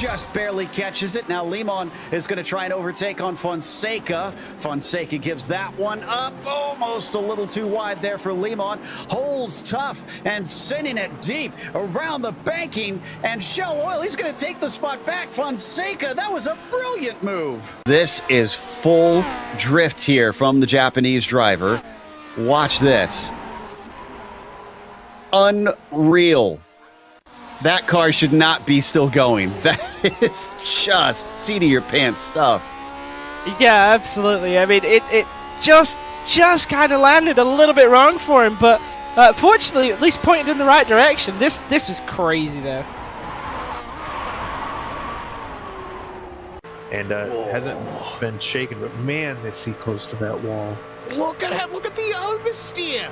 just barely catches it. Now Limon is going to try and overtake on Fonseca. Fonseca gives that one up, almost a little too wide there for Limon. Holds tough and sending it deep around the banking, and Shell Oil, he's going to take the spot back. Fonseca, that was a brilliant move. This is full drift here from the Japanese driver. Watch this. Unreal. That car should not be still going. That is just seat of your pants stuff. Yeah, absolutely. I mean, it just kind of landed a little bit wrong for him, but fortunately, at least pointed in the right direction. This was crazy, though. And hasn't been shaken, but man, is he close to that wall. Look at it. Look at the oversteer.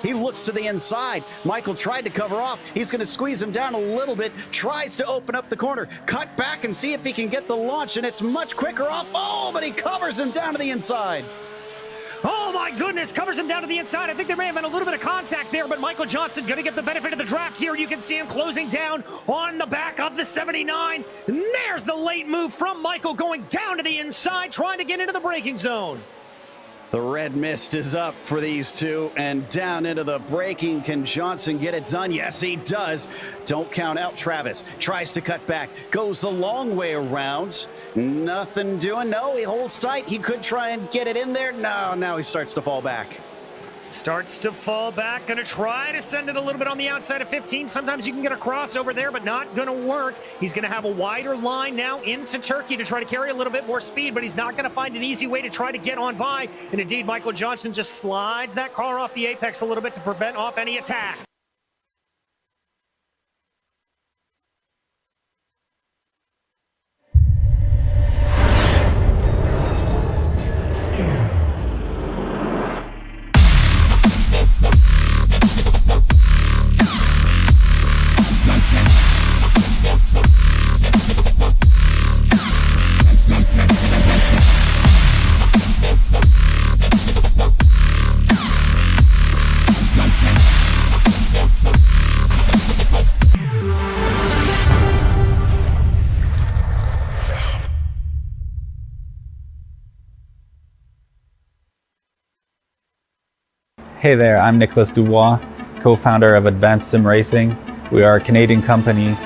He looks to the inside. Michael tried to cover off. He's going to squeeze him down a little bit. Tries to open up the corner. Cut back and see if he can get the launch, and it's much quicker off. Oh, but he covers him down to the inside. Oh my goodness, covers him down to the inside. I think there may have been a little bit of contact there, but Michael Johnson going to get the benefit of the draft here. You can see him closing down on the back of the 79. And there's the late move from Michael going down to the inside, trying to get into the braking zone. The red mist is up for these two, and down into the braking. Can Johnson get it done? Yes, he does. Don't count out Travis. Tries to cut back. Goes the long way around. Nothing doing. No, he holds tight. He could try and get it in there. No, now he starts to fall back. Starts to fall back. Going to try to send it a little bit on the outside of 15. Sometimes you can get a crossover there, but not going to work. He's going to have a wider line now into Turkey to try to carry a little bit more speed, but he's not going to find an easy way to try to get on by. And indeed, Michael Johnson just slides that car off the apex a little bit to prevent off any attack. Hey there, I'm Nicholas Dubois, co-founder of Advanced SimRacing. We are a Canadian company.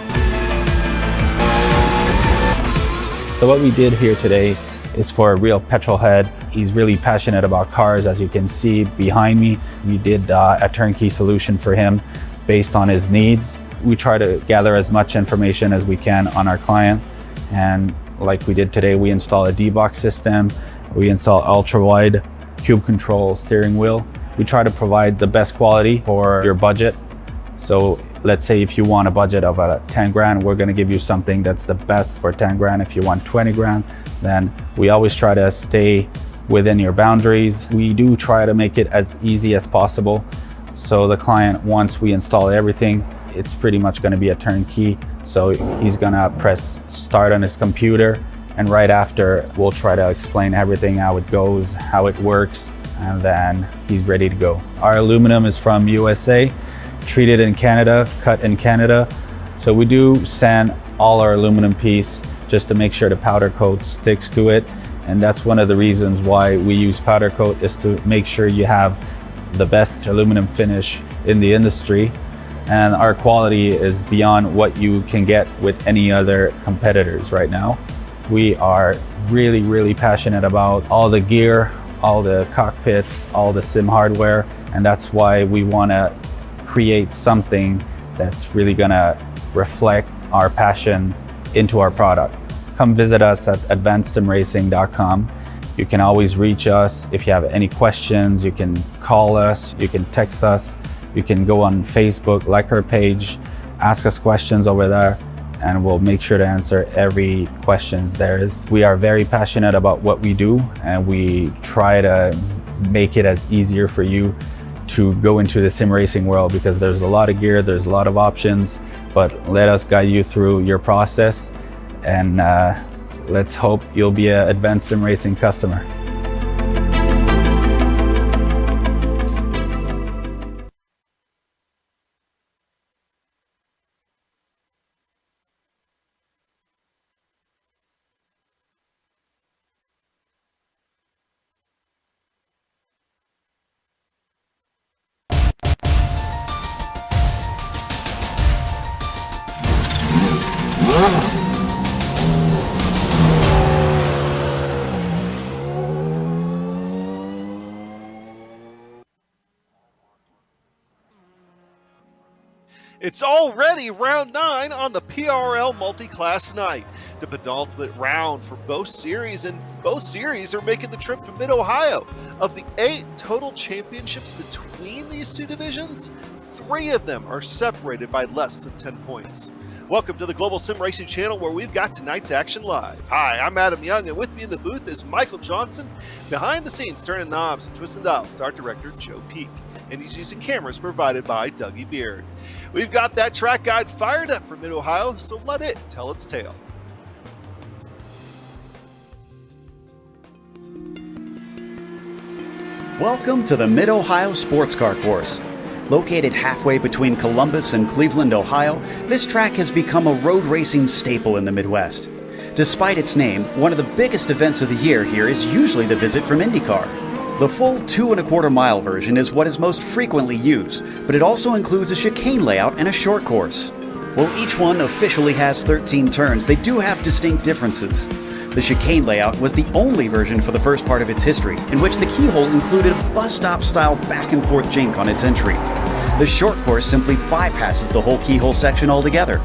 So what we did here today is for a real petrol head. He's really passionate about cars, as you can see behind me. We did a turnkey solution for him based on his needs. We try to gather as much information as we can on our client. And like we did today, we install a D-Box system. We install ultra-wide cube control steering wheel. We try to provide the best quality for your budget. So let's say if you want a budget of 10 grand, we're gonna give you something that's the best for 10 grand. If you want 20 grand, then we always try to stay within your boundaries. We do try to make it as easy as possible. So the client, once we install everything, it's pretty much gonna be a turnkey. So he's gonna press start on his computer, and right after, we'll try to explain everything, how it goes, how it works, and then he's ready to go. Our aluminum is from USA, treated in Canada, cut in Canada. So we do sand all our aluminum piece just to make sure the powder coat sticks to it. And that's one of the reasons why we use powder coat, is to make sure you have the best aluminum finish in the industry. And our quality is beyond what you can get with any other competitors right now. We are really, really passionate about all the gear, all the cockpits, all the sim hardware, and that's why we want to create something that's really going to reflect our passion into our product. Come visit us at advancedsimracing.com. You can always reach us if you have any questions. You can call us, you can text us, you can go on Facebook, like our page, ask us questions over there, and we'll make sure to answer every questions there is. We are very passionate about what we do, and we try to make it as easier for you to go into the sim racing world, because there's a lot of gear, there's a lot of options, but let us guide you through your process, and let's hope you'll be an Advanced Sim Racing customer. It's already round 9 on the PRL Multiclass night, the penultimate round for both series, and both series are making the trip to Mid-Ohio. Of the 8 total championships between these two divisions, 3 of them are separated by less than 10 points. Welcome to the Global Sim Racing channel, where we've got tonight's action live. Hi, I'm Adam Young, and with me in the booth is Michael Johnson. Behind the scenes, turning knobs and twisting dials, Art Director Joe Peak. And he's using cameras provided by Dougie Beard. We've got that track guide fired up for Mid-Ohio, so let it tell its tale. Welcome to the Mid-Ohio Sports Car Course. Located halfway between Columbus and Cleveland, Ohio, this track has become a road racing staple in the Midwest. Despite its name, one of the biggest events of the year here is usually the visit from IndyCar. The full 2¼ mile version is what is most frequently used, but it also includes a chicane layout and a short course. While each one officially has 13 turns, they do have distinct differences. The chicane layout was the only version for the first part of its history, in which the keyhole included a bus stop style back and forth jink on its entry. The short course simply bypasses the whole keyhole section altogether.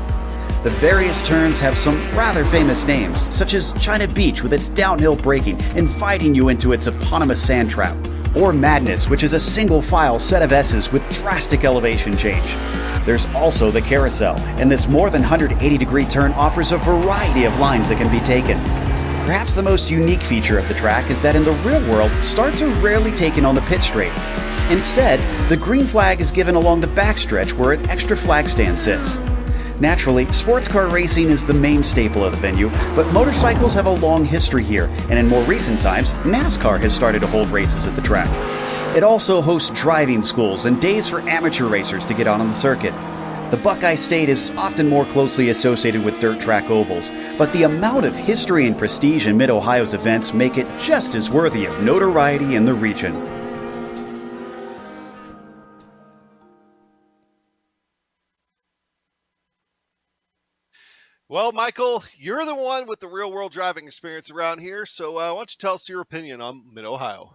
The various turns have some rather famous names, such as China Beach with its downhill braking, inviting you into its eponymous sand trap, or Madness, which is a single file set of S's with drastic elevation change. There's also the Carousel, and this more than 180-degree turn offers a variety of lines that can be taken. Perhaps the most unique feature of the track is that in the real world, starts are rarely taken on the pit straight. Instead, the green flag is given along the backstretch where an extra flag stand sits. Naturally, sports car racing is the main staple of the venue, but motorcycles have a long history here, and in more recent times, NASCAR has started to hold races at the track. It also hosts driving schools and days for amateur racers to get on the circuit. The Buckeye State is often more closely associated with dirt track ovals, but the amount of history and prestige in Mid-Ohio's events make it just as worthy of notoriety in the region. Well, Michael, you're the one with the real-world driving experience around here, so why don't you tell us your opinion on Mid-Ohio?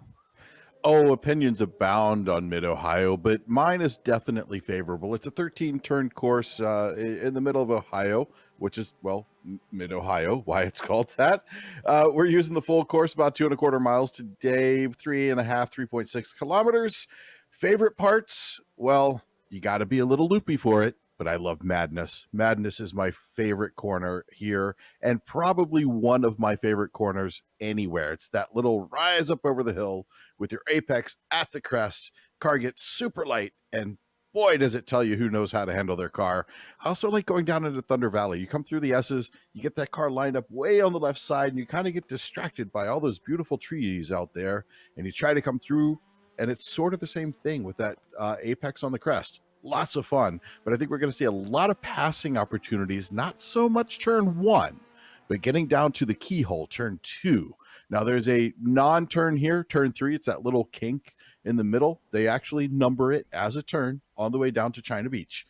Oh, opinions abound on Mid-Ohio, but mine is definitely favorable. It's a 13-turn course in the middle of Ohio, which is, well, Mid-Ohio, why it's called that. We're using the full course, about 2¼ miles today, 3.6 kilometers. Favorite parts? Well, you got to be a little loopy for it. But I love Madness. Madness is my favorite corner here, and probably one of my favorite corners anywhere. It's that little rise up over the hill with your apex at the crest. Car gets super light, and boy, does it tell you who knows how to handle their car. I also like going down into Thunder Valley. You come through the S's, you get that car lined up way on the left side, and you kind of get distracted by all those beautiful trees out there, and you try to come through, and it's sort of the same thing with that apex on the crest. Lots of fun, but I think we're going to see a lot of passing opportunities, not so much turn 1, but getting down to the keyhole, turn 2. Now there's a non-turn here, turn 3. It's that little kink in the middle. They actually number it as a turn on the way down to China Beach.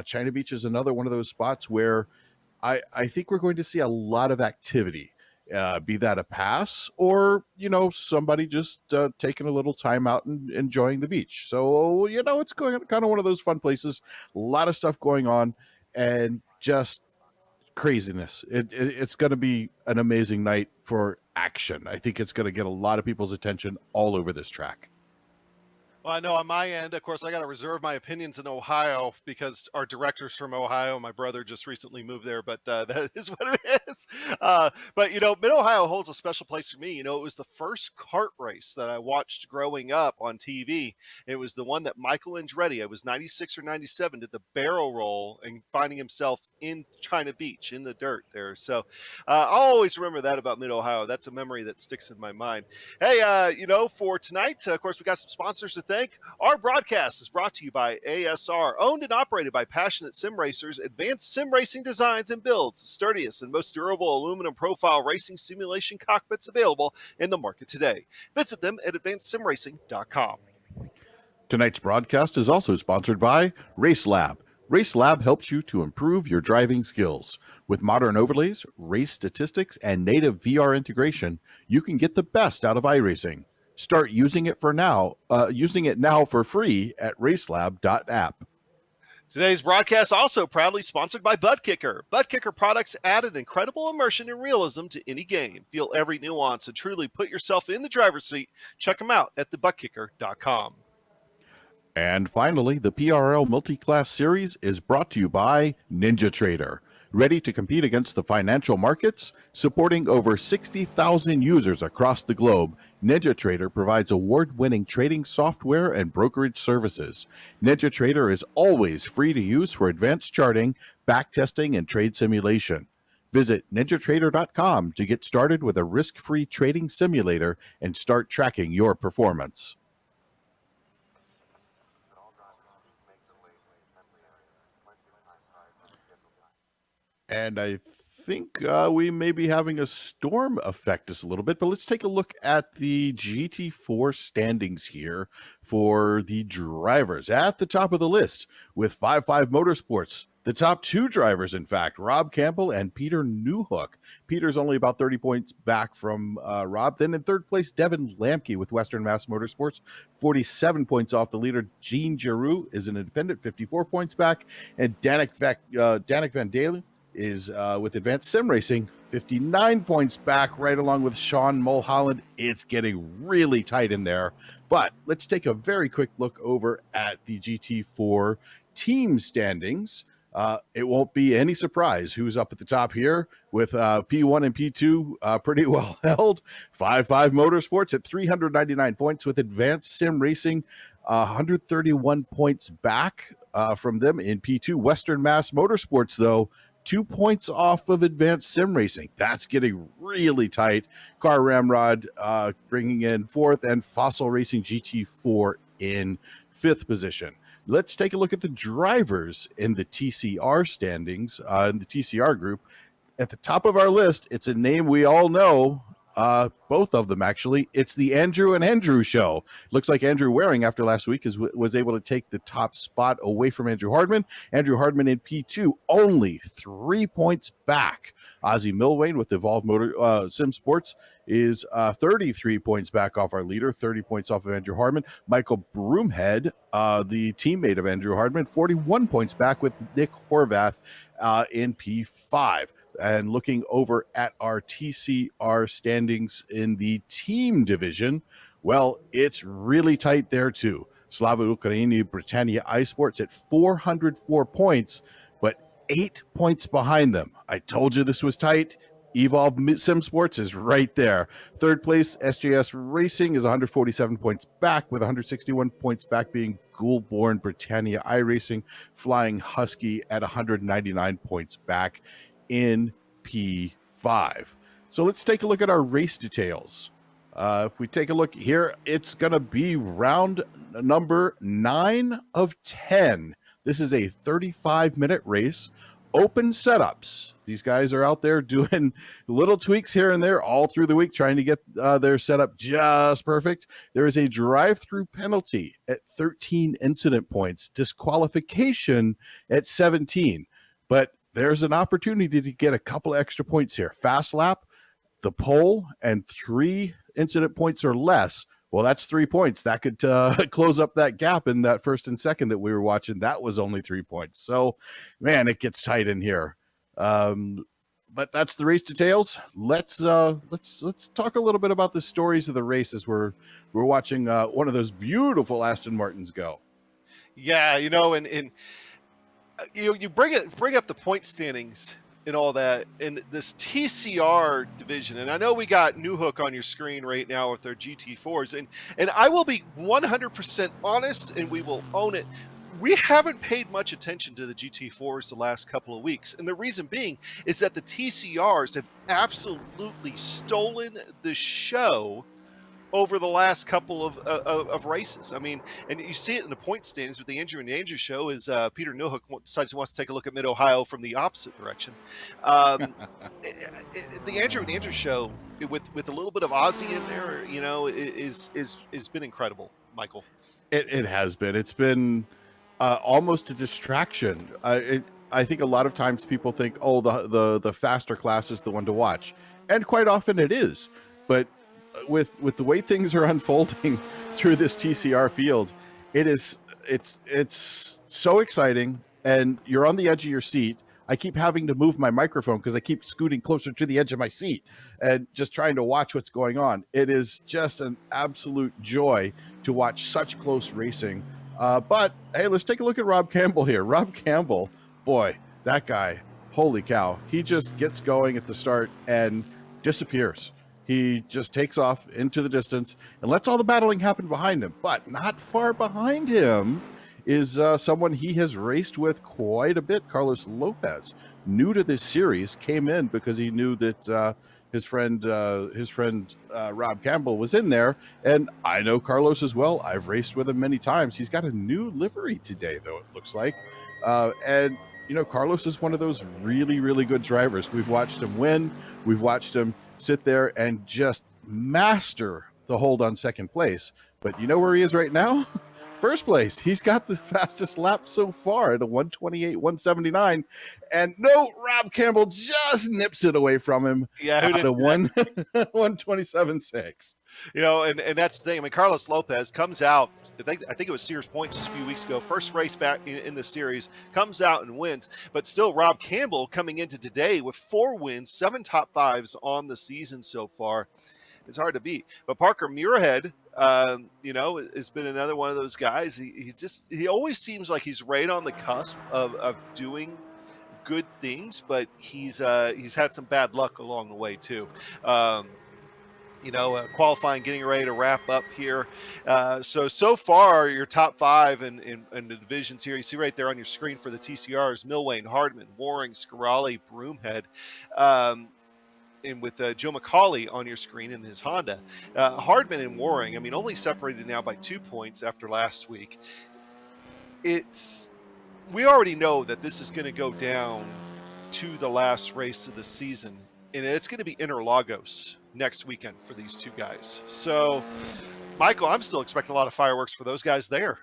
China Beach is another one of those spots where I think we're going to see a lot of activity. Be that a pass or, somebody just taking a little time out and enjoying the beach. So, it's going kind of one of those fun places, a lot of stuff going on and just craziness. It's going to be an amazing night for action. I think it's going to get a lot of people's attention all over this track. Well, I know on my end, of course, I got to reserve my opinions in Ohio because our director's from Ohio. My brother just recently moved there, but that is what it is. But, Mid-Ohio holds a special place for me. It was the first kart race that I watched growing up on TV. It was the one that Michael Andretti, it was 96 or 97, did the barrel roll and finding himself in China Beach in the dirt there. So I'll always remember that about Mid-Ohio. That's a memory that sticks in my mind. Hey, for tonight, of course, we got some sponsors to thank. Our broadcast is brought to you by ASR, owned and operated by passionate sim racers, advanced sim racing designs and builds, the sturdiest and most durable aluminum profile racing simulation cockpits available in the market today. Visit them at advancedsimracing.com. Tonight's broadcast is also sponsored by RaceLab. RaceLab helps you to improve your driving skills. With modern overlays, race statistics, and native VR integration, you can get the best out of iRacing. Start using it now for free at racelab.app. Today's broadcast also proudly sponsored by ButtKicker. ButtKicker products add an incredible immersion and realism to any game. Feel every nuance and truly put yourself in the driver's seat. Check them out at thebuttkicker.com. And finally, the PRL Multiclass series is brought to you by NinjaTrader. Ready to compete against the financial markets? Supporting over 60,000 users across the globe, NinjaTrader provides award-winning trading software and brokerage services. NinjaTrader is always free to use for advanced charting, backtesting, and trade simulation. Visit NinjaTrader.com to get started with a risk-free trading simulator and start tracking your performance. And I think we may be having a storm affect us a little bit, but let's take a look at the Gt4 standings here for the drivers. At the top of the list with 5.5 Motorsports, the top two drivers, in fact, Rob Campbell and Peter Newhook. Peter's only about 30 points back from Rob. Then in third place, Devin Lamke with Western Mass Motorsports, 47 points off the leader. Gene Giroux is an independent, 54 points back. And Danik Van Dalen is with Advanced Sim Racing, 59 points back, right along with Sean Mulholland. It's getting really tight in there. But let's take a very quick look over at the Gt4 Team Standings. It won't be any surprise who's up at the top here with P1 and P2 pretty well held. 5.5 Motorsports at 399 points with Advanced Sim Racing, 131 points back from them in P2. Western Mass Motorsports, though, 2 points off of Advanced Sim Racing. That's getting really tight. Car Ramrod bringing in fourth, and Fossil Racing GT4 in fifth position. Let's take a look at the drivers in the TCR standings, in the TCR group. At the top of our list, it's a name we all know, both of them actually. It's the Andrew and Andrew show. Looks like Andrew Waring, after last week, was able to take the top spot away from Andrew Hardman. Andrew Hardman in P2, only 3 points back. Ozzy Milwain with Evolve Sim Sports is 33 points back off our leader, 30 points off of Andrew Hardman. Michael Broomhead, the teammate of Andrew Hardman, 41 points back with Nick Horvath in P5. And looking over at our TCR standings in the team division, well, it's really tight there too. Slava Ukraini Britannia iSports at 404 points, but 8 points behind them. I told you this was tight. Evolve Sim Sports is right there. Third place, SJS Racing is 147 points back, with 161 points back being Ghoul-born Britannia iRacing. Flying Husky at 199 points back in P5. So let's take a look at our race details. If we take a look here, it's going to be round number 9 of 10. This is a 35-minute race. Open setups. These guys are out there doing little tweaks here and there all through the week, trying to get their setup just perfect. There is a drive-through penalty at 13 incident points, disqualification at 17. But there's an opportunity to get a couple extra points here. Fast lap, the pole, and 3 incident points or less. Well, that's 3 points. That could close up that gap in that first and second that we were watching. That was only 3 points. So, man, it gets tight in here. But that's the race details. Let's talk a little bit about the stories of the race as we're watching one of those beautiful Aston Martins go. Yeah, and you bring up the point standings and all that in this TCR division, and I know we got Newhook on your screen right now with their GT4s, and I will be 100% honest, and we will own it. We haven't paid much attention to the GT4s the last couple of weeks, and the reason being is that the TCRs have absolutely stolen the show over the last couple of races. I mean, and you see it in the point standings with the Andrew and Andrew show is Peter Newhook decides he wants to take a look at Mid-Ohio from the opposite direction. The Andrew and Andrew show with a little bit of Aussie in there, is been incredible, Michael. It has been. It's been almost a distraction. I think a lot of times people think, oh, the faster class is the one to watch, and quite often it is. But with the way things are unfolding through this TCR field, it's so exciting, and you're on the edge of your seat. I keep having to move my microphone because I keep scooting closer to the edge of my seat and just trying to watch what's going on. It is just an absolute joy to watch such close racing. But hey, let's take a look at Rob Campbell here. Rob Campbell, boy, that guy, holy cow. He just gets going at the start and disappears. He just takes off into the distance and lets all the battling happen behind him. But not far behind him is someone he has raced with quite a bit, Carlos Lopez. New to this series, came in because he knew that his friend Rob Campbell was in there, and I know Carlos as well. I've raced with him many times. He's got a new livery today, though, it looks like. And, you know, Carlos is one of those really, really good drivers. We've watched him win. We've watched him sit there and just master the hold on second place. But you know where he is right now? First place. He's got the fastest lap so far at a 1:28.179, and no, Rob Campbell just nips it away from him. Yeah, who at a 1:27.6. You know, and that's the thing. I mean, Carlos Lopez comes out, I think it was Sears Point just a few weeks ago, first race back in the series, comes out and wins. But still, Rob Campbell coming into today with 4 wins, 7 top 5s on the season so far. It's hard to beat. But Parker Muirhead, you know, has been another one of those guys. He always seems like he's right on the cusp of doing good things, but he's had some bad luck along the way too. You know, qualifying, getting ready to wrap up here. So far, your top 5 in the divisions here, you see right there on your screen for the TCRs, Milwain, Hardman, Waring, Scarali, Broomhead. And with Joe McCauley on your screen in his Honda. Hardman and Waring, I mean, only separated now by 2 points after last week. We already know that this is going to go down to the last race of the season, and it's going to be Interlagos next weekend for these two guys. So, Michael, I'm still expecting a lot of fireworks for those guys there.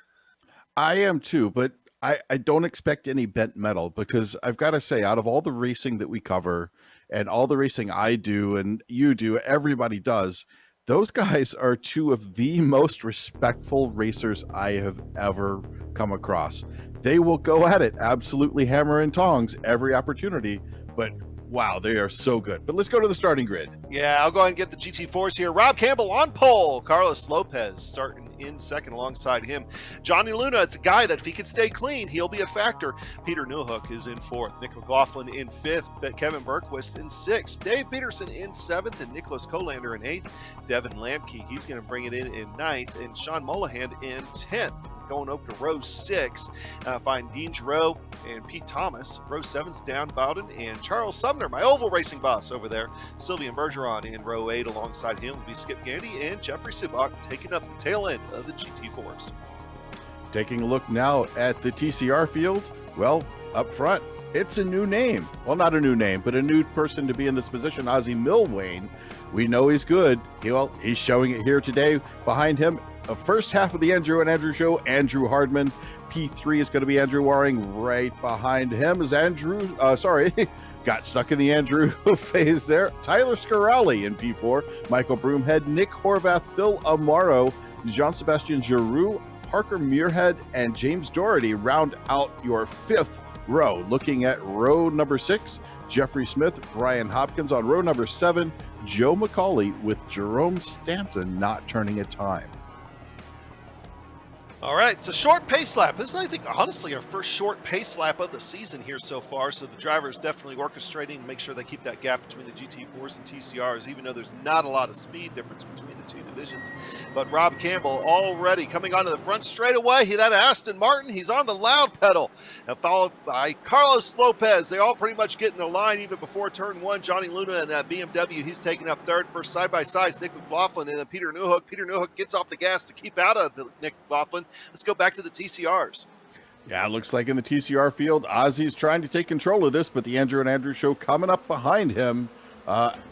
I am too, but I don't expect any bent metal, because I've got to say, out of all the racing that we cover and all the racing I do and you do, everybody does, those guys are 2 of the most respectful racers I have ever come across. They will go at it, absolutely hammer and tongs every opportunity, but wow, they are so good. But let's go to the starting grid. Yeah, I'll go ahead and get the GT4s here. Rob Campbell on pole. Carlos Lopez starting in second alongside him. Johnny Luna, it's a guy that if he can stay clean, he'll be a factor. Peter Newhook is in 4th. Nick McLaughlin in 5th. Kevin Bergquist in 6th. Dave Peterson in 7th. And Nicholas Colander in 8th. Devin Lamke, he's going to bring it in 9th. And Sean Mullahan in 10th. Going over to row 6, find Dean Giroux and Pete Thomas. Row 7's Dan Bowden and Charles Sumner, my oval racing boss over there. Sylvian Bergeron in row 8. Alongside him will be Skip Gandy and Jeffrey Subak taking up the tail end of the GT4s. Taking a look now at the TCR field, well, up front, it's a new name. Well, not a new name, but a new person to be in this position, Ozzie Milwain. We know he's good. He's showing it here today. Behind him, the first half of the Andrew and Andrew show, Andrew Hardman. P3 is going to be Andrew Waring. Right behind him is got stuck in the Andrew phase there. Tyler Scarali in P4. Michael Broomhead, Nick Horvath, Phil Amaro, Jean-Sebastian Giroux, Parker Muirhead, and James Doherty round out your 5th row. Looking at row number 6, Jeffrey Smith, Brian Hopkins on row number 7, Joe McCauley with Jerome Stanton not turning a time. All right, it's a short pace lap. This is, I think, honestly, our first short pace lap of the season here so far. So the drivers definitely orchestrating to make sure they keep that gap between the GT4s and TCRs, even though there's not a lot of speed difference between the 2 divisions. But Rob Campbell already coming onto the front straightaway. That Aston Martin, he's on the loud pedal. And followed by Carlos Lopez. They all pretty much get in a line even before turn 1. Johnny Luna and BMW, he's taking up 3rd. First side-by-sides, Nick McLaughlin and then Peter Newhook. Peter Newhook gets off the gas to keep out of Nick McLaughlin. Let's go back to the TCRs. Yeah, it looks like in the TCR field, Ozzy's trying to take control of this, but the Andrew and Andrew show coming up behind him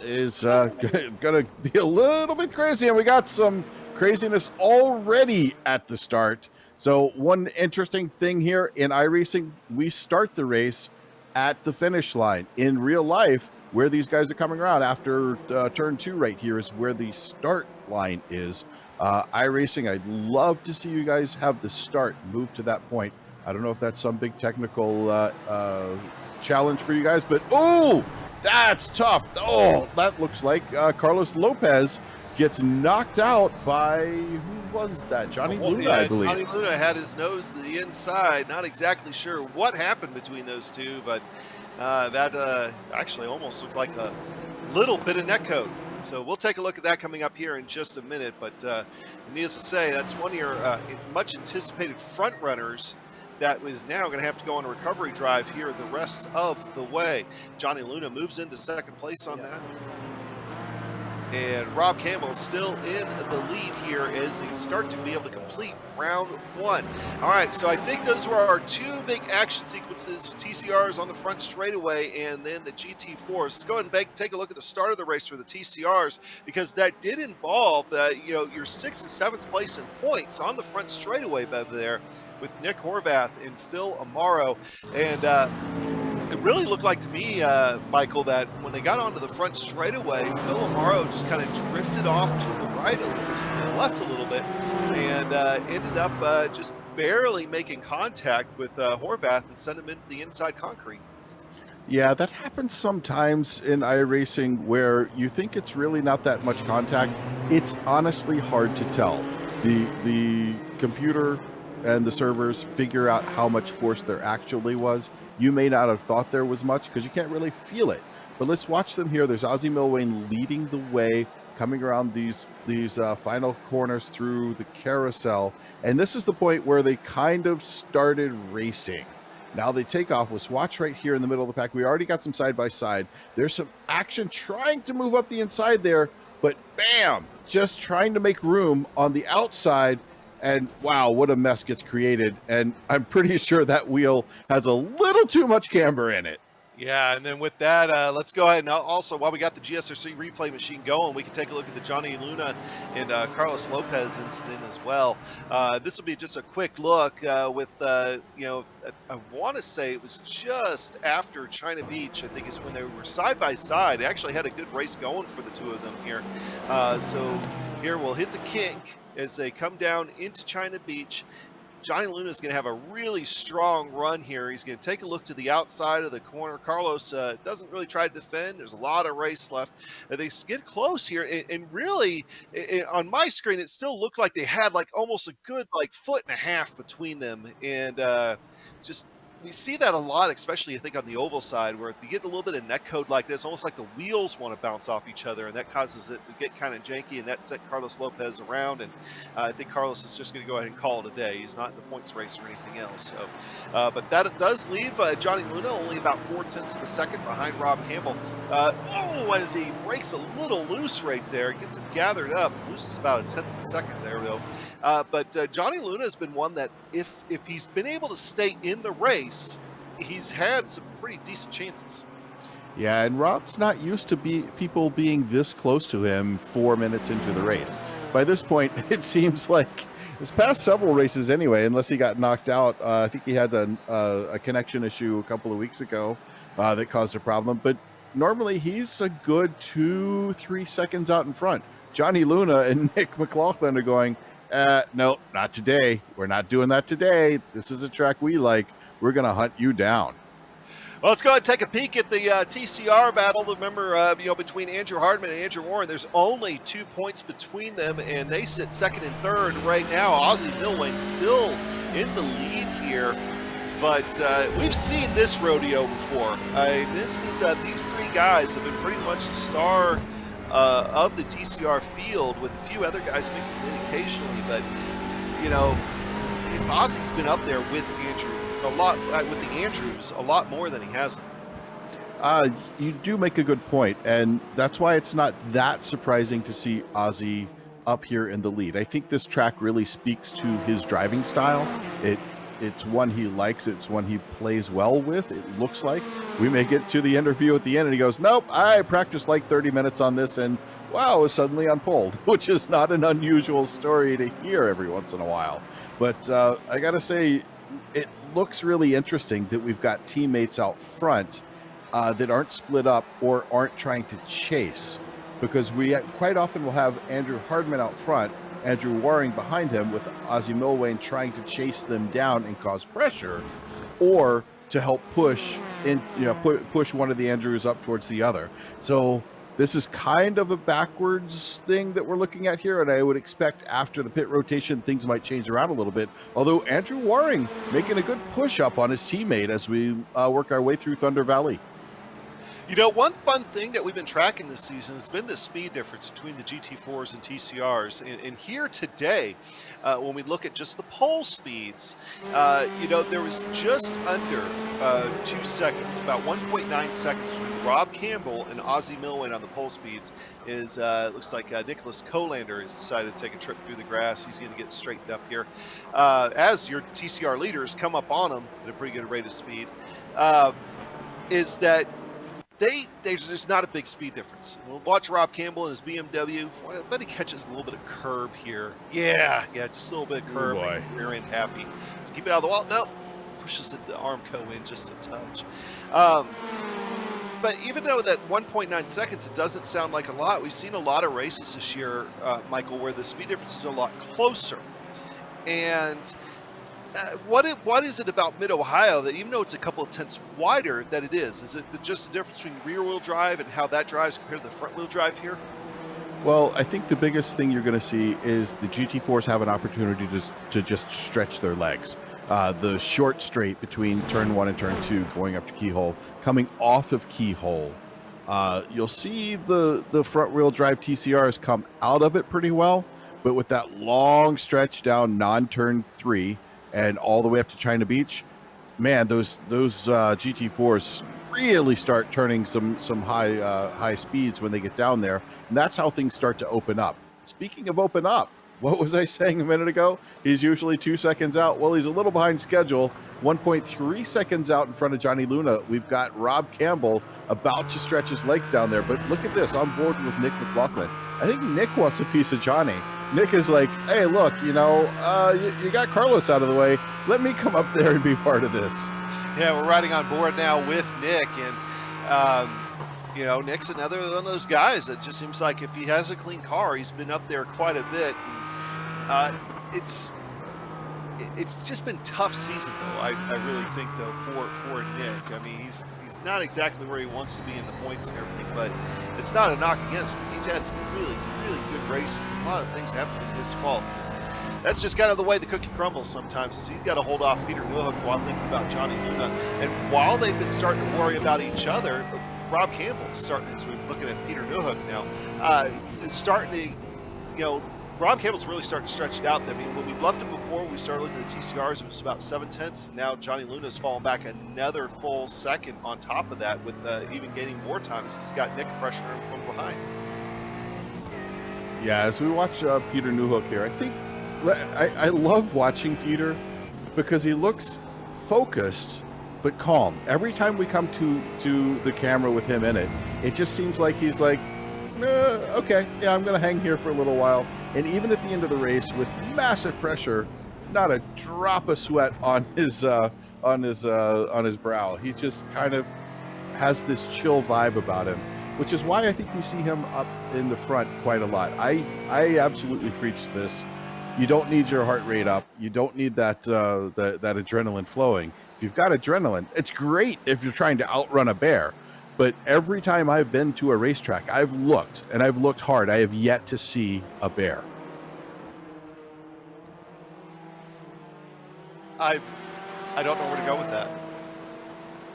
is going to be a little bit crazy, and we got some craziness already at the start. So one interesting thing here in iRacing, we start the race at the finish line. In real life, where these guys are coming around after turn 2 right here is where the start line is. iRacing, I'd love to see you guys have the start move to that point I don't know if that's some big technical challenge for you guys, but oh, that's tough. Oh, that looks like Carlos Lopez gets knocked out by, who was that? Johnny Luna, I believe. Johnny Luna had his nose to the inside. Not exactly sure what happened between those two, but that actually almost looked like a little bit of netcode. So we'll take a look at that coming up here in just a minute. But needless to say, that's one of your much anticipated front runners that was now going to have to go on a recovery drive here the rest of the way. Johnny Luna moves into second place on that. And Rob Campbell still in the lead here as they start to be able to complete round one. All right, so I think those were our two big action sequences. TCRs on the front straightaway and then the GT4s. Let's go ahead and take a look at the start of the race for the TCRs, because that did involve your 6th and 7th place in points on the front straightaway over there with Nick Horvath and Phil Amaro. And it really looked like to me, Michael, that when they got onto the front straightaway, Phil Amaro just kind of drifted off to the right a little, to the left a little bit, and ended up just barely making contact with Horvath and sent him into the inside concrete. Yeah, that happens sometimes in iRacing where you think it's really not that much contact. It's honestly hard to tell. The computer and the servers figure out how much force there actually was. You may not have thought there was much because you can't really feel it. But let's watch them here. There's Ozzy Milwain leading the way, coming around these final corners through the carousel. And this is the point where they kind of started racing. Now they take off. Let's watch right here in the middle of the pack. We already got some side-by-side. There's some action trying to move up the inside there, but bam, just trying to make room on the outside. And wow, what a mess gets created. And I'm pretty sure that wheel has a little too much camber in it. Yeah, and then with that, let's go ahead and also, while we got the GSRC replay machine going, we can take a look at the Johnny Luna and Carlos Lopez incident as well. This will be just a quick look with, I want to say it was just after China Beach, I think is when they were side by side. They actually had a good race going for the two of them here. So here we'll hit the kink as they come down into China Beach. Johnny Luna is going to have a really strong run here. He's going to take a look to the outside of the corner. Carlos doesn't really try to defend. There's a lot of race left. They get close here, and really, on my screen, it still looked like they had like almost a good foot and a half between them, and just. We see that a lot, especially I think on the oval side, where if you get a little bit of netcode like this, almost like the wheels want to bounce off each other, and that causes it to get kind of janky, and that sent Carlos Lopez around. And I think Carlos is just going to go ahead and call it a day. He's not in the points race or anything else. So, but that does leave Johnny Luna only about 0.4 of a second behind Rob Campbell. As he breaks a little loose right there, gets him gathered up, loses about 1/10 of a second there, though. But Johnny Luna has been one that if he's been able to stay in the race, he's had some pretty decent chances. Yeah, and Rob's not used to people being this close to him 4 minutes into the race. By this point, it seems like his past several races anyway, unless he got knocked out. I think he had a connection issue a couple of weeks ago that caused a problem. But normally he's a good 2-3 seconds out in front. Johnny Luna and Nick McLaughlin are going, no, not today. We're not doing that today. This is a track we like. We're going to hunt you down. Well, let's go ahead and take a peek at the TCR battle. Remember, between Andrew Hardman and Andrew Warren, there's only 2 points between them, and they sit second and third right now. Ozzy Milwain still in the lead here, but we've seen this rodeo before. These three guys have been pretty much the star of the TCR field, with a few other guys mixed in occasionally. But Ozzy's been up there with Andrew a lot, with the Andrews a lot more than he hasn't. You do make a good point, and that's why it's not that surprising to see Ozzy up here in the lead. I think this track really speaks to his driving style. It's one he likes. It's one he plays well with, it looks like. We may get to the interview at the end, and he goes, nope, I practiced like 30 minutes on this, and wow, I was suddenly on pole, which is not an unusual story to hear every once in a while. But I got to say, it looks really interesting that we've got teammates out front that aren't split up or aren't trying to chase. because we quite often will have Andrew Hardman out front, Andrew Waring behind him, with Ozzy Milwane trying to chase them down and cause pressure, or to help push push one of the Andrews up towards the other. So this is kind of a backwards thing that we're looking at here, and I would expect after the pit rotation things might change around a little bit, although Andrew Waring making a good push up on his teammate as we work our way through Thunder Valley. You know, one fun thing that we've been tracking this season has been the speed difference between the GT4s and TCRs. And here today, when we look at just the pole speeds, you know, there was just under 2 seconds, about 1.9 seconds between Rob Campbell and Ozzy Milwane on the pole speeds. Looks like Nicholas Colander has decided to take a trip through the grass. He's going to get straightened up here. As your TCR leaders come up on him at a pretty good rate of speed, is that there's just not a big speed difference. We'll watch Rob Campbell in his BMW. I bet he catches a little bit of curb here. Yeah, just a little bit of curb. Makes the rear end happy. So keep it out of the wall. No, pushes the Armco in just a touch. But even though that 1.9 seconds, it doesn't sound like a lot. We've seen a lot of races this year, Michael, where the speed difference is a lot closer. And what is it about Mid-Ohio that even though it's a couple of tenths wider that it is? Is it just the difference between rear-wheel drive and how that drives compared to the front-wheel drive here? Well, I think the biggest thing you're going to see is the GT4s have an opportunity to just stretch their legs. The short straight between turn 1 and turn 2 going up to Keyhole, coming off of Keyhole, you'll see the front-wheel drive TCRs come out of it pretty well, but with that long stretch down non-turn 3 and all the way up to China Beach, man, those GT4s really start turning some high speeds when they get down there, and that's how things start to open up. Speaking of open up, what was I saying a minute ago? He's usually 2 seconds out. Well, he's a little behind schedule, 1.3 seconds out in front of Johnny Luna. We've got Rob Campbell about to stretch his legs down there, but look at this, on board with Nick McLaughlin. I think Nick wants a piece of Johnny. Nick is like, hey, look, you know, you got Carlos out of the way. Let me come up there and be part of this. Yeah, we're riding on board now with Nick, and you know, Nick's another one of those guys that just seems like if he has a clean car, he's been up there quite a bit. And, it's just been tough season though. I really think though for Nick. I mean, he's not exactly where he wants to be in the points and everything, but it's not a knock against him. He's had some really good races, and a lot of things haven't been his fault. That's just kind of the way the cookie crumbles sometimes, is he's got to hold off Peter Newhook while thinking about Johnny Luna. And while they've been starting to worry about each other, Rob Campbell is starting, as we're looking at Peter Newhook now, is starting to, you know, Rob Campbell's really starting to stretch it out. I mean, when we left him before, we started looking at the TCRs, it was about 7 tenths. Now Johnny Luna's fallen back another full second on top of that, with even gaining more time, since he's got Nick pressuring him from behind. Yeah, as we watch Peter Newhook here, I think I love watching Peter because he looks focused but calm. Every time we come to the camera with him in it, it just seems like he's like, okay, yeah, I'm going to hang here for a little while. And even at the end of the race, with massive pressure, not a drop of sweat on his brow. He just kind of has this chill vibe about him, which is why I think we see him up in the front quite a lot. I absolutely preach this. You don't need your heart rate up. You don't need that adrenaline flowing. If you've got adrenaline, it's great if you're trying to outrun a bear. But every time I've been to a racetrack, I've looked, and I've looked hard. I have yet to see a bear. I don't know where to go with that.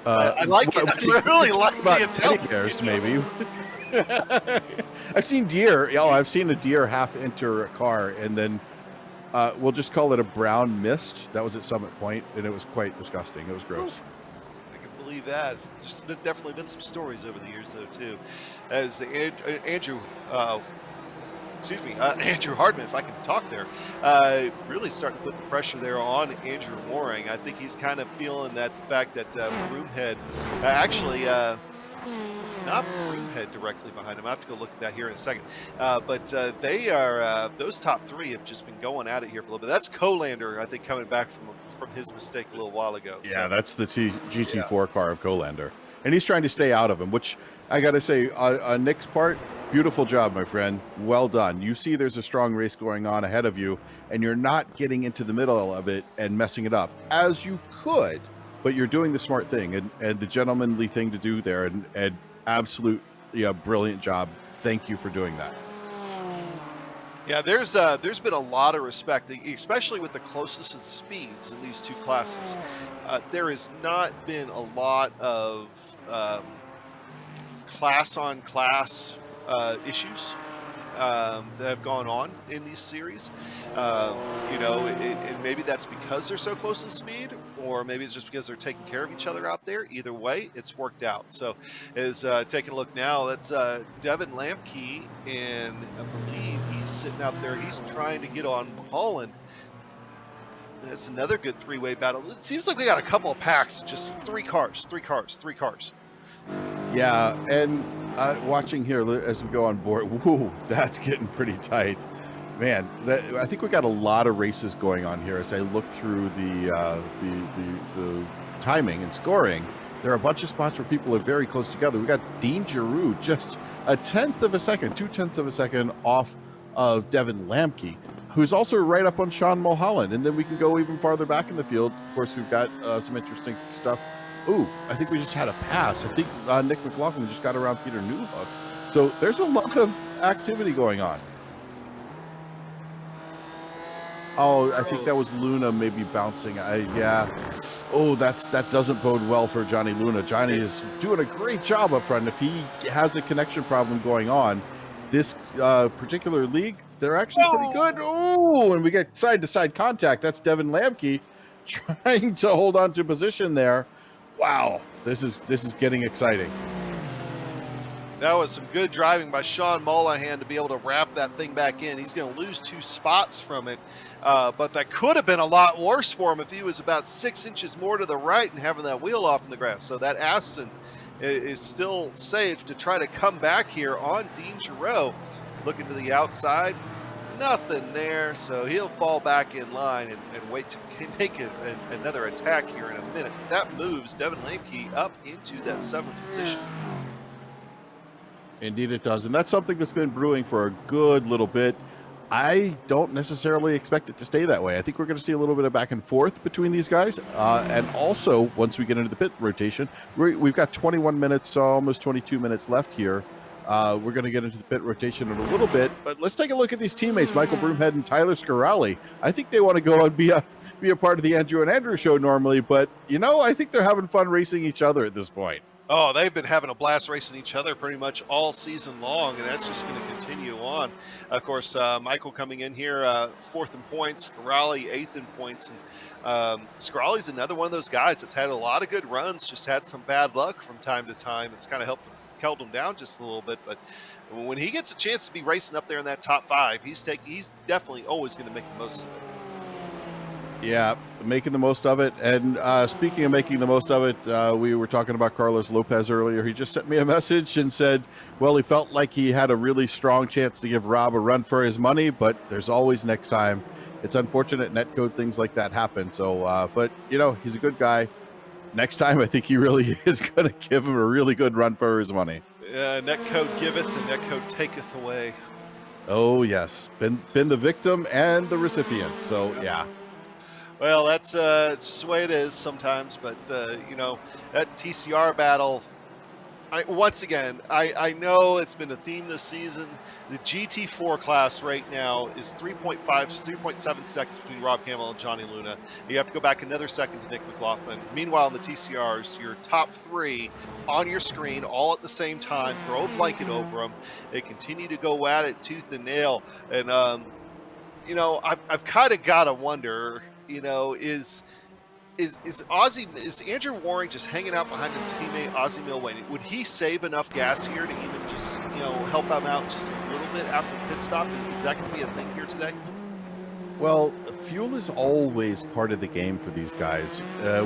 I like it. I really like the intelligence. Bears, maybe. I've seen deer. I've seen a deer half enter a car, and then we'll just call it a brown mist. That was at Summit Point, and it was quite disgusting. It was gross. I can believe that. There's definitely been some stories over the years, though, too. As Andrew Hardman, if I can talk there, really starting to put the pressure there on Andrew Waring. I think he's kind of feeling that the fact that Broomhead, it's not Broomhead directly behind him. I have to go look at that here in a second. But they are, those top three have just been going at it here for a little bit. That's Colander, I think, coming back from his mistake a little while ago. Yeah, so that's the GT4 car of Colander. And he's trying to stay out of him, which I got to say, on Nick's part, Beautiful job, my friend. Well done. You see there's a strong race going on ahead of you, and you're not getting into the middle of it and messing it up, as you could, but you're doing the smart thing and the gentlemanly thing to do there, and absolute, brilliant job. Thank you for doing that. Yeah, there's been a lot of respect, especially with the closeness of speeds in these two classes. There has not been a lot of class-on-class issues that have gone on in these series. And maybe that's because they're so close in speed, or maybe it's just because they're taking care of each other out there. Either way, it's worked out. So, as taking a look now, that's Devin Lamke, and I believe he's sitting out there. He's trying to get on Holland. That's another good three-way battle. It seems like we got a couple of packs, just three cars. Yeah, and watching here as we go on board, whoo, that's getting pretty tight. Man, I think we got a lot of races going on here. As I look through the timing and scoring, there are a bunch of spots where people are very close together. We got Dean Giroux just a 2/10 of a second off of Devin Lamke, who's also right up on Sean Mulholland. And then we can go even farther back in the field. Of course, we've got some interesting stuff. Ooh, I think we just had a pass. I think Nick McLaughlin just got around Peter Newhook. So there's a lot of activity going on. Oh, I think that was Luna maybe bouncing. Yeah. Oh, that doesn't bode well for Johnny Luna. Johnny is doing a great job up front. If he has a connection problem going on, this particular league, they're actually pretty good. Oh, and we get side-to-side contact. That's Devin Lamke trying to hold on to position there. Wow, this is getting exciting. That was some good driving by Sean Mulholland to be able to wrap that thing back in. He's going to lose 2 spots from it, but that could have been a lot worse for him if he was about 6 inches more to the right and having that wheel off in the grass. So that Aston is still safe to try to come back here on Dean Giroux. Looking to the outside, nothing there, so he'll fall back in line and wait to make another attack here in a minute. That moves Devin Lamke up into that 7th position. Indeed it does, and that's something that's been brewing for a good little bit. I don't necessarily expect it to stay that way. I think we're going to see a little bit of back and forth between these guys, and also once we get into the pit rotation, we've got 21 minutes, almost 22 minutes left here. We're going to get into the pit rotation in a little bit, but let's take a look at these teammates, Michael Broomhead and Tyler Scarali. I think they want to go and be a part of the Andrew and Andrew show normally, but I think they're having fun racing each other at this point. Oh, they've been having a blast racing each other pretty much all season long, and that's just going to continue on. Of course, Michael coming in here 4th in points, Scarali 8th in points. And Scarali's another one of those guys that's had a lot of good runs, just had some bad luck from time to time. It's kind of held him down just a little bit, but when he gets a chance to be racing up there in that top 5, he's definitely always going to make the most of it. Yeah, making the most of it. And speaking of making the most of it, we were talking about Carlos Lopez earlier. He just sent me a message and said, well, he felt like he had a really strong chance to give Rob a run for his money, but there's always next time. It's unfortunate netcode things like that happen. So, but, he's a good guy. Next time, I think he really is going to give him a really good run for his money. Netcode giveth and netcode taketh away. Oh, yes. Been the victim and the recipient. So, yeah. Well, that's it's just the way it is sometimes. But, that TCR battle, once again, I know it's been a theme this season. The GT4 class right now is 3.7 seconds between Rob Campbell and Johnny Luna. You have to go back another second to Nick McLaughlin. Meanwhile, in the TCRs, your top 3 on your screen all at the same time. Throw a blanket over them. They continue to go at it tooth and nail. And, I've kind of got to wonder, is Andrew Waring just hanging out behind his teammate Ozzie Milway? Would he save enough gas here to even just help him out just a little bit after the pit stop? Is that going to be a thing here today? Well, fuel is always part of the game for these guys.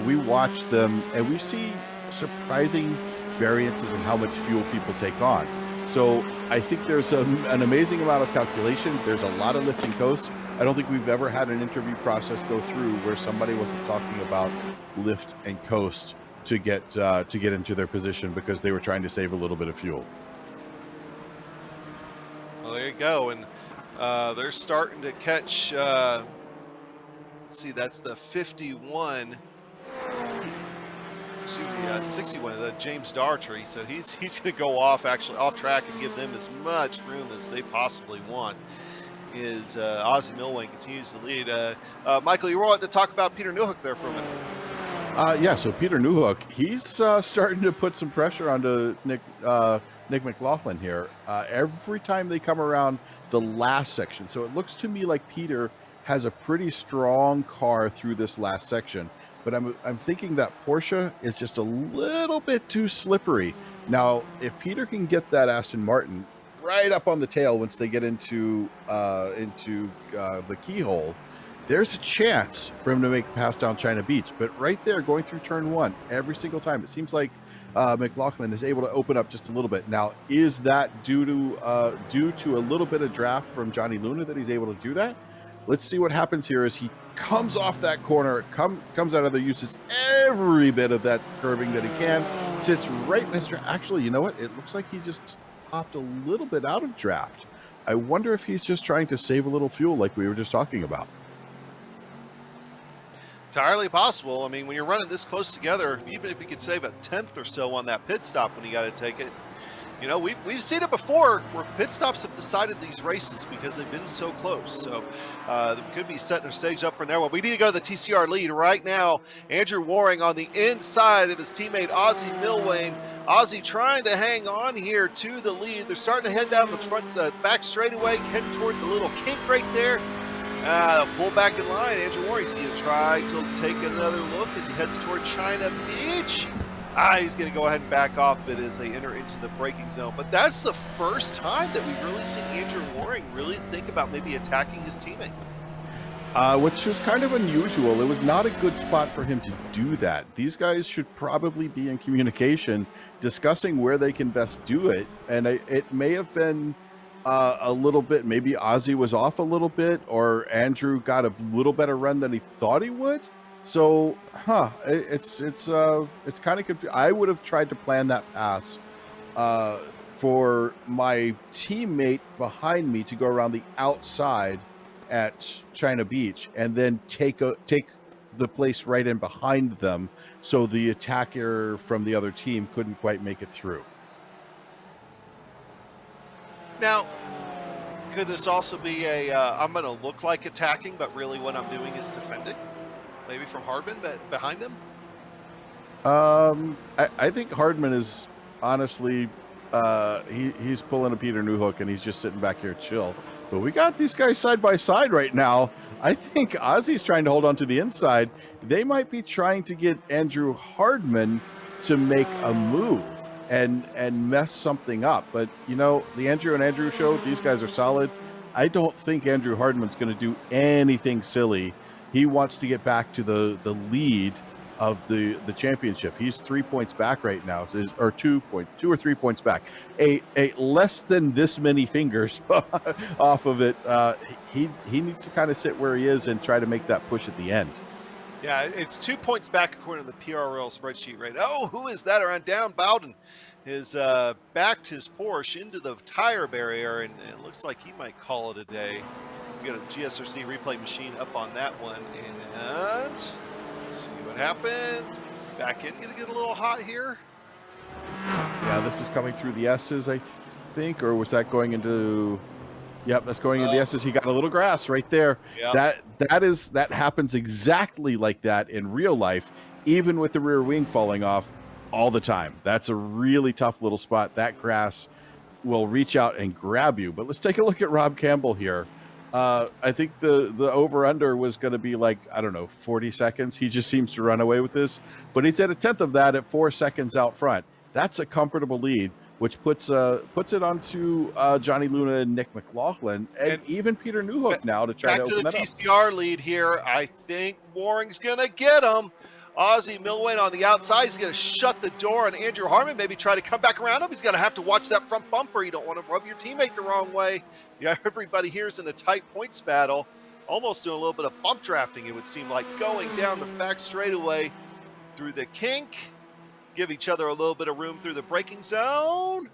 We watch them and we see surprising variances in how much fuel people take on. So I think there's an amazing amount of calculation. There's a lot of lift and coast. I don't think we've ever had an interview process go through where somebody wasn't talking about lift and coast to get into their position because they were trying to save a little bit of fuel. Well, there you go. And they're starting to catch, let's see, that's the 51. Excuse me, 61, the James Dartrey. So he's going to go off track and give them as much room as they possibly want. Is Ozzy Milway continues to lead. Michael, you were wanting to talk about Peter Newhook there for a minute. Yeah, so Peter Newhook, he's starting to put some pressure onto Nick McLaughlin here. Every time they come around the last section, so it looks to me like Peter has a pretty strong car through this last section. But I'm thinking that Porsche is just a little bit too slippery. Now, if Peter can get that Aston Martin right up on the tail once they get into the keyhole, there's a chance for him to make a pass down China Beach. But right there, going through turn one, every single time, it seems like McLaughlin is able to open up just a little bit. Now, is that due to a little bit of draft from Johnny Luna that he's able to do that? Let's see what happens here as he comes off that corner, comes out of there, uses every bit of that curbing that he can, sits right in his draft. Actually, you know what? It looks like he just popped a little bit out of draft. I wonder if he's just trying to save a little fuel like we were just talking about. Entirely possible. I mean, when you're running this close together, even if you could save a tenth or so on that pit stop when you got to take it, you know, we've seen it before where pit stops have decided these races because they've been so close. So they could be setting their stage up for now. Well, we need to go to the TCR lead right now. Andrew Waring on the inside of his teammate Ozzy Milway. Ozzy trying to hang on here to the lead. They're starting to head down the front back straightaway, heading toward the little kink right there. Pull back in line. Andrew Waring's going to try to take another look as he heads toward China Beach. He's going to go ahead and back off but as they enter into the braking zone. But that's the first time that we've really seen Andrew Waring really think about maybe attacking his teammate. Which was kind of unusual. It was not a good spot for him to do that. These guys should probably be in communication, discussing where they can best do it. And it may have been a little bit, maybe Ozzy was off a little bit, or Andrew got a little better run than he thought he would. So, it's kind of confusing. I would have tried to plan that pass for my teammate behind me to go around the outside at China Beach and then take the place right in behind them, so the attacker from the other team couldn't quite make it through. Now, could this also be I'm going to look like attacking, but really what I'm doing is defending? Maybe from Hardman behind him? I think Hardman is honestly, he's pulling a Peter Newhook and he's just sitting back here chill. But we got these guys side by side right now. I think Ozzy's trying to hold on to the inside. They might be trying to get Andrew Hardman to make a move and mess something up. But, you know, the Andrew and Andrew show, these guys are solid. I don't think Andrew Hardman's going to do anything silly. He wants to get back to the lead of the championship. He's 3 points back right now, or 2 or 3 points back. A less than this many fingers off of it. He needs to kind of sit where he is and try to make that push at the end. Yeah, it's 2 points back according to the PRL spreadsheet right now. Oh, who is that around down? Bowden has backed his Porsche into the tire barrier, and it looks like he might call it a day. We got a GSRC replay machine up on that one, and let's see what happens. Back in, gonna get a little hot here. Yeah, this is coming through the S's, I think, or was that going into? Yep, that's going into the S's. He got a little grass right there. Yep. That happens exactly like that in real life, even with the rear wing falling off all the time. That's a really tough little spot. That grass will reach out and grab you. But let's take a look at Rob Campbell here. I think the over-under was going to be like, I don't know, 40 seconds. He just seems to run away with this. But he's at a tenth of that at 4 seconds out front. That's a comfortable lead, which puts it onto Johnny Luna and Nick McLaughlin, and even Peter Newhook now to try to open that up. Back to the TCR lead here. I think Waring's going to get him. Ozzy Milway on the outside. He's going to shut the door on Andrew Harmon, maybe try to come back around him. He's going to have to watch that front bumper. You don't want to rub your teammate the wrong way. Yeah, everybody here is in a tight points battle, almost doing a little bit of bump drafting, it would seem like, going down the back straightaway through the kink. Give each other a little bit of room through the braking zone.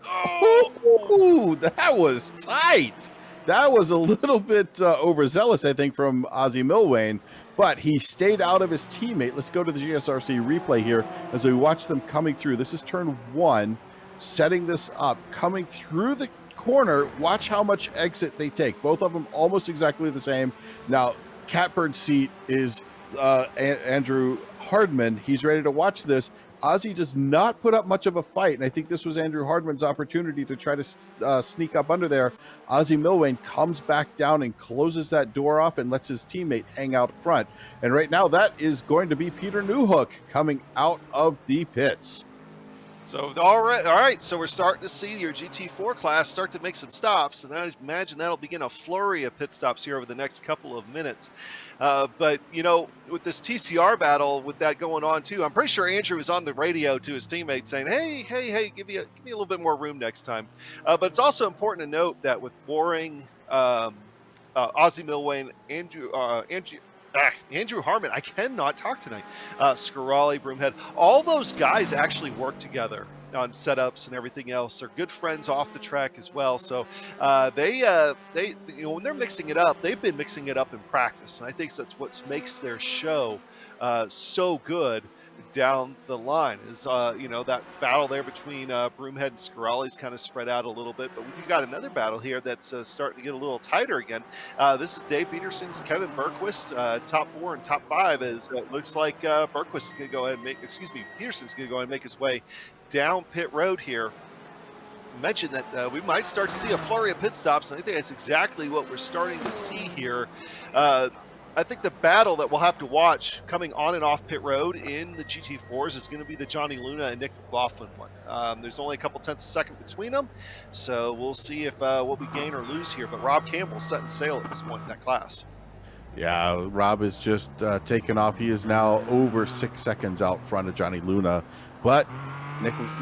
Oh, that was tight. That was a little bit overzealous, I think, from Ozzy Milwane, but he stayed out of his teammate. Let's go to the GSRC replay here as we watch them coming through. This is turn 1, setting this up, coming through the corner. Watch how much exit they take. Both of them almost exactly the same. Now, catbird seat is Andrew Hardman. He's ready to watch this. Ozzy does not put up much of a fight, and I think this was Andrew Hardman's opportunity to try to sneak up under there. Ozzy Milwane comes back down and closes that door off and lets his teammate hang out front. And right now, that is going to be Peter Newhook coming out of the pits. So, all right. So we're starting to see your GT4 class start to make some stops, and I imagine that'll begin a flurry of pit stops here over the next couple of minutes. But, you know, with this TCR battle, with that going on too, I'm pretty sure Andrew was on the radio to his teammates saying, hey, give me a little bit more room next time. But it's also important to note that with Waring, Ozzy Milwane, Andrew Harmon, I cannot talk tonight. Scarali, Broomhead, all those guys actually work together on setups and everything else. They're good friends off the track as well. So they when they're mixing it up, they've been mixing it up in practice, and I think that's what makes their show so good down the line. Is that battle there between Broomhead and Scarali's kind of spread out a little bit, but we've got another battle here that's starting to get a little tighter again. This is Dave Peterson's Kevin Bergquist, top 4 and top 5. As it looks like Bergquist is going to go ahead and Peterson's going to go ahead and make his way down pit road here. Mentioned that we might start to see a flurry of pit stops, and I think that's exactly what we're starting to see here. I think the battle that we'll have to watch coming on and off pit road in the GT4s is going to be the Johnny Luna and Nick McLaughlin one. There's only a couple tenths of a second between them, so we'll see if what we gain or lose here. But Rob Campbell's setting sail at this point in that class. Yeah, Rob is just taken off. He is now over 6 seconds out front of Johnny Luna, but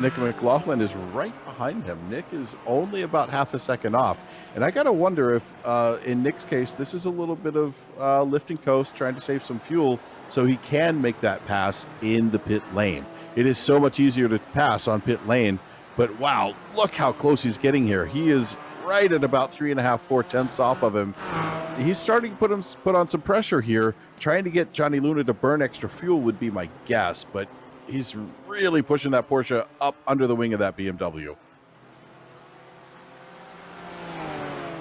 Nick McLaughlin is right behind him. Nick is only about half a second off. And I got to wonder if, in Nick's case, this is a little bit of lift and coast, trying to save some fuel so he can make that pass in the pit lane. It is so much easier to pass on pit lane, but wow, look how close he's getting here. He is right at about 3.5, 4 tenths off of him. He's starting to put on some pressure here. Trying to get Johnny Luna to burn extra fuel would be my guess, but he's really pushing that Porsche up under the wing of that BMW.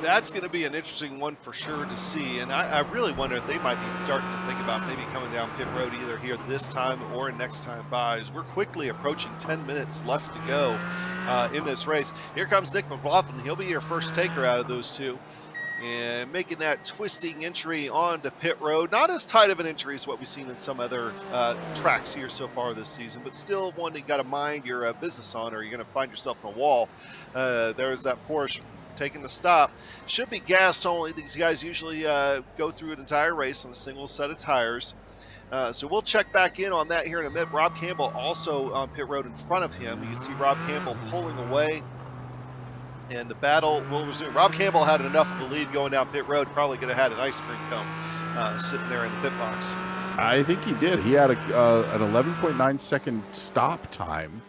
That's going to be an interesting one for sure to see, and I really wonder if they might be starting to think about maybe coming down pit road either here this time or next time by, as we're quickly approaching 10 minutes left to go in this race. Here comes Nick McLaughlin. He'll be your first taker out of those two, and making that twisting entry onto pit road. Not as tight of an entry as what we've seen in some other tracks here so far this season, but still one that you got to mind your business on, or you're going to find yourself in a wall. There's that Porsche taking the stop. Should be gas only. These guys usually go through an entire race on a single set of tires. So we'll check back in on that here in a minute. Rob Campbell also on pit road in front of him. You can see Rob Campbell pulling away, and the battle will resume. Rob Campbell had enough of a lead going down pit road, probably could have had an ice cream cone sitting there in the pit box. I think he did. He had an 11.9 second stop time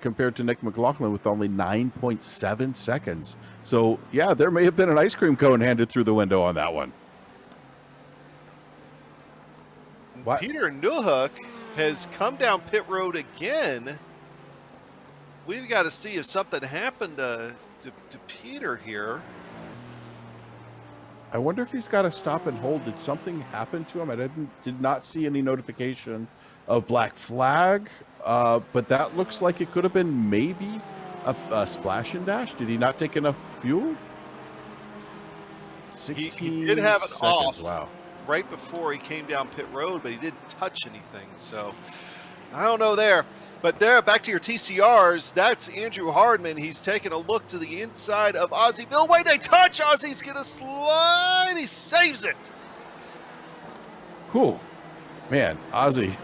compared to Nick McLaughlin with only 9.7 seconds. So, yeah, there may have been an ice cream cone handed through the window on that one. What? Peter Newhook has come down pit road again. We've got to see if something happened to Peter here. I wonder if he's got to stop and hold. Did something happen to him? I did not see any notification of black flag, but that looks like it could have been maybe a splash and dash. Did he not take enough fuel? 16 he did have it seconds. off. Wow. Right before he came down pit road, but he didn't touch anything. So I don't know there. But there, back to your TCRs, that's Andrew Hardman. He's taking a look to the inside of Ozzy Milwane. They touch. Ozzy's going to slide. He saves it. Cool. Man, Ozzy,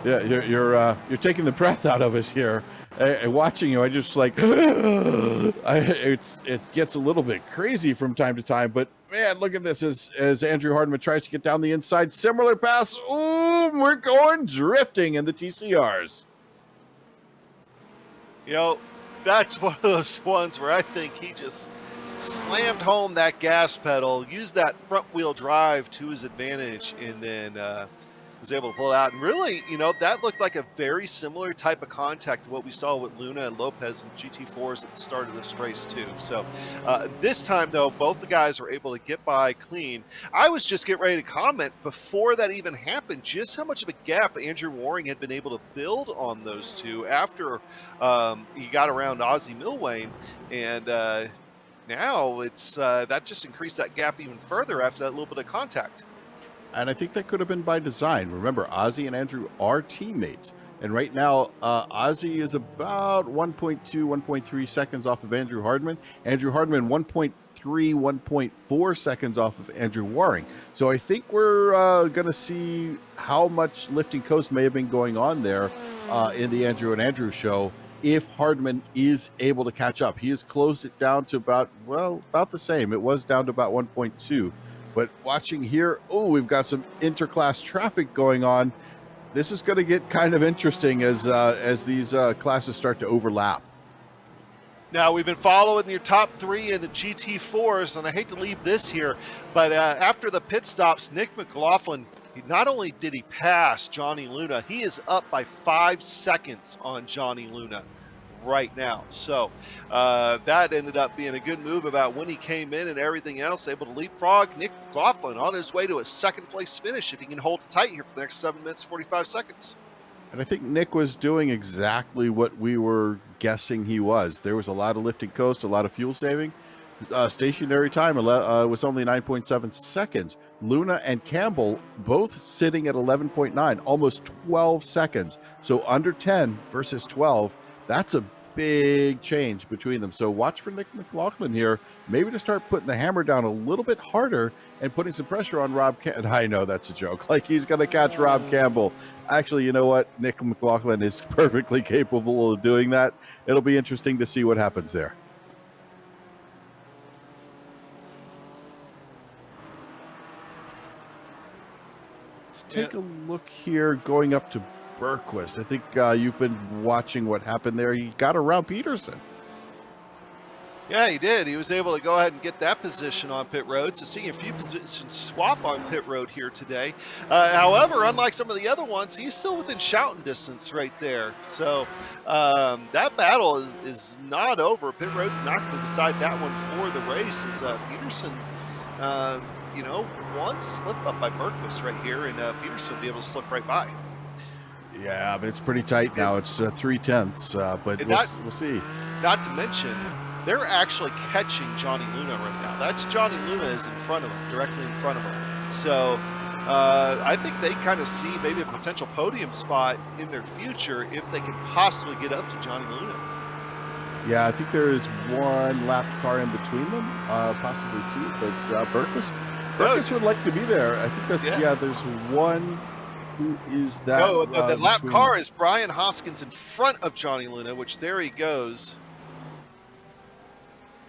yeah, you're taking the breath out of us here. Watching you, I just like, it gets a little bit crazy from time to time, but man, look at this as Andrew Hardman tries to get down the inside. Similar pass. Ooh, we're going drifting in the TCRs. You know, That's one of those ones where I think he just slammed home that gas pedal, used that front wheel drive to his advantage, and then was able to pull it out. And really, that looked like a very similar type of contact to what we saw with Luna and Lopez and GT4s at the start of this race too. So this time though, both the guys were able to get by clean. I was just getting ready to comment before that even happened, just how much of a gap Andrew Waring had been able to build on those two after he got around Ozzy Milwain. And now it's that just increased that gap even further after that little bit of contact. And I think that could have been by design. Remember, Ozzy and Andrew are teammates. And right now, Ozzy is about 1.2, 1.3 seconds off of Andrew Hardman. Andrew Hardman, 1.3, 1.4 seconds off of Andrew Waring. So I think we're going to see how much lifting coast may have been going on there in the Andrew and Andrew show if Hardman is able to catch up. He has closed it down to about the same. It was down to about 1.2. But watching here, we've got some interclass traffic going on. This is going to get kind of interesting as these classes start to overlap. Now, we've been following your top three in the GT4s, and I hate to leave this here, but after the pit stops, Nick McLaughlin, not only did he pass Johnny Luna, he is up by 5 seconds on Johnny Luna right now. So that ended up being a good move about when he came in and everything else, able to leapfrog Nick McLaughlin on his way to a second place finish if he can hold it tight here for the next 7 minutes, 45 seconds. And I think Nick was doing exactly what we were guessing he was. There was a lot of lifting coast, a lot of fuel saving. Stationary time was only 9.7 seconds. Luna and Campbell both sitting at 11.9, almost 12 seconds. So under 10 versus 12. That's a big change between them. So watch for Nick McLaughlin here, maybe to start putting the hammer down a little bit harder and putting some pressure on Rob Campbell. I know that's a joke. Like he's going to catch Rob Campbell. Actually, you know what? Nick McLaughlin is perfectly capable of doing that. It'll be interesting to see what happens there. Let's take a look here going up to Bergquist. I think you've been watching what happened there. He got around Peterson. Yeah, he did. He was able to go ahead and get that position on pit road. So seeing a few positions swap on pit road here today. However, unlike some of the other ones, he's still within shouting distance right there. So that battle is not over. Pit road's not going to decide that one for the race. As Peterson, one slip up by Bergquist right here, and Peterson will be able to slip right by. Yeah, but it's pretty tight now. It's 0.3, but we'll see. Not to mention, they're actually catching Johnny Luna right now. That's Johnny Luna is in front of him, directly in front of him. So I think they kind of see maybe a potential podium spot in their future if they can possibly get up to Johnny Luna. Yeah, I think there is one lapped car in between them, possibly two, but Bergquist would like to be there. I think that's, there's one. Who is that? No, the lap car is Brian Hoskins in front of Johnny Luna, which there he goes.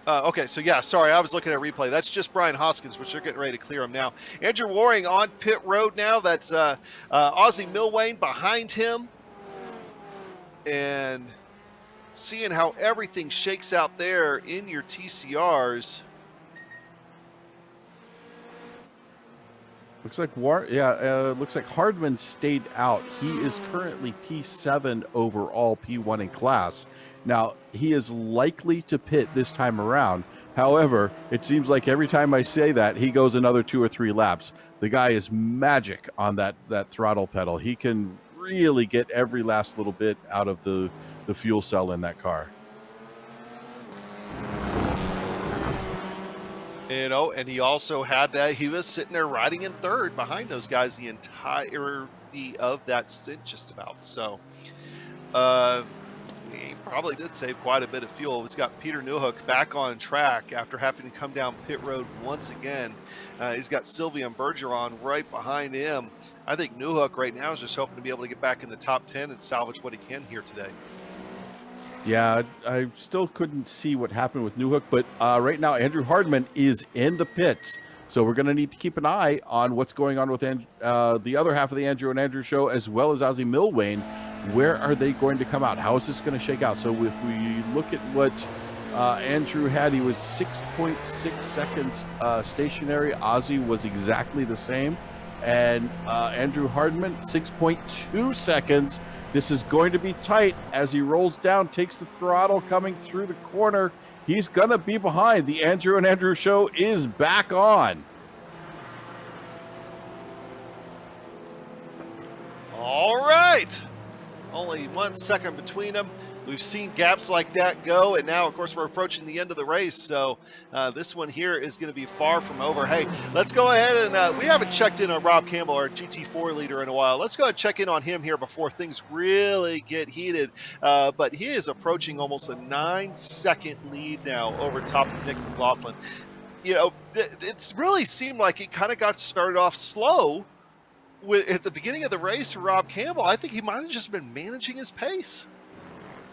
Okay, so yeah, sorry, I was looking at a replay. That's just Brian Hoskins, which they're getting ready to clear him now. Andrew Waring on pit road now. That's Ozzy Milwain behind him. And seeing how everything shakes out there in your TCRs. Looks like looks like Hardman stayed out. He is currently P7 overall, P1 in class. Now, he is likely to pit this time around. However, it seems like every time I say that, he goes another 2 or 3 laps. The guy is magic on that throttle pedal. He can really get every last little bit out of the fuel cell in that car. And he also had that. He was sitting there riding in third behind those guys the entirety of that stint, just about. So he probably did save quite a bit of fuel. He's got Peter Newhook back on track after having to come down pit road once again. He's got Sylvian Bergeron right behind him. I think Newhook right now is just hoping to be able to get back in the top 10 and salvage what he can here today. Yeah, I still couldn't see what happened with Newhook, but right now Andrew Hardman is in the pits. So we're going to need to keep an eye on what's going on with the other half of the Andrew and Andrew show, as well as Ozzy Milwain. Where are they going to come out? How is this going to shake out? So if we look at what Andrew had, he was 6.6 seconds stationary. Ozzy was exactly the same. And Andrew Hardman, 6.2 seconds. This is going to be tight as he rolls down, takes the throttle coming through the corner. He's going to be behind. The Andrew and Andrew show is back on. All right. Only 1 second between them. We've seen gaps like that go, and now, of course, we're approaching the end of the race, so this one here is going to be far from over. Hey, let's go ahead and we haven't checked in on Rob Campbell, our Gt4 leader, in a while. Let's go ahead and check in on him here before things really get heated, but he is approaching almost a 9-second lead now over top of Nick McLaughlin. You know, it's really seemed like it kind of got started off slow at the beginning of the race for Rob Campbell. I think he might have just been managing his pace.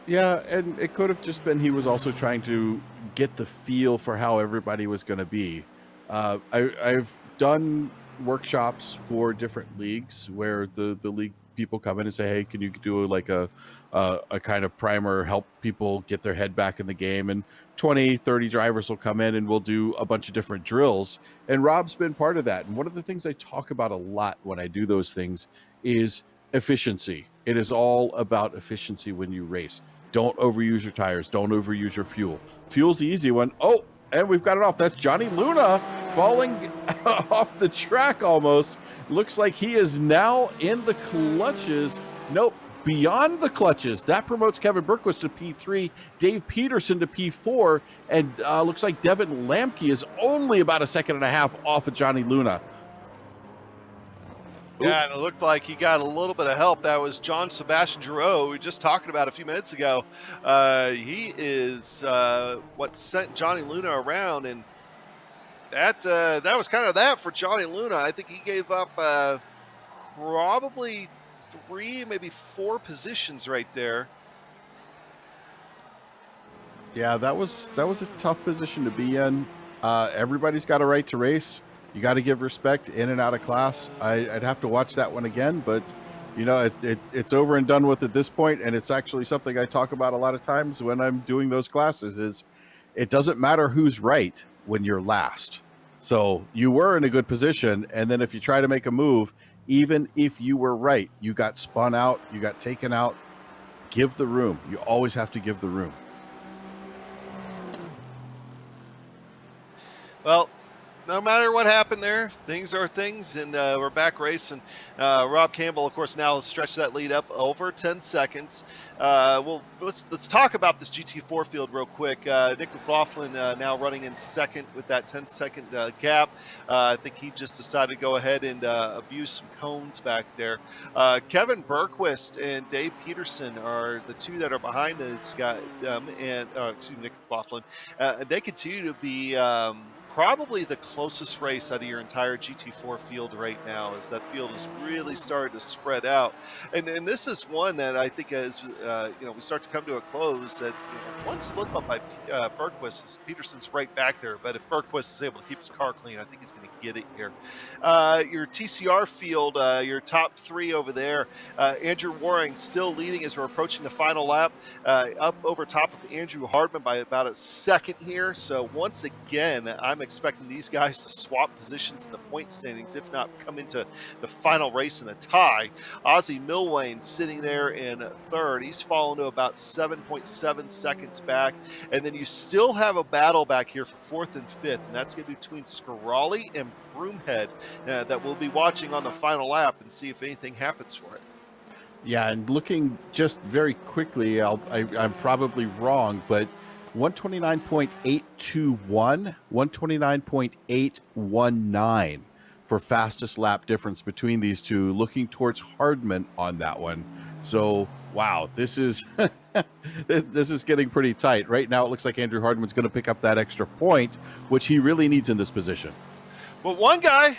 Yeah, and it could have just been he was also trying to get the feel for how everybody was going to be. I've done workshops for different leagues where the league people come in and say, hey, can you do like a kind of primer, help people get their head back in the game? And 20, 30 drivers will come in and we'll do a bunch of different drills. And Rob's been part of that. And one of the things I talk about a lot when I do those things is efficiency. It is all about efficiency when you race. Don't overuse your tires. Don't overuse your fuel. Fuel's the easy one. Oh, and we've got it off. That's Johnny Luna falling off the track almost. Looks like he is now in the clutches. Nope, beyond the clutches. That promotes Kevin Berquist to P3, Dave Peterson to P4, and looks like Devin Lamke is only about a second and a half off of Johnny Luna. Yeah, and it looked like he got a little bit of help. That was John Sebastian Giroux, we were just talking about a few minutes ago. He is what sent Johnny Luna around, and that was kind of that for Johnny Luna. I think he gave up probably 3, maybe 4 positions right there. Yeah, that was a tough position to be in. Everybody's got a right to race. You got to give respect in and out of class. I'd have to watch that one again, but you know, it's over and done with at this point, and it's actually something I talk about a lot of times when I'm doing those classes. Is it doesn't matter who's right when you're last. So you were in a good position, and then if you try to make a move, even if you were right, you got spun out, you got taken out. Give the room. You always have to give the room. Well, no matter what happened there, things are things, and we're back racing. Rob Campbell, of course, now has stretched that lead up over 10 seconds. Well, let's talk about this GT4 field real quick. Nick McLaughlin now running in second with that 10-second gap. I think he just decided to go ahead and abuse some cones back there. Kevin Berquist and Dave Peterson are the two that are behind this guy, Nick McLaughlin. They continue to be probably the closest race out of your entire GT4 field right now, as that field is really starting to spread out. And this is one that I think as we start to come to a close, that one slip up by Berquist, is Peterson's right back there, but if Berquist is able to keep his car clean, I think he's going to get it here. Your TCR field, your top 3 over there, Andrew Waring still leading as we're approaching the final lap, up over top of Andrew Hardman by about a second here. So once again, I'm expecting these guys to swap positions in the point standings, if not come into the final race in a tie. Ozzy Milwane sitting there in third. He's fallen to about 7.7 seconds back. And then you still have a battle back here for fourth and fifth, and that's going to be between Scarali and Broomhead that we'll be watching on the final lap and see if anything happens for it. Yeah, and looking just very quickly, I'm probably wrong, but 129.821, 129.819 for fastest lap difference between these two, looking towards Hardman on that one. So, wow, this is this is getting pretty tight. Right now, it looks like Andrew Hardman's going to pick up that extra point, which he really needs in this position. Well, one guy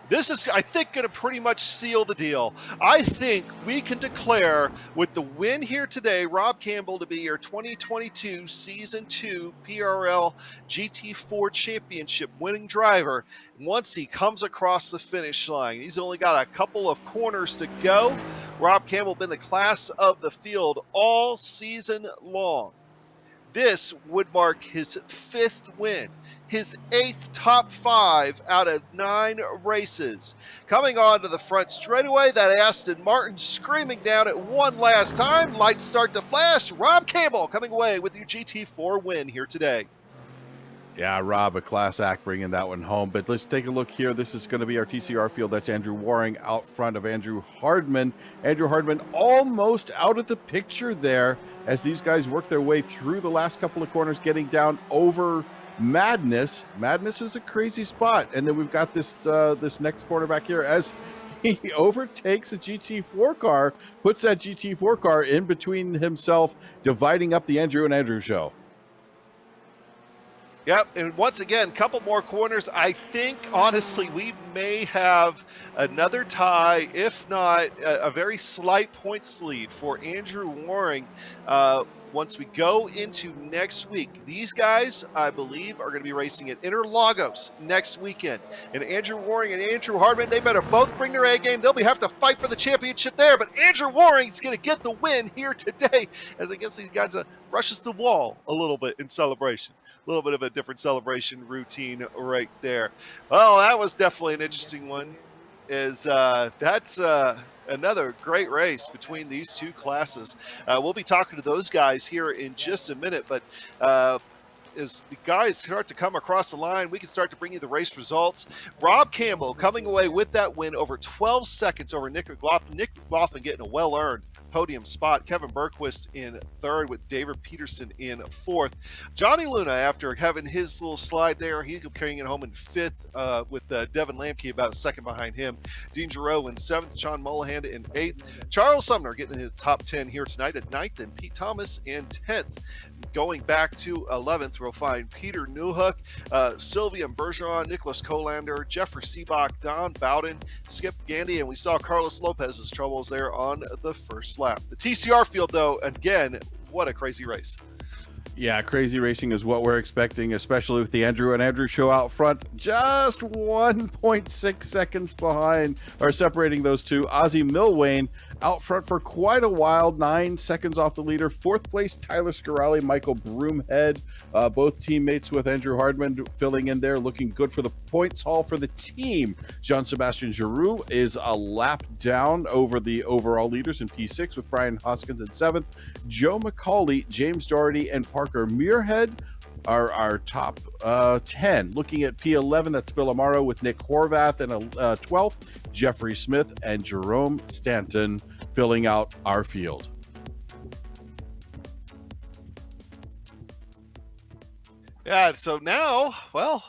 This is, I think, going to pretty much seal the deal. I think we can declare with the win here today, Rob Campbell to be your 2022 Season 2 PRL Gt4 Championship winning driver once he comes across the finish line. He's only got a couple of corners to go. Rob Campbell been the class of the field all season long. This would mark his 5th win, his 8th top 5 out of 9 races. Coming on to the front straightaway, that Aston Martin screaming down at one last time. Lights start to flash. Rob Campbell coming away with your GT4 win here today. Yeah, Rob, a class act bringing that one home. But let's take a look here. This is going to be our TCR field. That's Andrew Waring out front of Andrew Hardman. Andrew Hardman almost out of the picture there as these guys work their way through the last couple of corners, getting down over Madness. Madness is a crazy spot. And then we've got this this next corner back here as he overtakes a GT4 car, puts that GT4 car in between himself, dividing up the Andrew and Andrew show. Yep, and once again, couple more corners. I think, honestly, we may have another tie, if not a very slight points lead for Andrew Waring once we go into next week. These guys, I believe, are going to be racing at Interlagos next weekend. And Andrew Waring and Andrew Hardman, they better both bring their A game. They'll have to fight for the championship there. But Andrew Waring is going to get the win here today as I guess these guys brushes the wall a little bit in celebration. A little bit of a different celebration routine right there. Well, that was definitely an interesting one. That's another great race between these two classes. We'll be talking to those guys here in just a minute, but as the guys start to come across the line, we can start to bring you the race results. Rob Campbell coming away with that win over 12 seconds over Nick McLaughlin. Nick McLaughlin getting a well-earned podium spot. Kevin Bergquist in 3rd with David Peterson in 4th. Johnny Luna, after having his little slide there, he's carrying it home in 5th with Devin Lamke about a second behind him. Dean Giroux in 7th. Sean Mullahan in 8th. Charles Sumner getting in the top 10 here tonight at 9th, and Pete Thomas in 10th. Going back to 11th, we'll find Peter Newhook, Sylvia Bergeron, Nicholas Kolander, Jeffrey Seebach, Don Bowden, Skip Gandy, and we saw Carlos Lopez's troubles there on the first lap. The TCR field, though, again, what a crazy race. Yeah, crazy racing is what we're expecting, especially with the Andrew and Andrew show out front. Just 1.6 seconds behind, or separating those two. Ozzy Milwane out front for quite a while, 9 seconds off the leader. 4th place, Tyler Scarali, Michael Broomhead, both teammates with Andrew Hardman filling in there, looking good for the points haul for the team. Jean-Sebastien Giroux is a lap down over the overall leaders in P6 with Brian Hoskins in 7th. Joe McCauley, James Doherty, and Parker Muirhead are our top 10. Looking at P11, that's Phil Amaro with Nick Horvath in 12th, Jeffrey Smith and Jerome Stanton filling out our field. Yeah, so now, well,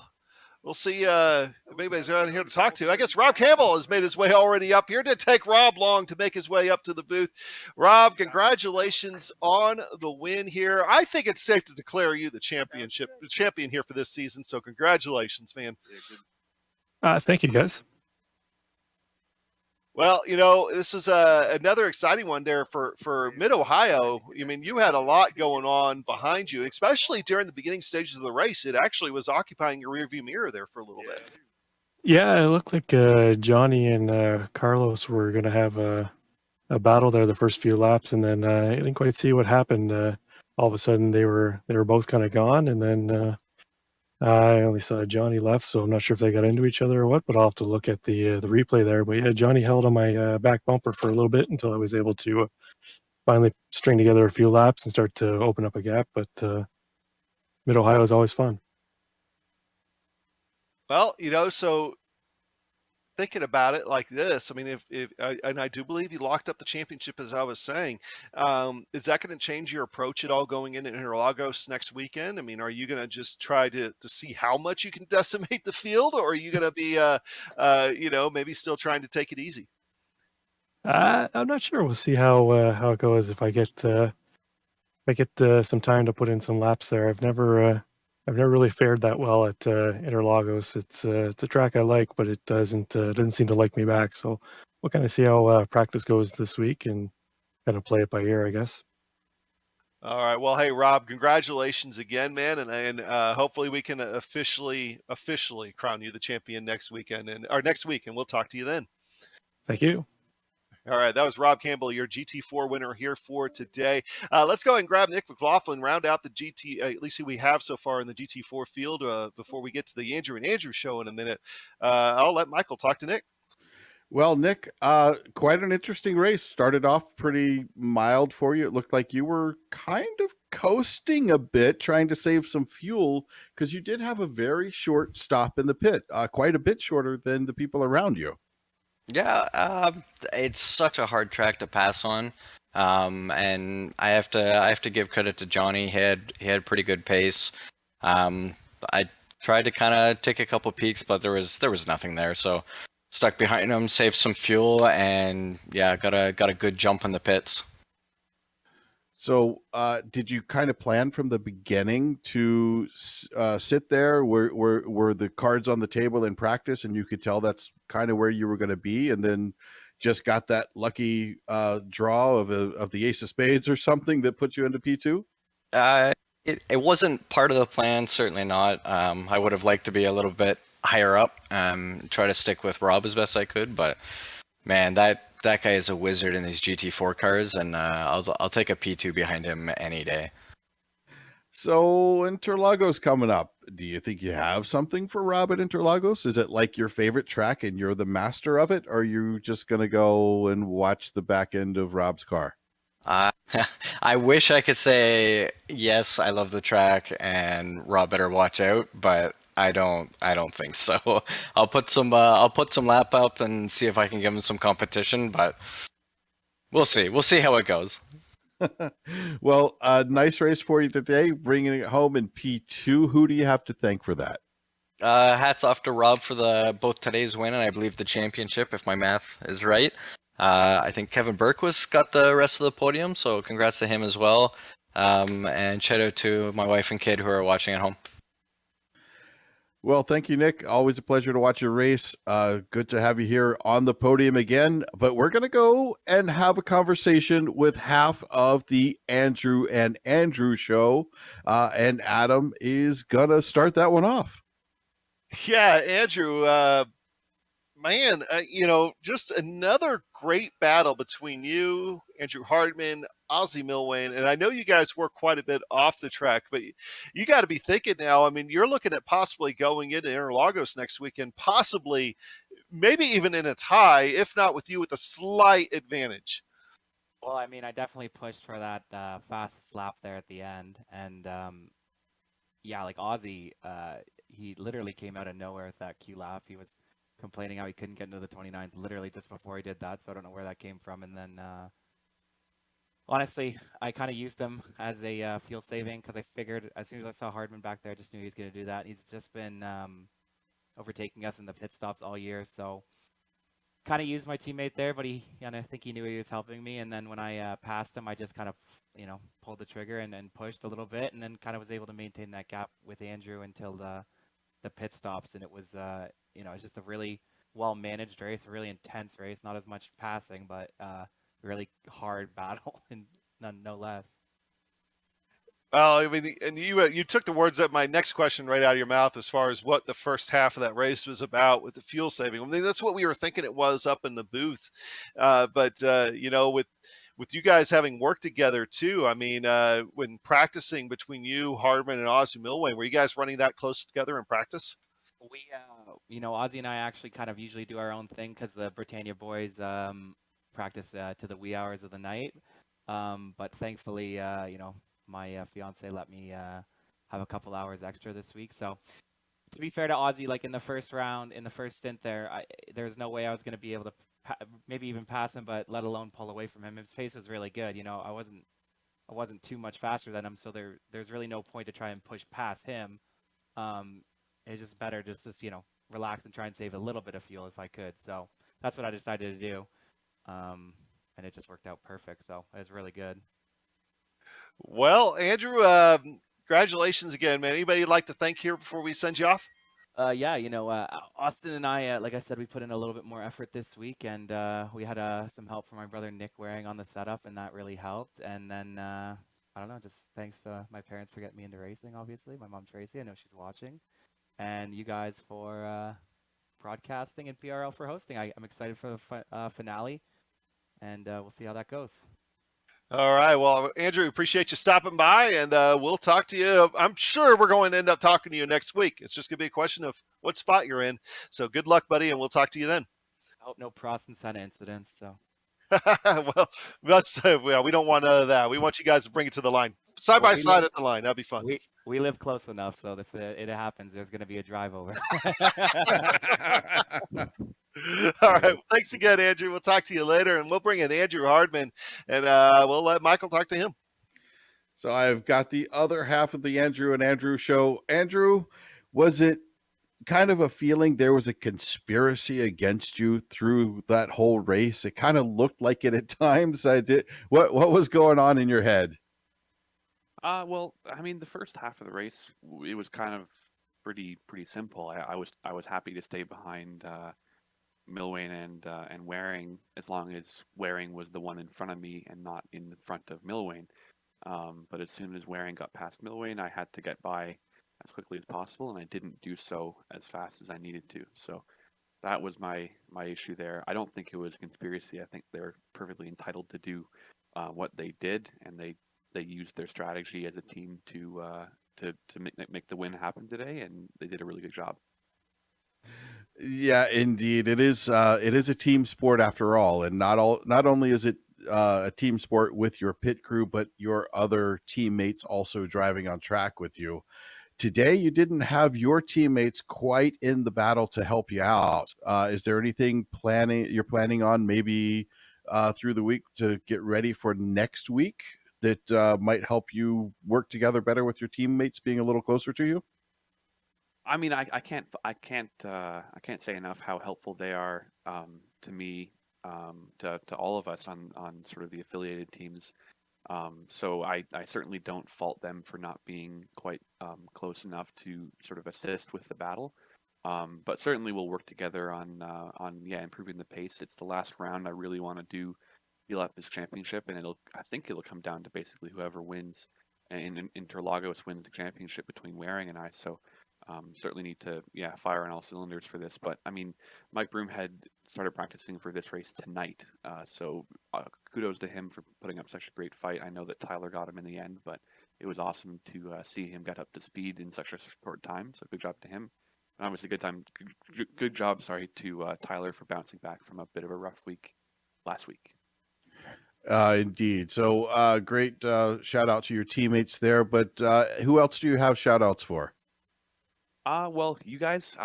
we'll see if anybody's around here to talk to. I guess Rob Campbell has made his way already up here. It didn't take Rob long to make his way up to the booth. Rob, congratulations on the win here. I think it's safe to declare you the champion here for this season, so congratulations, man. Thank you, guys. Well, you know, this is another exciting one there for Mid-Ohio. I mean, you had a lot going on behind you, especially during the beginning stages of the race. It actually was occupying your rearview mirror there for a little bit. Yeah, it looked like Johnny and Carlos were going to have a battle there the first few laps, and then I didn't quite see what happened. All of a sudden, they were both kind of gone, and then I only saw Johnny left, so I'm not sure if they got into each other or what, but I'll have to look at the replay there. But yeah, Johnny held on my back bumper for a little bit until I was able to finally string together a few laps and start to open up a gap. But Mid-Ohio is always fun. Well, you know, so thinking about it like this, I mean, and I do believe you locked up the championship, as I was saying, is that going to change your approach at all going into Interlagos next weekend? I mean, are you going to just try to see how much you can decimate the field, or are you going to be, you know, maybe still trying to take it easy? I'm not sure. We'll see how it goes. If I get some time to put in some laps there. I've never I've never really fared that well at Interlagos. It's a track I like, but it doesn't seem to like me back. So we'll kind of see how practice goes this week and kind of play it by ear, I guess. All right. Well, hey, Rob, congratulations again, man, and hopefully we can officially crown you the champion next weekend or next week, and we'll talk to you then. Thank you. All right, that was Rob Campbell, your GT4 winner here for today. Let's go ahead and grab Nick McLaughlin, round out the at least who we have so far in the GT4 field before we get to the Andrew and Andrew show in a minute. I'll let Michael talk to Nick. Well, Nick, quite an interesting race. Started off pretty mild for you. It looked like you were kind of coasting a bit, trying to save some fuel, because you did have a very short stop in the pit, quite a bit shorter than the people around you. Yeah, it's such a hard track to pass on, and I have to give credit to Johnny. He had pretty good pace. I tried to kind of take a couple peeks, but there was nothing there. So stuck behind him, saved some fuel, and yeah, got a good jump in the pits. So did you kind of plan from the beginning to sit there? Were the cards on the table in practice and you could tell that's kind of where you were going to be, and then just got that lucky draw of the ace of spades or something that put you into P2? It wasn't part of the plan, certainly not. I would have liked to be a little bit higher up, try to stick with Rob as best I could, but man, that guy is a wizard in these GT4 cars, and I'll take a P2 behind him any day. So Interlagos coming up. Do you think you have something for Rob at Interlagos? Is it like your favorite track and you're the master of it? Or are you just going to go and watch the back end of Rob's car? I wish I could say, yes, I love the track and Rob better watch out, but I don't think so. I'll put some lap up and see if I can give him some competition, but we'll see. We'll see how it goes. Well, nice race for you today, bringing it home in P2. Who do you have to thank for that? Hats off to Rob for both today's win and I believe the championship, if my math is right. I think Kevin Berquist got the rest of the podium, so congrats to him as well. And shout out to my wife and kid who are watching at home. Well, thank you, Nick. Always a pleasure to watch your race. Good to have you here on the podium again. But we're going to go and have a conversation with half of the Andrew and Andrew show. And Adam is going to start that one off. Yeah, Andrew, man, just another great battle between you, Andrew Hardman, Ozzy Milwane, and I know you guys work quite a bit off the track, but you got to be thinking now, I mean, you're looking at possibly going into Interlagos next weekend, possibly, maybe even in a tie, if not with you with a slight advantage. Well, I mean, I definitely pushed for that fastest lap there at the end, and yeah, like Ozzy, he literally came out of nowhere with that Q lap. He was complaining how he couldn't get into the 29s literally just before he did that, so I don't know where that came from. And then honestly, I kind of used him as a fuel saving because I figured as soon as I saw Hardman back there, I just knew he was going to do that. He's just been overtaking us in the pit stops all year, so kind of used my teammate there, but I think he knew he was helping me. And then when I passed him, I just kind of pulled the trigger and pushed a little bit, and then kind of was able to maintain that gap with Andrew until the pit stops. And it was it's just a really well managed race, a really intense race, not as much passing, but really hard battle, and no less. Well, I mean, and you took the words of my next question right out of your mouth as far as what the first half of that race was about with the fuel saving. I mean, that's what we were thinking it was up in the booth. But with you guys having worked together too, I mean, when practicing between you, Hardman, and Ozzy Milwane, were you guys running that close together in practice? We, Ozzy and I actually kind of usually do our own thing because the Britannia boys practice to the wee hours of the night. But thankfully, my fiance let me have a couple hours extra this week. So to be fair to Ozzy, like in the first round, in the first stint there, there's no way I was going to be able to maybe even pass him, but let alone pull away from him. His pace was really good. I wasn't too much faster than him, so there's really no point to try and push past him. It's just better just relax and try and save a little bit of fuel if I could. So that's what I decided to do. And it just worked out perfect. So it was really good. Well, Andrew, congratulations again, man. Anybody you'd like to thank here before we send you off? Yeah, Austin and I, like I said, we put in a little bit more effort this week, and we had some help from my brother Nick Waring on the setup, and that really helped. And then, I don't know, just thanks to my parents for getting me into racing, obviously. My mom, Tracy, I know she's watching. And you guys for broadcasting, and PRL for hosting. I'm excited for the finale, and we'll see how that goes. All right. Well, Andrew, appreciate you stopping by, and we'll talk to you. I'm sure we're going to end up talking to you next week. It's just going to be a question of what spot you're in. So good luck, buddy, and we'll talk to you then. I hope no Prost and Senna incidents. So. Well, we don't want none of that. We want you guys to bring it to the line, side by side at the line. That'd be fun. We live close enough, so if it happens, there's going to be a drive over. All right. Well, thanks again, Andrew. We'll talk to you later, and we'll bring in Andrew Hardman, and we'll let Michael talk to him. So I've got the other half of the Andrew and Andrew show. Andrew, was it kind of a feeling there was a conspiracy against you through that whole race? It kind of looked like it at times. What was going on in your head? Well, I mean, the first half of the race, it was kind of pretty simple. I was happy to stay behind Milwain and Waring, as long as Waring was the one in front of me and not in the front of Milwain. But as soon as Waring got past Milwain, I had to get by as quickly as possible, and I didn't do so as fast as I needed to. So that was my issue there. I don't think it was a conspiracy. I think they're perfectly entitled to do what they did, and they used their strategy as a team to make the win happen today, and they did a really good job. Yeah, indeed. It is a team sport after all, and not only is it a team sport with your pit crew, but your other teammates also driving on track with you. Today, you didn't have your teammates quite in the battle to help you out. Is there anything you're planning on maybe through the week to get ready for next week that might help you work together better with your teammates being a little closer to you? I mean, I can't say enough how helpful they are to me, to all of us on sort of the affiliated teams. So I certainly don't fault them for not being quite close enough to sort of assist with the battle. But certainly we'll work together on improving the pace. It's the last round. I really want to do this championship, and I think it'll come down to basically whoever wins in Interlagos wins the championship between Waring and I. So certainly need to fire on all cylinders for this. But I mean, Mike Broomhead started practicing for this race tonight, so kudos to him for putting up such a great fight. I know that Tyler got him in the end, but it was awesome to see him get up to speed in such a short time. So good job to him. And obviously good job to Tyler for bouncing back from a bit of a rough week last week. Indeed. So great shout out to your teammates there, but who else do you have shout outs for? Well, you guys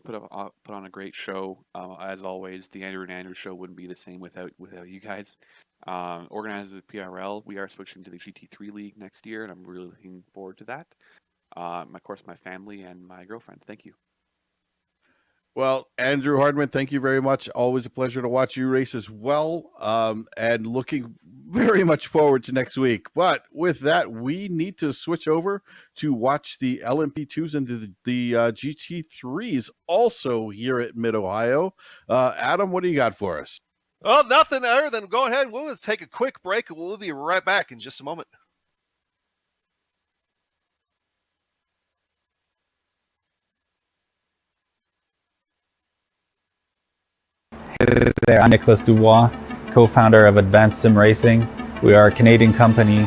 put on a great show. As always, the Andrew and Andrew show wouldn't be the same without you guys. Organizers of PRL, we are switching to the Gt3 League next year, and I'm really looking forward to that. Of course, my family and my girlfriend. Thank you. Well, Andrew Hardman, thank you very much. Always a pleasure to watch you race as well, and looking very much forward to next week. But with that, we need to switch over to watch the LMP2s and the GT3s also here at Mid-Ohio. Adam, what do you got for us? Well, nothing other than go ahead and we'll take a quick break, and we'll be right back in just a moment. Hey there, I'm Nicholas Dubois, co-founder of Advanced SimRacing. We are a Canadian company.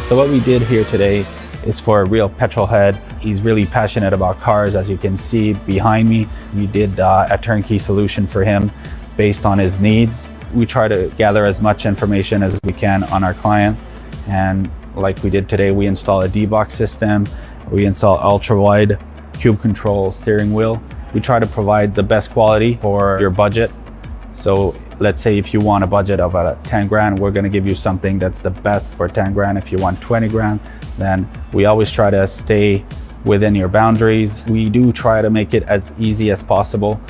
So what we did here today is for a real petrol head. He's really passionate about cars, as you can see behind me. We did a turnkey solution for him based on his needs. We try to gather as much information as we can on our client, and like we did today, we install a D-box system, we install ultra-wide cube control steering wheel. We try to provide the best quality for your budget. So let's say if you want a budget of 10 grand, we're gonna give you something that's the best for 10 grand. If you want 20 grand, then we always try to stay within your boundaries. We do try to make it as easy as possible.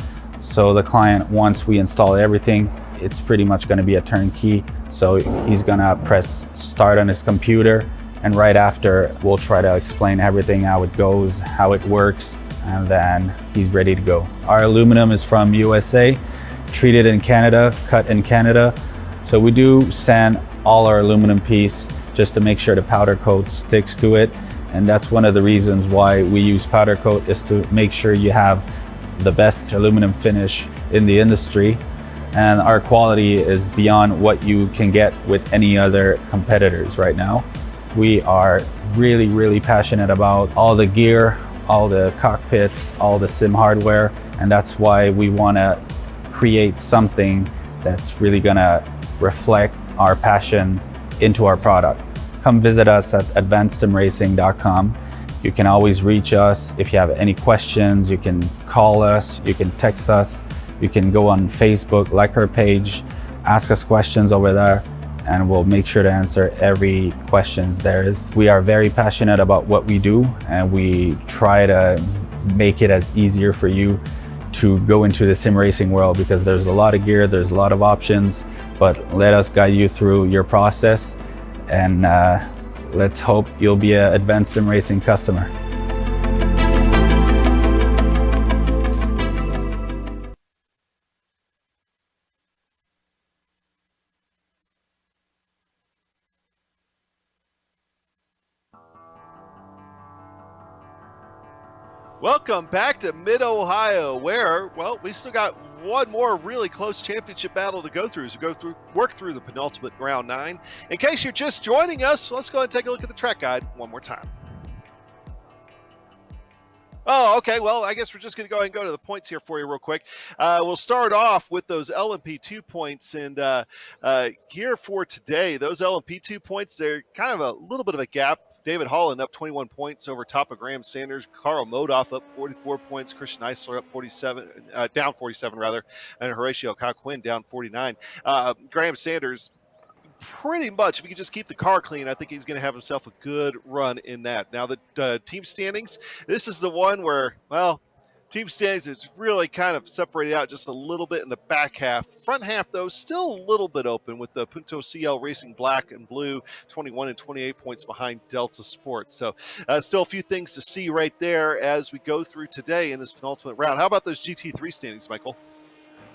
So the client, once we install everything, it's pretty much going to be a turnkey. So he's going to press start on his computer, and right after we'll try to explain everything, how it goes, how it works, and then he's ready to go. Our aluminum is from USA, treated in Canada, cut in Canada. So we do sand all our aluminum piece just to make sure the powder coat sticks to it. And that's one of the reasons why we use powder coat, is to make sure you have the best aluminum finish in the industry. And our quality is beyond what you can get with any other competitors right now. We are really, really passionate about all the gear, all the cockpits, all the sim hardware. And that's why we want to create something that's really gonna reflect our passion into our product. Come visit us at advancedsimracing.com. You can always reach us if you have any questions. You can call us, you can text us, you can go on Facebook, like our page, ask us questions over there, and we'll make sure to answer every questions there is. We are very passionate about what we do, and we try to make it as easier for you to go into the sim racing world, because there's a lot of gear, there's a lot of options, but let us guide you through your process, and let's hope you'll be an Advanced Sim Racing customer. Welcome back to Mid-Ohio, where, well, we still got one more really close championship battle to go through as we work through the penultimate round 9. In case you're just joining us, let's go ahead and take a look at the track guide one more time. Oh, okay. Well, I guess we're just going to go ahead and go to the points here for you real quick. We'll start off with those LMP2 points, and here for today, those LMP2 points, they're kind of a little bit of a gap. David Holland up 21 points over top of Graham Sanders. Carl Modoff up 44 points. Christian Eisler up 47, down 47 rather, and Horatio Coquin down 49. Graham Sanders, pretty much, if he can just keep the car clean, I think he's going to have himself a good run in that. Now, the team standings, this is the one where, well, team standings is really kind of separated out just a little bit in the back half. Front half, though, still a little bit open with the Punto CL Racing Black and Blue 21 and 28 points behind Delta Sports. So still a few things to see right there as we go through today in this penultimate round. How about those GT3 standings, Michael?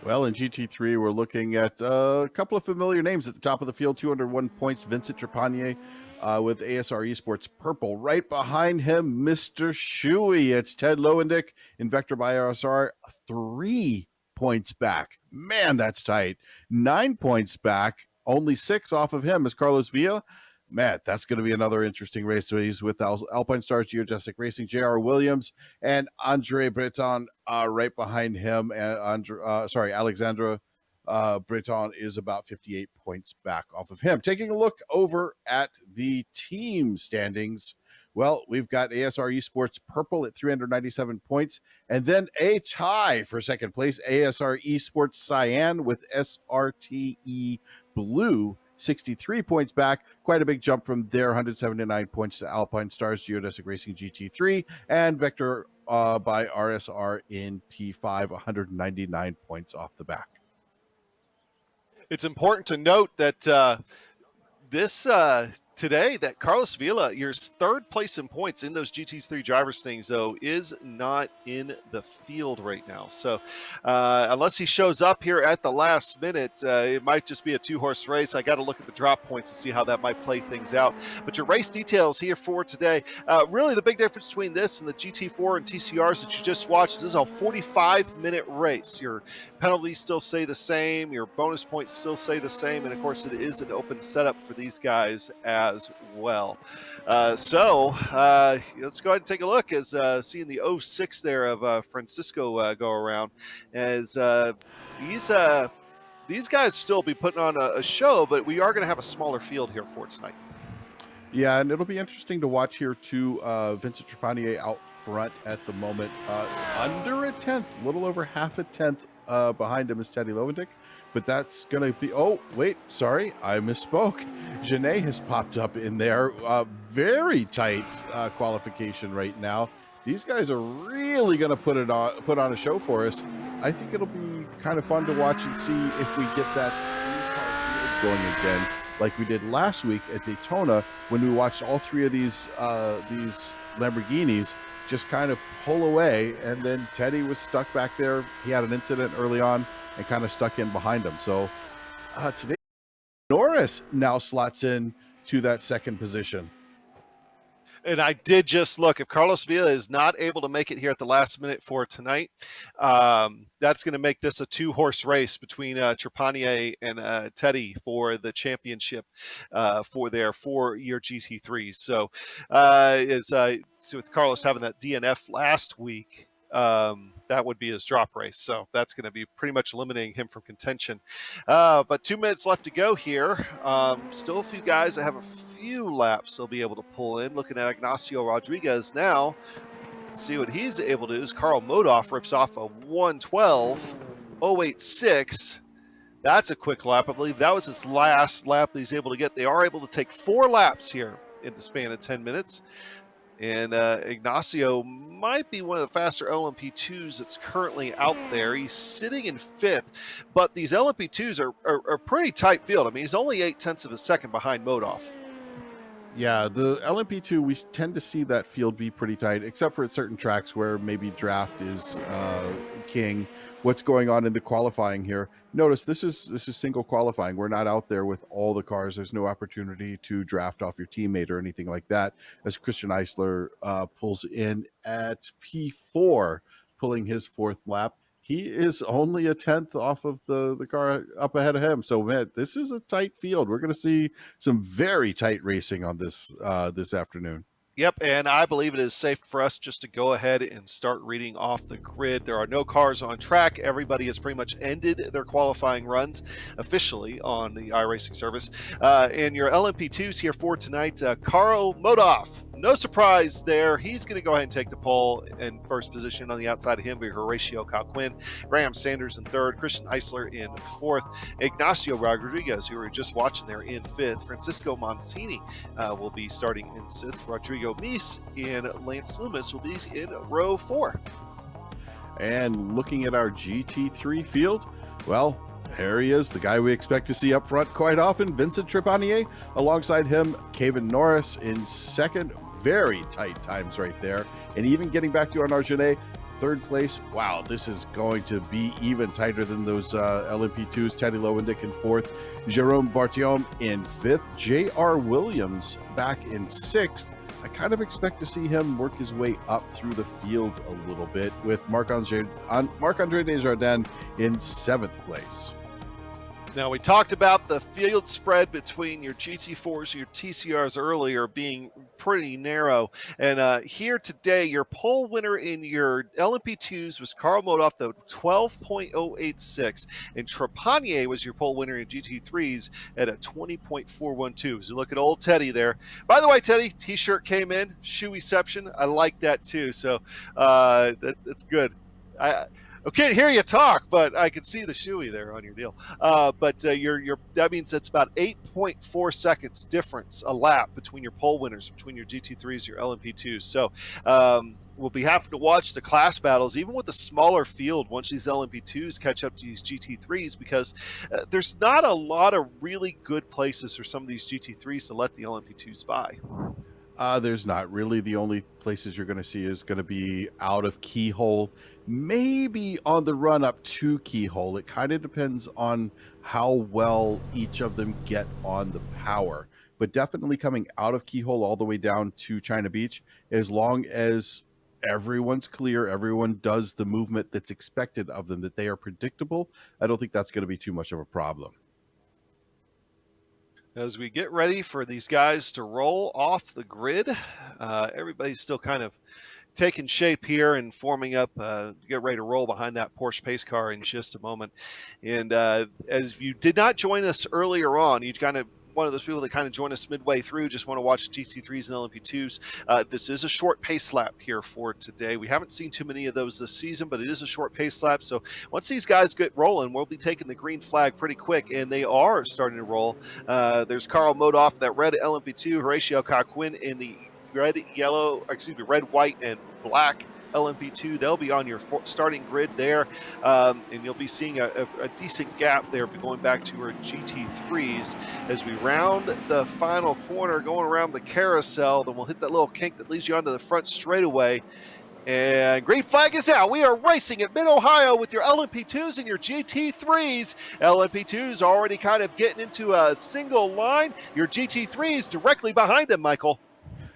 Well, in GT3, we're looking at a couple of familiar names at the top of the field. 201 points, Vincent Trepanier with ASR Esports Purple. Right behind him, Mr. Shuey. It's Ted Lowendick in Vector by RSR, 3 points back. Man, that's tight. 9 points back, only 6 off of him is Carlos Villa. Man, that's going to be another interesting race. So he's with Alpine Stars Geodesic Racing, J.R. Williams, and Andre Breton right behind him. Alexandra Breton is about 58 points back off of him. Taking a look over at the team standings, well, we've got ASR Esports Purple at 397 points, and then a tie for second place, ASR Esports Cyan with SRTE Blue, 63 points back. Quite a big jump from there, 179 points to Alpine Stars Geodesic Racing GT3 and Vector by RSR in P5, 199 points off the back. It's important to note that today, that Carlos Villa, your third place in points in those GT3 drivers things, though, is not in the field right now. So unless he shows up here at the last minute, it might just be a 2-horse race. I got to look at the drop points and see how that might play things out. But your race details here for today, really the big difference between this and the GT4 and TCRs that you just watched, this is a 45-minute race. Your penalties still stay the same, your bonus points still stay the same, and of course it is an open setup for these guys as well. Let's go ahead and take a look as seeing the 06 there of Francisco go around, as these guys still be putting on a show, but we are going to have a smaller field here for tonight. Yeah, and it'll be interesting to watch here too. Vincent Trepanier out front at the moment, under a tenth, a little over half a tenth behind him is Teddy Lowendick. But that's going to be, oh, wait, sorry, I misspoke. Janae has popped up in there. Very tight qualification right now. these guys are really going to put on a show for us. I think it'll be kind of fun to watch and see if we get that going again, like we did last week at Daytona when we watched all three of these Lamborghinis just kind of pull away, and then Teddy was stuck back there. He had an incident early on and kind of stuck in behind him. So today, Norris now slots in to that second position. And I did just look. If Carlos Villa is not able to make it here at the last minute for tonight, that's going to make this a two-horse race between Trepanier and Teddy for the championship for their 4-year GT3s. So, so with Carlos having that DNF last week, that would be his drop race. So that's going to be pretty much eliminating him from contention. But 2 minutes left to go here. Still a few guys that have a few laps they'll be able to pull in. Looking at Ignacio Rodriguez now. Let's see what he's able to do. Carl Modoff rips off a 1:12.086. That's a quick lap. I believe that was his last lap he's able to get. They are able to take 4 laps here in the span of 10 minutes. And Ignacio might be one of the faster LMP2s that's currently out there. He's sitting in 5th, but these LMP2s are pretty tight field. I mean, he's only 0.8 of a second behind Modoff. Yeah, the LMP2, we tend to see that field be pretty tight, except for at certain tracks where maybe draft is king. What's going on in the qualifying here? Notice this is single qualifying. We're not out there with all the cars. There's no opportunity to draft off your teammate or anything like that. As Christian Eisler pulls in at P4, pulling his 4th lap. He is only a 10th off of the car up ahead of him. So, man, this is a tight field. We're going to see some very tight racing on this this afternoon. Yep, and I believe it is safe for us just to go ahead and start reading off the grid. There are no cars on track. Everybody has pretty much ended their qualifying runs officially on the iRacing service. And your LMP2s here for tonight, Carl Modoff. No surprise there. He's going to go ahead and take the pole in first position. On the outside of him be Horatio Calquin, Graham Sanders in 3rd, Christian Eisler in 4th, Ignacio Rodriguez, who we were just watching there, in 5th. Francisco Montini will be starting in 6th. Rodrigo Mies and Lance Loomis will be in row 4. And looking at our GT3 field, well, here he is, the guy we expect to see up front quite often, Vincent Trepanier. Alongside him, Kevin Norris in 2nd. Very tight times right there. And even getting back to Arnaud Genet, 3rd place. Wow, this is going to be even tighter than those LMP2s. Teddy Lowendick in 4th. Jerome Bartiom in 5th. J.R. Williams back in 6th. I kind of expect to see him work his way up through the field a little bit, with Marc-André Desjardins in 7th place. Now, we talked about the field spread between your GT4s and your TCRs earlier being pretty narrow. And here today, your pole winner in your LMP2s was Carl Modoff, the 12.086. And Trepanier was your pole winner in GT3s at a 20.412. So look at old Teddy there. By the way, Teddy, T-shirt came in, shoe-eception. I like that too. So that's good. I can't hear you talk, but I can see the shoey there on your deal. But that means it's about 8.4 seconds difference a lap between your pole winners, between your GT3s and your LMP2s. So we'll be happy to watch the class battles, even with a smaller field, once these LMP2s catch up to these GT3s, because there's not a lot of really good places for some of these GT3s to let the LMP2s by. There's not really. The only places you're going to see is going to be out of keyhole, maybe on the run up to keyhole. It kind of depends on how well each of them get on the power, but definitely coming out of keyhole all the way down to China Beach, as long as everyone's clear, everyone does the movement that's expected of them, that they are predictable, I don't think that's going to be too much of a problem. As we get ready for these guys to roll off the grid, everybody's still kind of taking shape here and forming up, get ready to roll behind that Porsche pace car in just a moment. And as you did not join us earlier on, you kind of one of those people that kind of join us midway through, just want to watch GT3s and LMP2s. This is a short pace lap here for today. We haven't seen too many of those this season, but it is a short pace lap. So once these guys get rolling, we'll be taking the green flag pretty quick, and they are starting to roll. There's Carl Modoff, that red LMP2, Horatio Coquin in the red, white, and black LMP2. They'll be on your starting grid there, and you'll be seeing a decent gap there going back to our GT3s as we round the final corner, going around the carousel. Then we'll hit that little kink that leads you onto the front straightaway. And green flag is out. We are racing at Mid-Ohio with your LMP2s and your GT3s. LMP2s already kind of getting into a single line. Your GT3s directly behind them, Michael.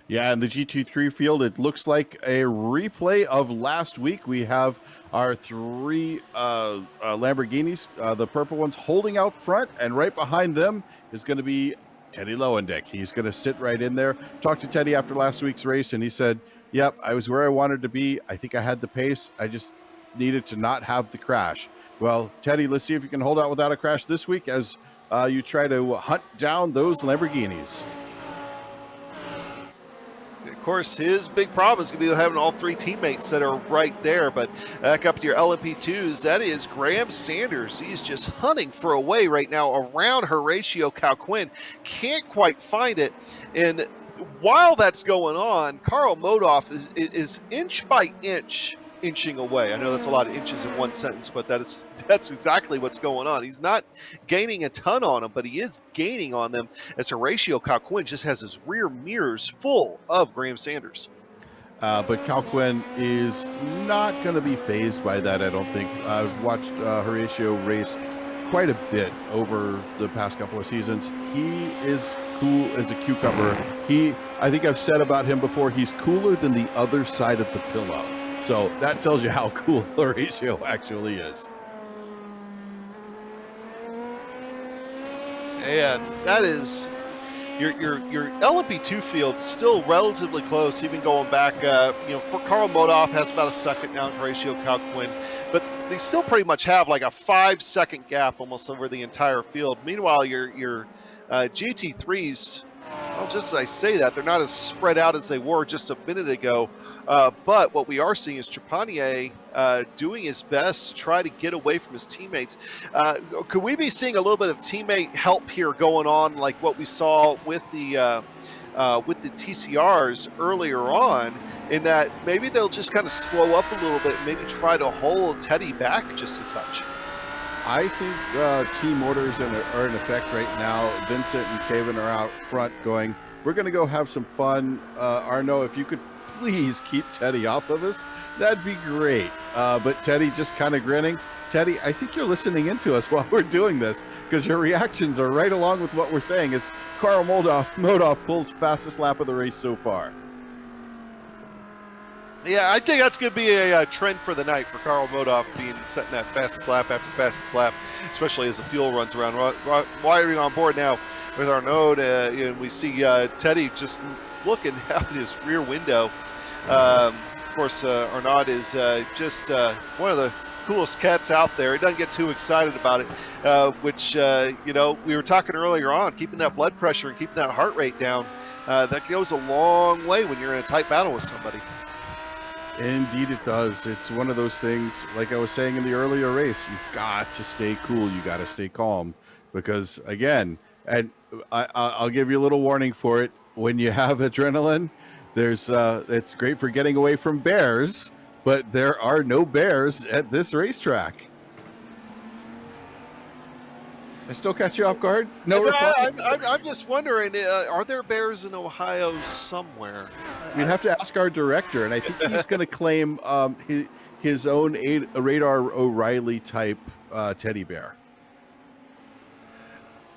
Yeah, in the GT3 field, it looks like a replay of last week. We have our 3 Lamborghinis, the purple ones, holding out front, and right behind them is going to be Teddy Lowendick. He's going to sit right in there. Talked to Teddy after last week's race, and he said, yep, I was where I wanted to be. I think I had the pace. I just needed to not have the crash. Well, Teddy, let's see if you can hold out without a crash this week as you try to hunt down those Lamborghinis. Of course, his big problem is going to be having all 3 teammates that are right there. But back up to your LMP2s, that is Graham Sanders. He's just hunting for a way right now around Horatio Calquin. Can't quite find it. And while that's going on, Karl Modoff is inch by inch inching away. I know that's a lot of inches in one sentence, but that's exactly what's going on. He's not gaining a ton on them, but he is gaining on them as Horatio Calquin just has his rear mirrors full of Graham Sanders. But Calquin is not going to be fazed by that, I don't think. I've watched Horatio race quite a bit over the past couple of seasons. He is cool as a cucumber. I think I've said about him before, he's cooler than the other side of the pillow. So that tells you how cool Horatio actually is. And that is your LMP2 field still relatively close, even going back. For Karl Modoff has about a second now, Horatio Calquin, but they still pretty much have like a 5-second gap almost over the entire field. Meanwhile, your GT3s, well, just as I say that, they're not as spread out as they were just a minute ago. But what we are seeing is Trepanier doing his best to try to get away from his teammates. Could we be seeing a little bit of teammate help here going on, like what we saw with the TCRs earlier on, in that maybe they'll just kind of slow up a little bit and maybe try to hold Teddy back just a touch? I think team orders are in effect right now. Vincent and Kevin are out front going, we're going to go have some fun. Arno, if you could please keep Teddy off of us, that'd be great. But Teddy just kind of grinning. Teddy, I think you're listening into us while we're doing this, because your reactions are right along with what we're saying as Karl Modoff pulls fastest lap of the race so far. Yeah, I think that's going to be a trend for the night for Karl Modoff setting that fastest lap after fastest lap, especially as the fuel runs around. Wiring on board now with Arnaud, and we see Teddy just looking out his rear window. Of course, Arnaud is just one of the coolest cats out there. He doesn't get too excited about it, which, we were talking earlier on, keeping that blood pressure and keeping that heart rate down. That goes a long way when you're in a tight battle with somebody. Indeed it does. It's one of those things, like I was saying in the earlier race, you've got to stay cool. You got to stay calm because, again, and I'll give you a little warning for it. When you have adrenaline, it's great for getting away from bears, but there are no bears at this racetrack. I still catch you off guard? No reply? I'm just wondering, are there bears in Ohio somewhere? You'd have to ask our director, and I think he's going to claim his own Radar O'Reilly type teddy bear.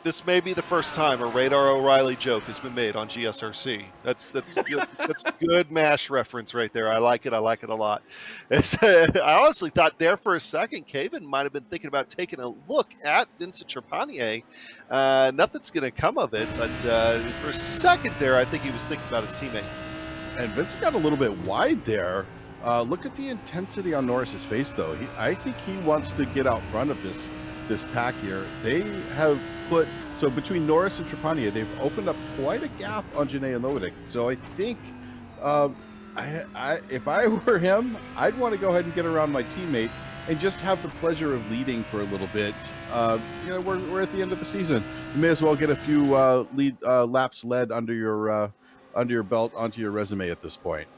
This may be the first time a Radar O'Reilly joke has been made on GSRC. That's a good MASH reference right there. I like it a lot. I honestly thought there for a second, Kevin might have been thinking about taking a look at Vincent Trepanier. Nothing's going to come of it, but for a second there, I think he was thinking about his teammate. And Vincent got a little bit wide there. Look at the intensity on Norris's face, though. I think he wants to get out front of this pack here. They have put, so between Norris and Trepanier, they've opened up quite a gap on Janae and Lovidic. So I think if I were him, I'd want to go ahead and get around my teammate and just have the pleasure of leading for a little bit. We're at the end of the season. You may as well get a few laps led under your belt onto your resume at this point.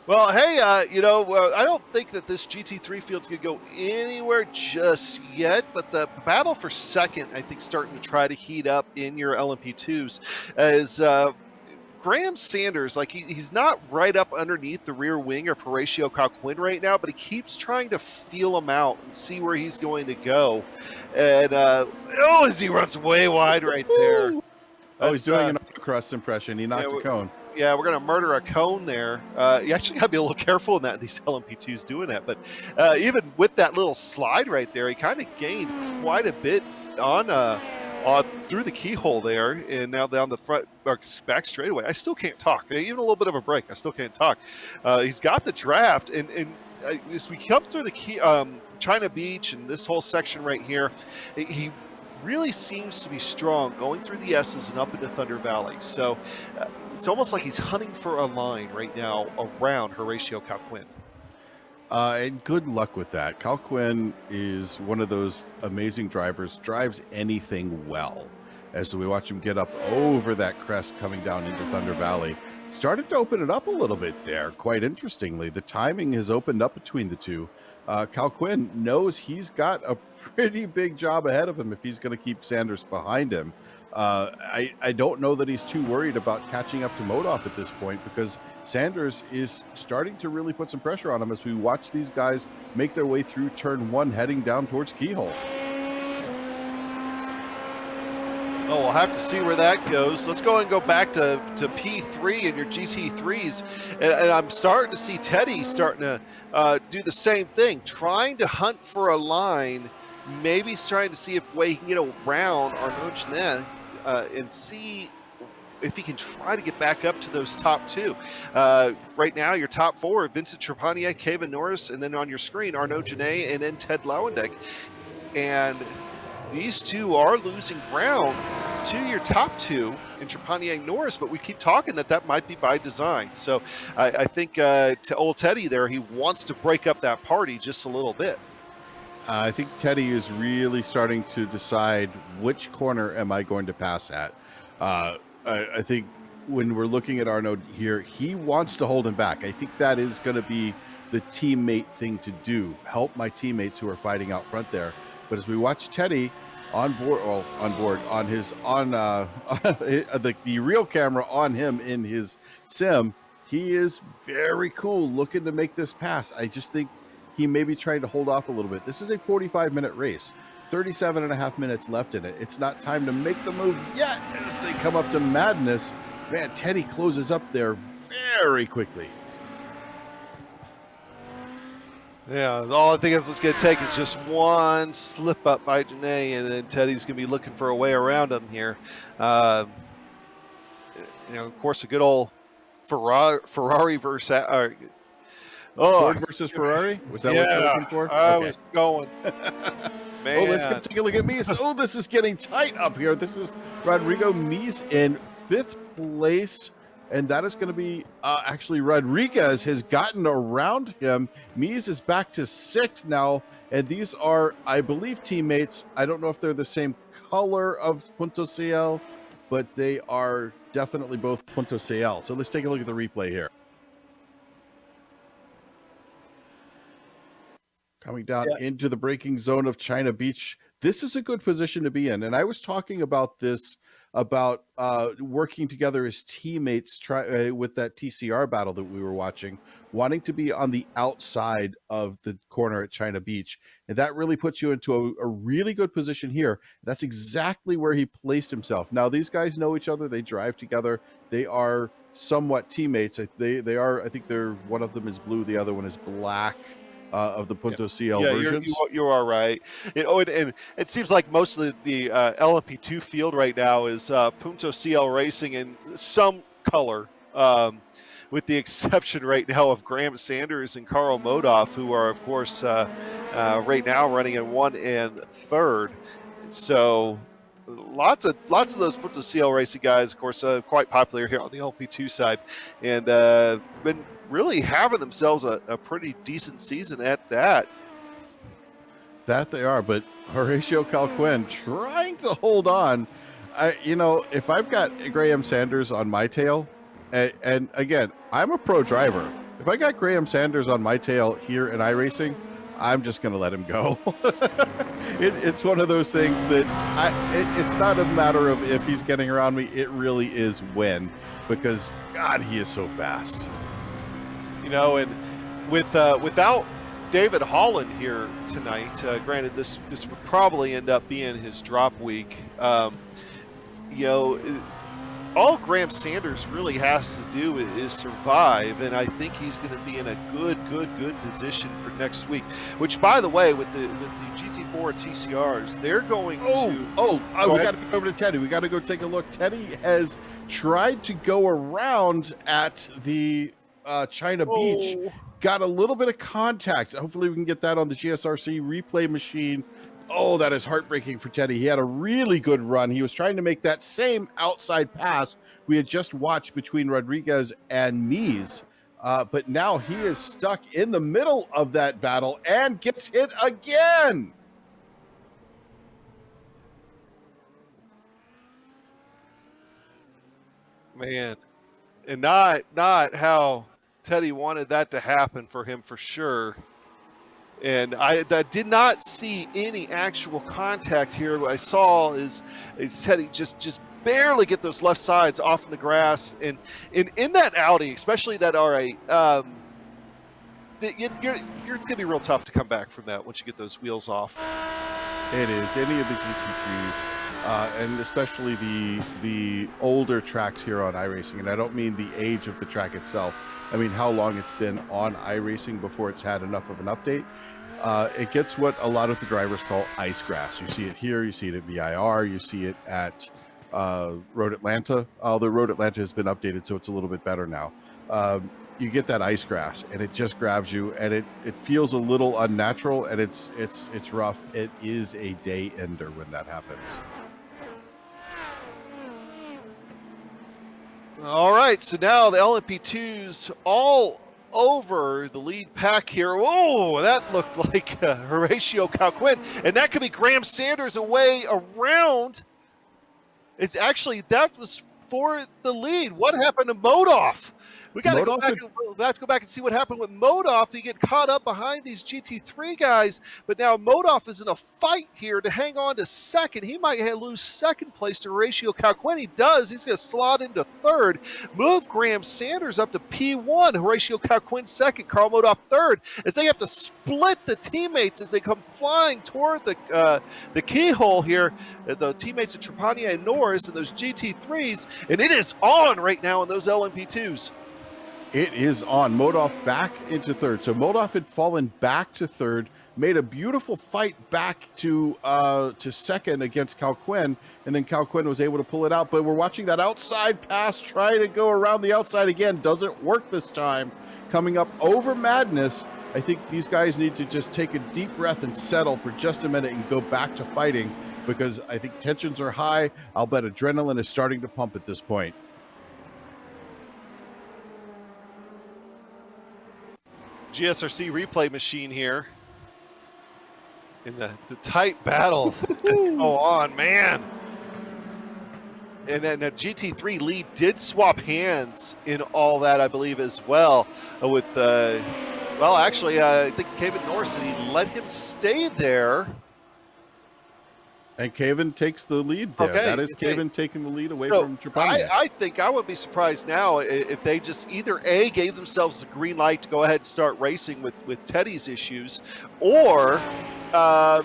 Well, hey, I don't think that this GT3 field's going to go anywhere just yet, but the battle for second, I think, starting to try to heat up in your LMP2s as Graham Sanders, like he's not right up underneath the rear wing of Horatio Coquin right now, but he keeps trying to feel him out and see where he's going to go. And as he runs way wide right there. Oh, he's doing an uppercrust impression. He knocked a cone. Yeah, we're going to murder a cone there. You actually got to be a little careful in that, these LMP2s doing that. But even with that little slide right there, he kind of gained quite a bit on through the keyhole there, and now down the front back straightaway. I still can't talk. Even a little bit of a break, I still can't talk. He's got the draft, and as we come through the China Beach and this whole section right here, he really seems to be strong going through the S's and up into Thunder Valley. So it's almost like he's hunting for a line right now around Horatio Coquin. And good luck with that. Coquin is one of those amazing drivers, drives anything well. As we watch him get up over that crest coming down into Thunder Valley, started to open it up a little bit there, quite interestingly. The timing has opened up between the two. Coquin knows he's got a pretty big job ahead of him if he's going to keep Sanders behind him. I don't know that he's too worried about catching up to Modoff at this point, because Sanders is starting to really put some pressure on him as we watch these guys make their way through turn one, heading down towards Keyhole. Oh, we'll have to see where that goes. Let's go back to P3 and your GT3s. And I'm starting to see Teddy starting to do the same thing, trying to hunt for a line. Maybe he's trying to see if way he can get around Arnaud Genet and see if he can try to get back up to those top two. Right now, your top four, Vincent Trepanier, Kevin Norris, and then on your screen, Arnaud Genet, and then Ted Lauendijk. And these two are losing ground to your top two in Trepanier and Norris, but we keep talking that might be by design. So I think to old Teddy there, he wants to break up that party just a little bit. I think Teddy is really starting to decide which corner am I going to pass at. I think when we're looking at Arnaud here, he wants to hold him back. I think that is going to be the teammate thing to do, help my teammates who are fighting out front there. But as we watch Teddy on the real camera on him in his sim, he is very cool looking to make this pass. I just think he may be trying to hold off a little bit. This is a 45-minute race, 37 and a half minutes left in it. It's not time to make the move yet as they come up to Madness. Man, Teddy closes up there very quickly. Yeah, all I think it's going to take is just one slip up by Genet, and then Teddy's going to be looking for a way around him here. Of course, a good old Ferrari versus Ford versus Ferrari? Was that what you're looking for? I was going. Man. Oh, let's go take a look at Mies. Oh, this is getting tight up here. This is Rodrigo Mies in 5th place. And that is going to be actually Rodriguez has gotten around him. Mies is back to 6th now. And these are, I believe, teammates. I don't know if they're the same color of Punto CL, but they are definitely both Punto CL. So let's take a look at the replay here. Coming down into the braking zone of China Beach. This is a good position to be in. And I was talking about this, about working together as teammates with that TCR battle that we were watching, wanting to be on the outside of the corner at China Beach. And that really puts you into a really good position here. That's exactly where he placed himself. Now, these guys know each other. They drive together. They are somewhat teammates. They are, I think they're, one of them is blue. The other one is black. Of the Punto CL versions. You are right. And it seems like most of the LMP2 field right now is Punto CL Racing in some color, with the exception right now of Graham Sanders and Carl Modoff, who are, of course, right now running in 1 and 3rd. So lots of those Punto CL Racing guys, of course, quite popular here on the LP2 side, and been really having themselves a pretty decent season at that. That they are, but Horatio Coquin trying to hold on. If I've got Graham Sanders on my tail, and again, I'm a pro driver. If I got Graham Sanders on my tail here in iRacing, I'm just going to let him go. It's one of those things that it's not a matter of if he's getting around me. It really is when, because God, he is so fast. You know, and without David Holland here tonight, granted this would probably end up being his drop week. You know, all Graham Sanders really has to do is survive, and I think he's going to be in a good position for next week. Which, by the way, with the Gt4 TCRs, they're going to. We got to go over to Teddy. We got to go take a look. Teddy has tried to go around at the China Beach. Got a little bit of contact. Hopefully, we can get that on the GSRC replay machine. Oh, that is heartbreaking for Teddy. He had a really good run. He was trying to make that same outside pass we had just watched between Rodriguez and Mies. But now he is stuck in the middle of that battle and gets hit again. Man, and not how Teddy wanted that to happen for him for sure. And I did not see any actual contact here. What I saw is Teddy just barely get those left sides off in the grass. And in that outing, especially that R8, it's going to be real tough to come back from that once you get those wheels off. It is. Any of the GT3s, and especially the older tracks here on iRacing. And I don't mean the age of the track itself. I mean how long it's been on iRacing before it's had enough of an update. It gets what a lot of the drivers call ice grass. You see it here, you see it at VIR, you see it at Road Atlanta. Although Road Atlanta has been updated, so it's a little bit better now. You get that ice grass, and it just grabs you, and it feels a little unnatural, and it's rough. It is a day ender when that happens. All right, so now the LMP2s all over the lead pack here. Oh, that looked like Horatio Calquin, and that could be Graham Sanders away around. It's actually, that was for the lead. What happened to Modoff? We got to go back and see what happened with Modoff. He get caught up behind these GT3 guys, but now Modoff is in a fight here to hang on to second. He might lose second place to Horatio Calquin. He does. He's going to slot into third, move Graham Sanders up to P1. Horatio Calquin second, Carl Modoff third, as they have to split the teammates as they come flying toward the keyhole here. The teammates of Trapani and Norris and those GT3s, and it is on right now in those LMP2s. It is on. Modoff back into third. So Modoff had fallen back to third, made a beautiful fight back to second against Calquin, and then Calquin was able to pull it out. But we're watching that outside pass try to go around the outside again. Doesn't work this time. Coming up over Madness. I think these guys need to just take a deep breath and settle for just a minute and go back to fighting, because I think tensions are high. I'll bet adrenaline is starting to pump at this point. GSRC replay machine here in the tight battle that go on, man. And then the GT3 lead did swap hands in all that, I believe, as well. With well, actually, I think Kevin Norris, and he let him stay there. And Caven takes the lead there. Okay, that is Caven taking the lead away from Trapani. I think I would be surprised now if they just either A, gave themselves the green light to go ahead and start racing with Teddy's issues, or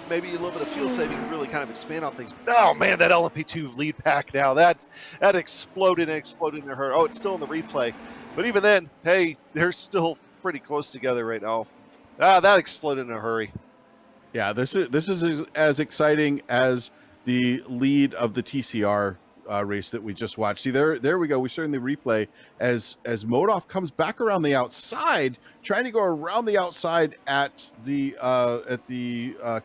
maybe a little bit of fuel saving and really kind of expand on things. Oh, man, that LMP2 lead pack now, that exploded and exploded in her. Oh, it's still in the replay. But even then, hey, they're still pretty close together right now. That exploded in a hurry. Yeah, this is as exciting as the lead of the TCR race that we just watched. See, there we go. We saw in the replay as Modoff comes back around the outside, trying to go around the outside at the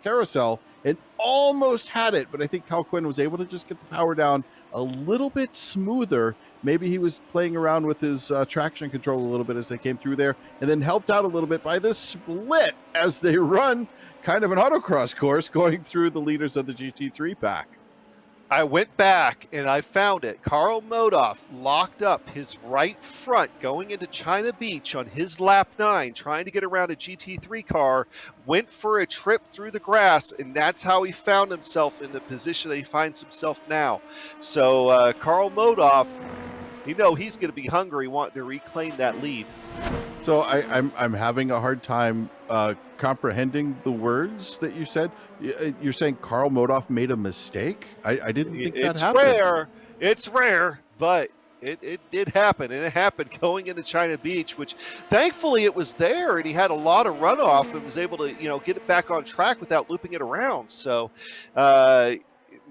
carousel, and almost had it. But I think Calquin was able to just get the power down a little bit smoother. Maybe he was playing around with his traction control a little bit as they came through there, and then helped out a little bit by this split as they run kind of an autocross course going through the leaders of the GT3 pack. I went back and I found it. Karl Modoff locked up his right front going into China Beach on his lap 9, trying to get around a GT3 car, went for a trip through the grass, and that's how he found himself in the position that he finds himself now. So Karl Modoff, you know he's going to be hungry wanting to reclaim that lead. So I'm having a hard time comprehending the words that you said. You're saying Karl Modoff made a mistake? I didn't think that happened. It's rare, but it did happen, and it happened going into China Beach, which thankfully it was there, and he had a lot of runoff and was able to get it back on track without looping it around. So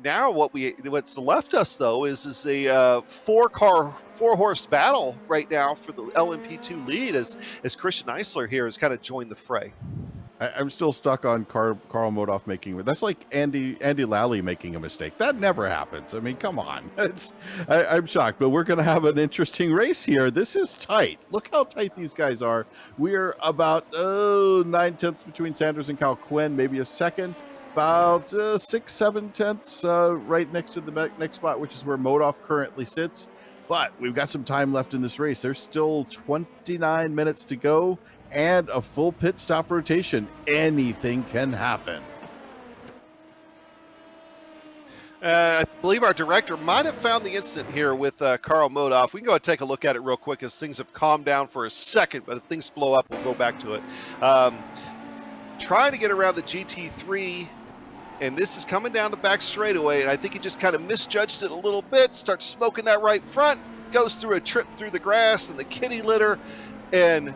now what's left us though is a four-horse battle right now for the LMP2 lead as Christian Eisler here has kind of joined the fray. I'm still stuck on Karl Modoff making it. That's like Andy Lally making a mistake. That never happens. I mean, come on. I'm shocked, but we're going to have an interesting race here. This is tight. Look how tight these guys are. We're about 9/10 between Sanders and Cal Quinn, maybe a second. About 6-7 tenths right next to the next spot, which is where Modoff currently sits. But we've got some time left in this race. There's still 29 minutes to go and a full pit stop rotation. Anything can happen. I believe our director might have found the incident here with Karl Modoff. We can go ahead and take a look at it real quick as things have calmed down for a second, but if things blow up, we'll go back to it. Trying to get around the GT3, and this is coming down the back straightaway, and I think he just kind of misjudged it a little bit, starts smoking that right front, goes through a trip through the grass and the kitty litter, and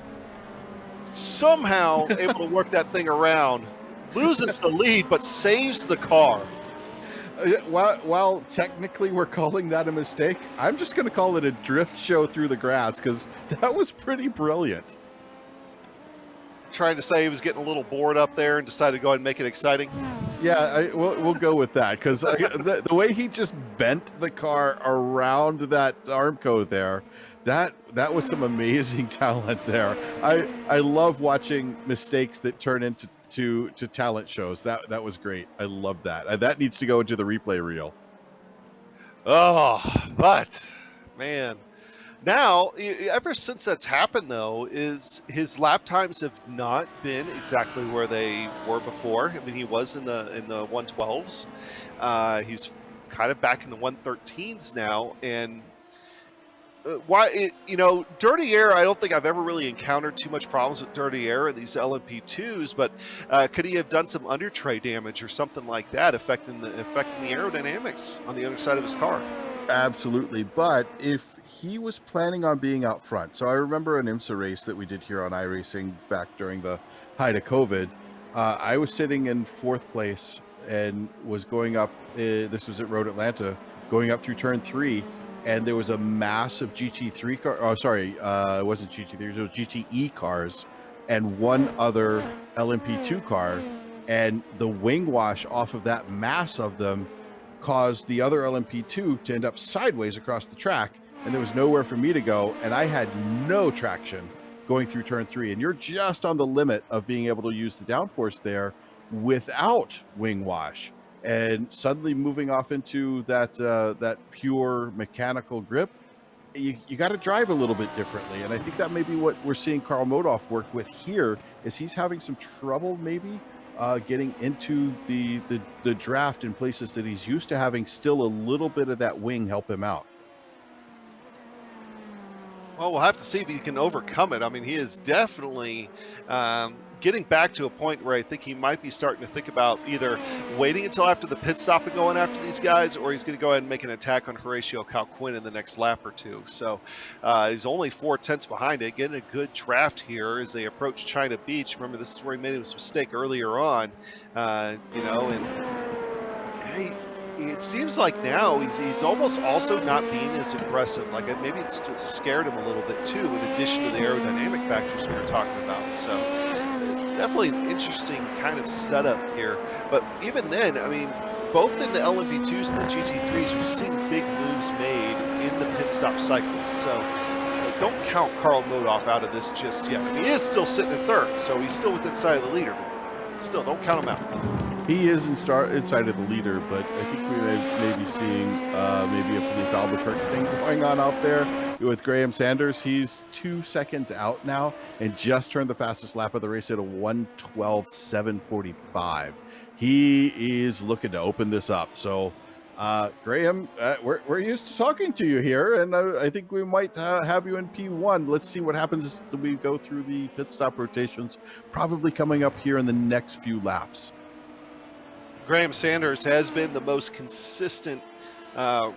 somehow able to work that thing around, loses the lead, but saves the car. While technically we're calling that a mistake, I'm just going to call it a drift show through the grass, because that was pretty brilliant. Trying to say he was getting a little bored up there and decided to go ahead and make it exciting. Yeah, we'll go with that, because the way he just bent the car around that Armco there, that was some amazing talent there. I love watching mistakes that turn into talent shows. That was great. I love that. That needs to go into the replay reel. Oh, but man. Now, ever since that's happened, though, is his lap times have not been exactly where they were before. I mean, he was in the 112s. He's kind of back in the 113s now, and dirty air, I don't think I've ever really encountered too much problems with dirty air in these LMP2s, but could he have done some under tray damage or something like that, affecting the aerodynamics on the other side of his car? Absolutely, but if he was planning on being out front. So I remember an IMSA race that we did here on iRacing back during the height of COVID. I was sitting in 4th place and was going up, this was at Road Atlanta, going up through turn 3, and there was a massive GT3 car, it wasn't GT3, it was GTE cars, and one other LMP2 car, and the wing wash off of that mass of them caused the other LMP2 to end up sideways across the track, and there was nowhere for me to go, and I had no traction going through turn 3, and you're just on the limit of being able to use the downforce there without wing wash, and suddenly moving off into that pure mechanical grip, you got to drive a little bit differently, and I think that may be what we're seeing Karl Modoff work with here, is he's having some trouble maybe getting into the draft in places that he's used to having still a little bit of that wing help him out. Well, we'll have to see if he can overcome it. I mean, he is definitely getting back to a point where I think he might be starting to think about either waiting until after the pit stop and going after these guys, or he's going to go ahead and make an attack on Horatio Calquin in the next lap or two. So he's only 4 tenths behind it, getting a good draft here as they approach China Beach. Remember, this is where he made his mistake earlier on, and hey, it seems like now he's almost also not being as aggressive. Like maybe it's scared him a little bit too, in addition to the aerodynamic factors we were talking about. So definitely an interesting kind of setup here. But even then, I mean, both in the LMP2s and the GT3s, we've seen big moves made in the pit stop cycles. So don't count Karl Modoff out of this just yet. I mean, he is still sitting in 3rd, so he's still within sight of the leader. But still, don't count him out. He is inside of the leader, but I think we may be seeing maybe a Philippe Albuquerque thing going on out there with Graham Sanders. He's 2 seconds out now and just turned the fastest lap of the race at a 1:12.745. He is looking to open this up. So, Graham, we're used to talking to you here, and I think we might have you in P1. Let's see what happens as we go through the pit stop rotations, probably coming up here in the next few laps. Graham Sanders has been the most consistent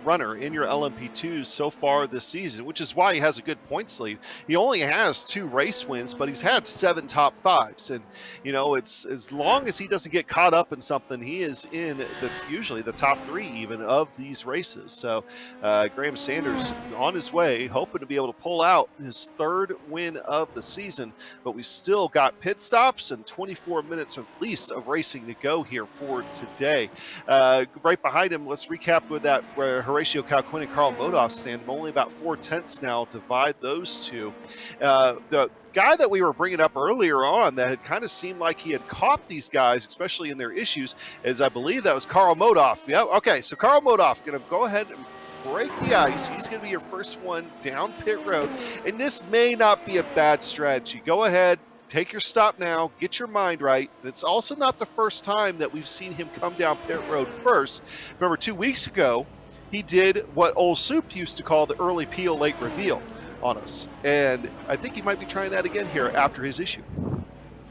runner in your LMP2s so far this season, which is why he has a good points lead. He only has 2 race wins, but he's had 7 top 5s. And, you know, it's as long as he doesn't get caught up in something, he is in usually the top 3 even of these races. So Graham Sanders on his way, hoping to be able to pull out his 3rd win of the season, but we still got pit stops and 24 minutes at least of racing to go here for today. Right behind him, let's recap with that where Horatio Calquin and Carl Modoff stand. Only about 4/10 now divide those two. The guy that we were bringing up earlier on that had kind of seemed like he had caught these guys, especially in their issues, is I believe that was Carl Modoff. Yeah, okay, so Carl Modoff going to go ahead and break the ice. He's going to be your first one down pit road, and this may not be a bad strategy. Go ahead, take your stop now, get your mind right. And it's also not the first time that we've seen him come down pit road first. Remember, 2 weeks ago, he did what Old Soup used to call the early peel, late reveal on us. And I think he might be trying that again here after his issue.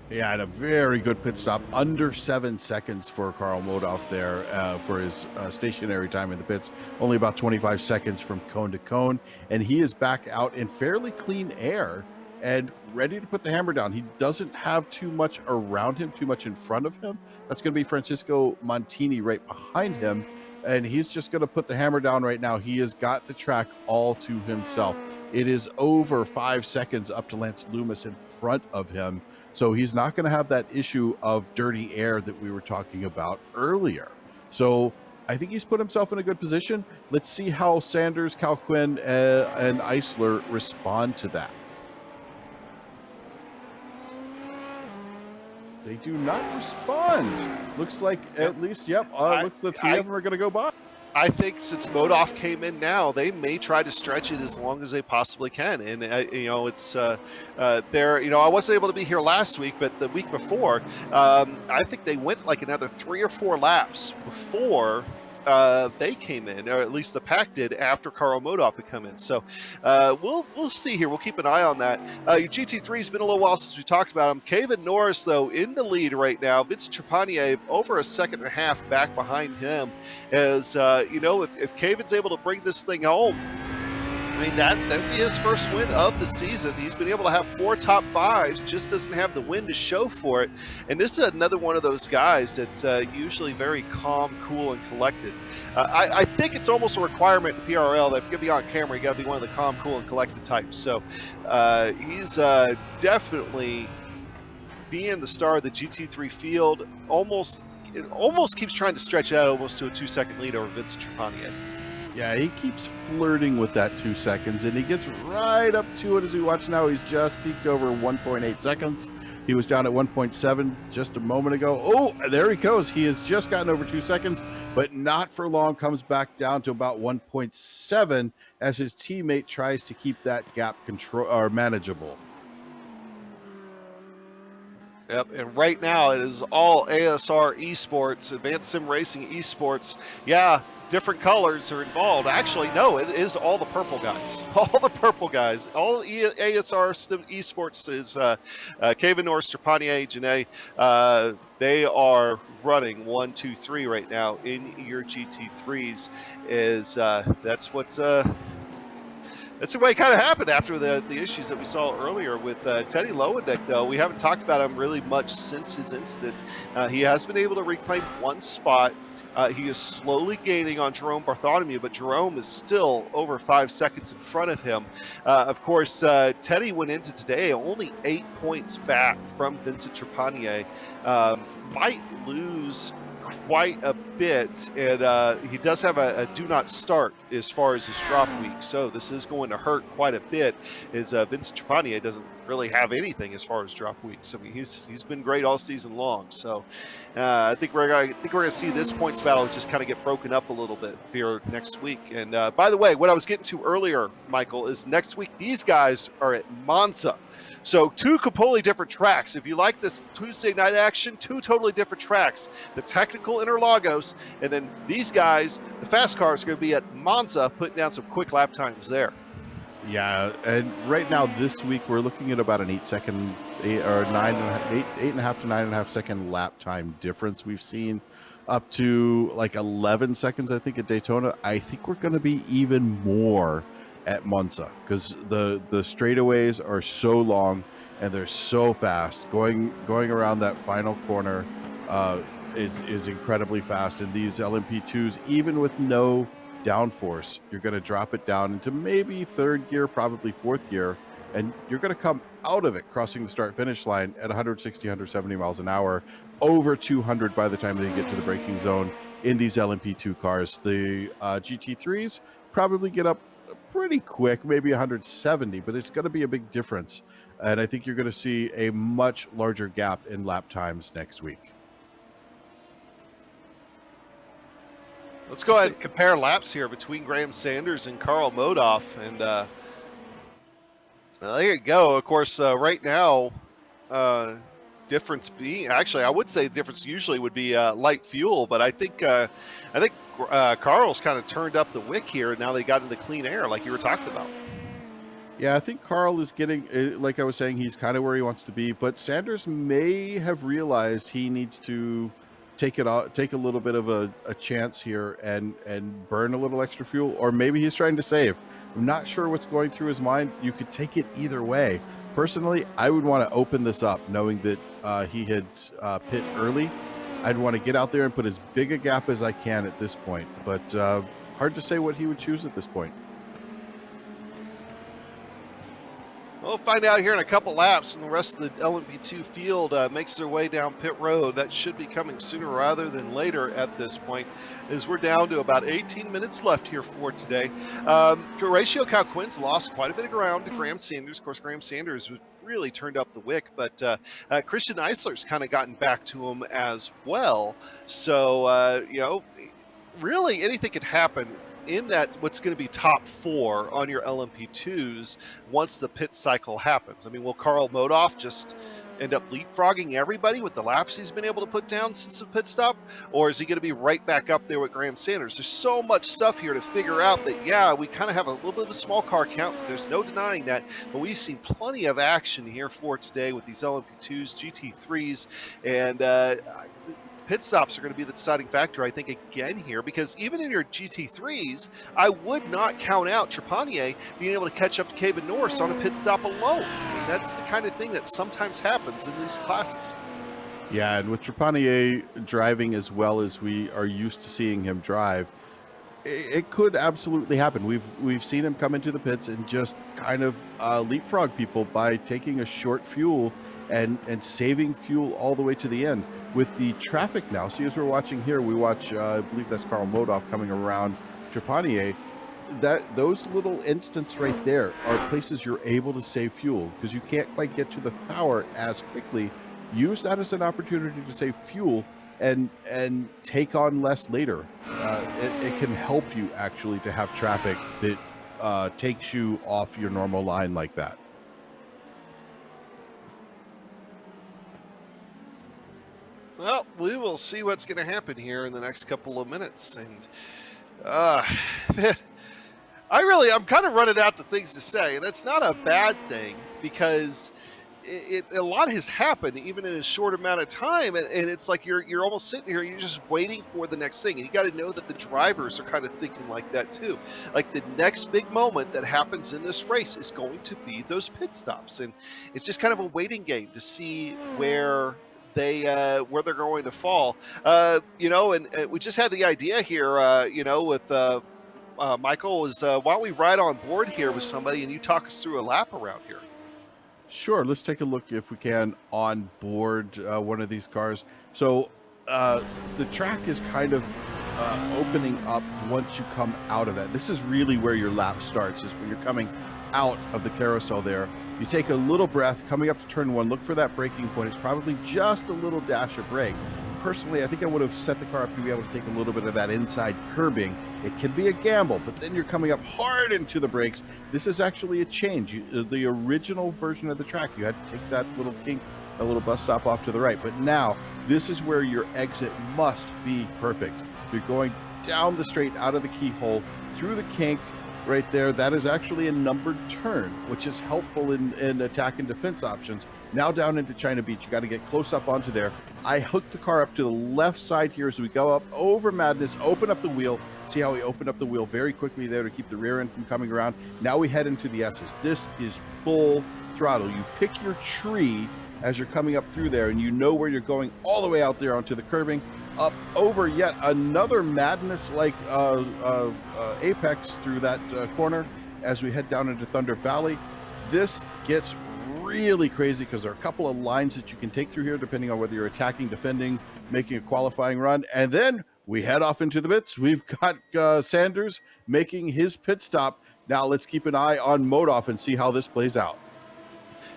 Yeah, and a very good pit stop, under 7 seconds for Carl Modoff there for his stationary time in the pits. Only about 25 seconds from cone to cone. And he is back out in fairly clean air and ready to put the hammer down. He doesn't have too much around him, too much in front of him. That's going to be Francisco Montini right behind him. And he's just going to put the hammer down right now. He has got the track all to himself. It is over 5 seconds up to Lance Loomis in front of him. So he's not going to have that issue of dirty air that we were talking about earlier. So I think he's put himself in a good position. Let's see how Sanders, Calquin, and Eisler respond to that. They do not respond. Looks like at least, looks the 3 of them are going to go by. I think since Modoff came in now, they may try to stretch it as long as they possibly can. And, it's there, I wasn't able to be here last week, but the week before, I think they went like another 3 or 4 laps before they came in, or at least the pack did after Carl Modoff had come in. So we'll see here. We'll keep an eye on that. Your GT3's been a little while since we talked about him. Kevin Norris, though, in the lead right now. Vincent Trepanier over a second and a half back behind him. As if Kevin's able to bring this thing home, I mean, that would be his first win of the season. He's been able to have 4 top 5s, just doesn't have the win to show for it. And this is another one of those guys that's usually very calm, cool, and collected. I think it's almost a requirement in PRL that if you're going to be on camera, you got to be one of the calm, cool, and collected types. So he's definitely being the star of the GT3 field. It almost keeps trying to stretch out almost to a 2-second lead over Vincent Trepanier. Yeah, he keeps flirting with that 2 seconds, and he gets right up to it as we watch now. He's just peaked over 1.8 seconds. He was down at 1.7 just a moment ago. Oh, there he goes. He has just gotten over 2 seconds, but not for long. Comes back down to about 1.7 as his teammate tries to keep that gap manageable. Yep, and right now it is all ASR Esports, Advanced Sim Racing Esports. Yeah, different colors are involved. Actually, no, it is all the purple guys. All the purple guys. All ASR Esports is Kevin Norris, Trepanier, Janae. They are running 1, 2, 3 right now in your GT3s. That's what... That's the way it kind of happened after the issues that we saw earlier with Teddy Lowendick, though. We haven't talked about him really much since his incident. He has been able to reclaim 1 spot. He is slowly gaining on Jerome Bartholomew, but Jerome is still over 5 seconds in front of him. Of course, Teddy went into today only 8 points back from Vincent Trepanier. Might lose quite a bit, and he does have a do not start as far as his drop week, so this is going to hurt quite a bit, as Vincent Trepanier doesn't really have anything as far as drop weeks. I mean, he's been great all season long, so I think we're gonna see this points battle just kind of get broken up a little bit here next week. And by the way, what I was getting to earlier, Michael, is next week these guys are at Monza. So two completely different tracks. If you like this Tuesday night action, two totally different tracks. The technical Interlagos, and then these guys, the fast cars, are going to be at Monza, putting down some quick lap times there. Yeah, and right now this week we're looking at about an 8 to 9.5 second lap time difference. We've seen up to like 11 seconds, I think, at Daytona. I think we're going to be even more at Monza, because the straightaways are so long and they're so fast. Going around that final corner is incredibly fast, and these LMP2s, even with no downforce, you're going to drop it down into maybe third gear, probably fourth gear, and you're going to come out of it crossing the start finish line at 160, 170 miles an hour, over 200 by the time they get to the braking zone in these LMP2 cars. The GT3s probably get up pretty quick, maybe 170, but it's going to be a big difference. And I think you're going to see a much larger gap in lap times next week. Let's go ahead and compare laps here between Graham Sanders and Carl Modoff. And well, there you go. Of course, right now, difference being, actually, I would say the difference usually would be light fuel, but I think Carl's kind of turned up the wick here, and now they got into clean air like you were talking about. Yeah, I think Carl is getting, like I was saying, he's kind of where he wants to be, but Sanders may have realized he needs to take a little bit of a chance here and burn a little extra fuel, or maybe he's trying to save. I'm not sure what's going through his mind. You could take it either way. Personally, I would want to open this up knowing that he had pit early. I'd want to get out there and put as big a gap as I can at this point, but hard to say what he would choose at this point. We'll find out here in a couple laps, and the rest of the LMP2 field makes their way down pit road. That should be coming sooner rather than later at this point, as we're down to about 18 minutes left here for today. Horatio Calquin's lost quite a bit of ground to Graham Sanders. Of course, Graham Sanders really turned up the wick, but Christian Eisler's kind of gotten back to him as well. So, you know, really anything could happen in that what's going to be top four on your LMP2s once the pit cycle happens. I mean, will Carl Modoff just end up leapfrogging everybody with the laps he's been able to put down since the pit stop? Or is he going to be right back up there with Graham Sanders? There's so much stuff here to figure out that, yeah, we kind of have a little bit of a small car count. There's no denying that, but we've seen plenty of action here for today with these LMP2s, GT3s, and pit stops are going to be the deciding factor, I think, again here, because even in your GT3s, I would not count out Trepanier being able to catch up to Caben Norris on a pit stop alone. I mean, that's the kind of thing that sometimes happens in these classes. Yeah, and with Trepanier driving as well as we are used to seeing him drive, it could absolutely happen. We've seen him come into the pits and just kind of leapfrog people by taking a short fuel and saving fuel all the way to the end. With the traffic now, see, as we're watching here, we watch, I believe that's Carl Modoff coming around Trepanier. Those little instants right there are places you're able to save fuel, because you can't quite get to the power as quickly. Use that as an opportunity to save fuel and take on less later. It can help you actually to have traffic that takes you off your normal line like that. Well, we will see what's going to happen here in the next couple of minutes. And I'm kind of running out of things to say. And that's not a bad thing, because a lot has happened even in a short amount of time. And it's like you're almost sitting here, you're just waiting for the next thing. And you got to know that the drivers are kind of thinking like that too. Like, the next big moment that happens in this race is going to be those pit stops. And it's just kind of a waiting game to see where they're going to fall, you know, and we just had the idea here, you know, with Michael, is why don't we ride on board here with somebody and you talk us through a lap around here. Sure, let's take a look if we can on board one of these cars. So the track is kind of opening up once you come out of that. This is really where your lap starts, is when you're coming out of the carousel there. You take a little breath, coming up to turn 1, look for that braking point. It's probably just a little dash of brake. Personally, I think I would have set the car up to be able to take a little bit of that inside curbing. It can be a gamble, but then you're coming up hard into the brakes. This is actually a change. The original version of the track, you had to take that little kink, a little bus stop off to the right. But now, this is where your exit must be perfect. You're going down the straight, out of the keyhole, through the kink, right there. That is actually a numbered turn, which is helpful in attack and defense options. Now down into China Beach, you got to get close up onto there. I hooked the car up to the left side here as we go up over Madness, open up the wheel. See how we opened up the wheel very quickly there to keep the rear end from coming around. Now we head into the S's. This is full throttle. You pick your tree as you're coming up through there, and you know where you're going all the way out there onto the curbing, up over yet another Madness-like apex through that corner as we head down into Thunder Valley. This gets really crazy because there are a couple of lines that you can take through here depending on whether you're attacking, defending, making a qualifying run, and then we head off into the pits. We've got Sanders making his pit stop. Now let's keep an eye on Modoff and see how this plays out.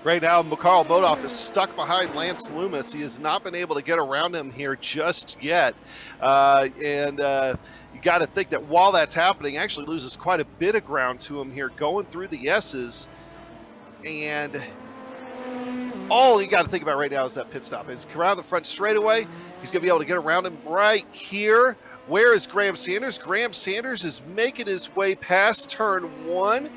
Right now, Karl Modoff is stuck behind Lance Loomis. He has not been able to get around him here just yet. You got to think that while that's happening, actually loses quite a bit of ground to him here going through the S's. And all you got to think about right now is that pit stop. He's around the front straightaway. He's going to be able to get around him right here. Where is Graham Sanders? Graham Sanders is making his way past turn 1.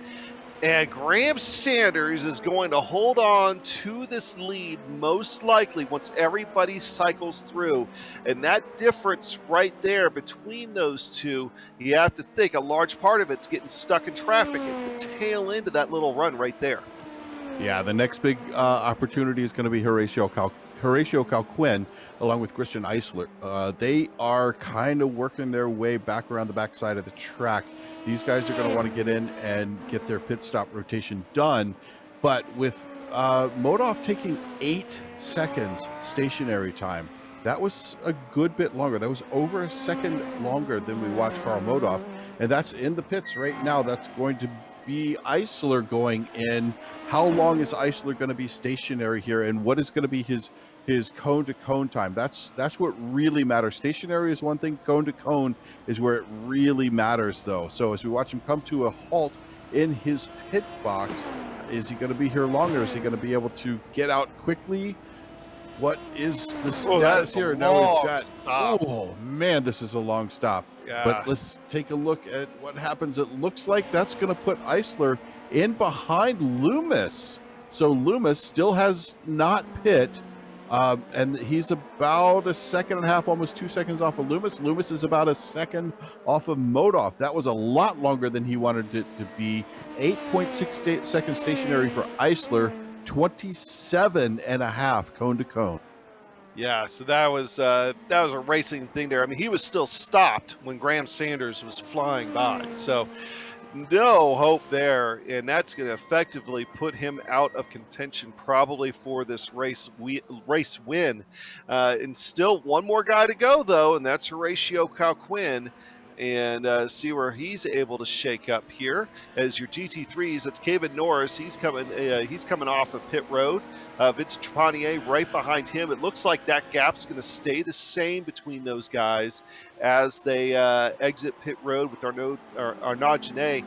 And Graham Sanders is going to hold on to this lead most likely once everybody cycles through. And that difference right there between those two, you have to think a large part of it's getting stuck in traffic at the tail end of that little run right there. Yeah, the next big opportunity is going to be Horatio Calquin along with Christian Eisler. They are kind of working their way back around the backside of the track. These guys are going to want to get in and get their pit stop rotation done. But with Modoff taking 8 seconds stationary time, that was a good bit longer. That was over a second longer than we watched Karl Modoff. And that's in the pits right now. That's going to be Eisler going in. How long is Eisler going to be stationary here, and what is going to be his cone to cone time? That's what really matters. Stationary is one thing, cone to cone is where it really matters though. So as we watch him come to a halt in his pit box, is he going to be here longer? Is he going to be able to get out quickly? What is the status here? Now we've got stop. Oh man, this is a long stop. Yeah. But let's take a look at what happens. It looks like that's going to put Eisler in behind Loomis. So Loomis still has not pit, and he's about 1.5 seconds, almost 2 seconds off of Loomis. Loomis is about 1 second off of Modoff. That was a lot longer than he wanted it to be. 8.6 seconds stationary for Eisler. 27.5 cone to cone. Yeah, so that was a racing thing there. I mean, he was still stopped when Graham Sanders was flying by. So no hope there, and that's going to effectively put him out of contention probably for this race win. And still one more guy to go, though, and that's Horatio Calquin. And see where he's able to shake up here as your GT3s. That's Caven Norris. He's coming off of pit road. Vincent Trepanier right behind him. It looks like that gap's going to stay the same between those guys as they exit pit road with Arnaud Genet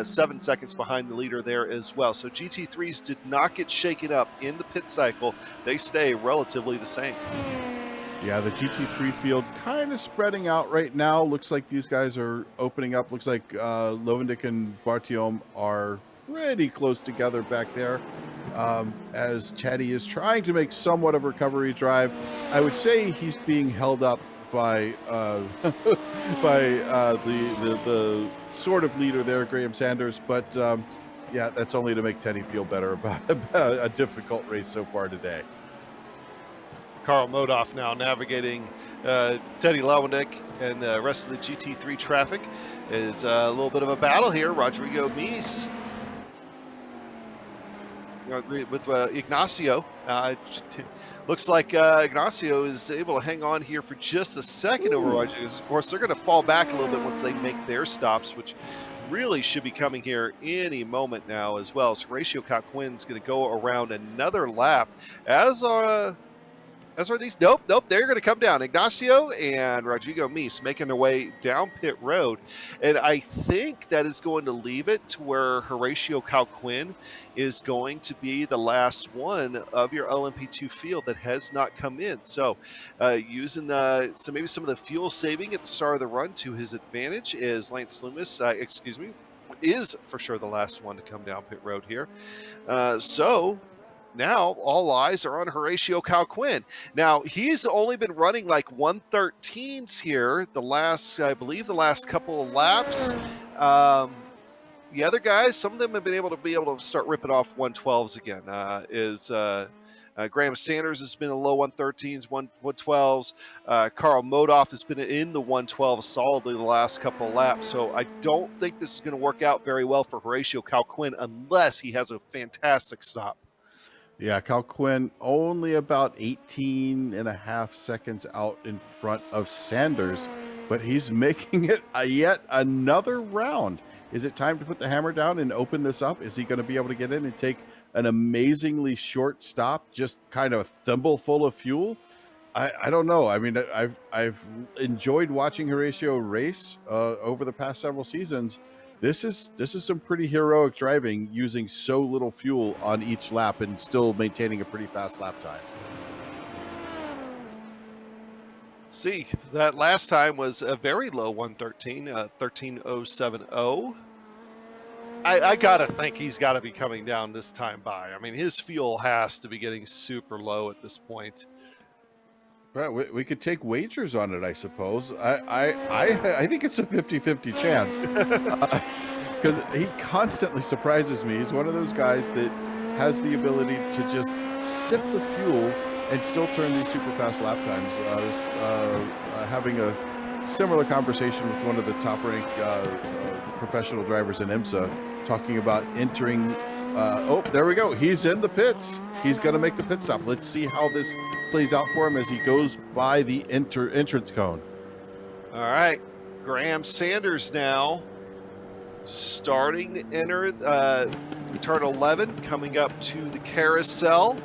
7 seconds behind the leader there as well. So GT3s did not get shaken up in the pit cycle. They stay relatively the same. Yeah, the GT3 field kind of spreading out right now. Looks like these guys are opening up. Looks like Lovendick and Bartiom are pretty close together back there as Chatty is trying to make somewhat of a recovery drive. I would say he's being held up by the sort of leader there, Graham Sanders. But yeah, that's only to make Teddy feel better about a difficult race so far today. Karl Modoff now navigating Teddy Lowendick and the rest of the GT3 traffic. Is a little bit of a battle here. Rodrigo Mies with Ignacio. Looks like Ignacio is able to hang on here for just a second over Rodriguez. Of course, they're going to fall back a little bit once they make their stops, which really should be coming here any moment now as well. So Horatio Calquin's going to go around another lap, as are these. Nope. They're going to come down. Ignacio and Rodrigo Mies making their way down pit road. And I think that is going to leave it to where Horatio Calquin is going to be the last one of your LMP2 field that has not come in. So using maybe some of the fuel saving at the start of the run to his advantage is Lance Loomis, is for sure the last one to come down pit road here. So now all eyes are on Horatio Calquin. Now he's only been running like 113s here I believe the last couple of laps. The other guys, some of them have been able to start ripping off 112s again. Graham Sanders has been in low 113s, 112s. Carl Modoff has been in the 112 solidly the last couple of laps. So I don't think this is going to work out very well for Horatio Calquin unless he has a fantastic stop. Yeah, Calquin only about 18 and a half seconds out in front of Sanders, but he's making it yet another round. Is it time to put the hammer down and open this up? Is he going to be able to get in and take an amazingly short stop, just kind of a thimbleful of fuel? I don't know. I mean, I've enjoyed watching Horatio race over the past several seasons. This is some pretty heroic driving using so little fuel on each lap and still maintaining a pretty fast lap time. See, that last time was a very low 113, 13.070. I gotta think he's got to be coming down this time by. I mean, his fuel has to be getting super low at this point. Right, we could take wagers on it, I suppose. I think it's a 50-50 chance because he constantly surprises me. He's one of those guys that has the ability to just sip the fuel and still turn these super fast lap times. I was having a similar conversation with one of the top-ranked professional drivers in IMSA, talking about entering. Oh, there we go. He's in the pits. He's going to make the pit stop. Let's see how this plays out for him as he goes by the entrance cone. All right, Graham Sanders now starting to enter turn 11, coming up to the carousel,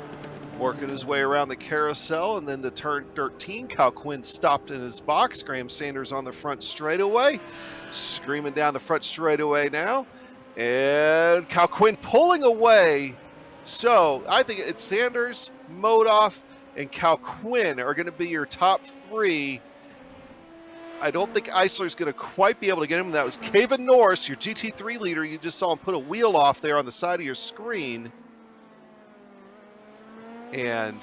working his way around the carousel, and then to turn 13, Calquin stopped in his box. Graham Sanders on the front straightaway, screaming down the front straightaway now, and Calquin pulling away. So I think it's Sanders, Modoff, and Calquin are going to be your top three. I don't think Eisler's going to quite be able to get him. That was Kevin Norris, your GT3 leader. You just saw him put a wheel off there on the side of your screen. And,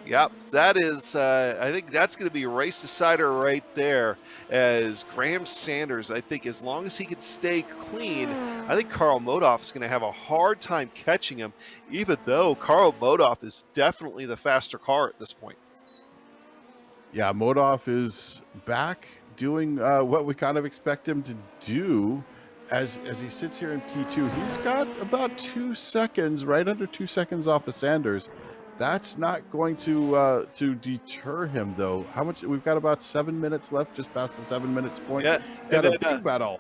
yep, that is, I think that's going to be a race decider right there, as Graham Sanders, I think as long as he can stay clean, I think Carl Modoff is going to have a hard time catching him, even though Carl Modoff is definitely the faster car at this point. Yeah, Modoff is back doing what we kind of expect him to do as he sits here in P2. He's got about 2 seconds, right under 2 seconds off of Sanders. That's not going to deter him, though. How much? We've got about 7 minutes left, just past the 7 minutes point. Yeah, got a big battle.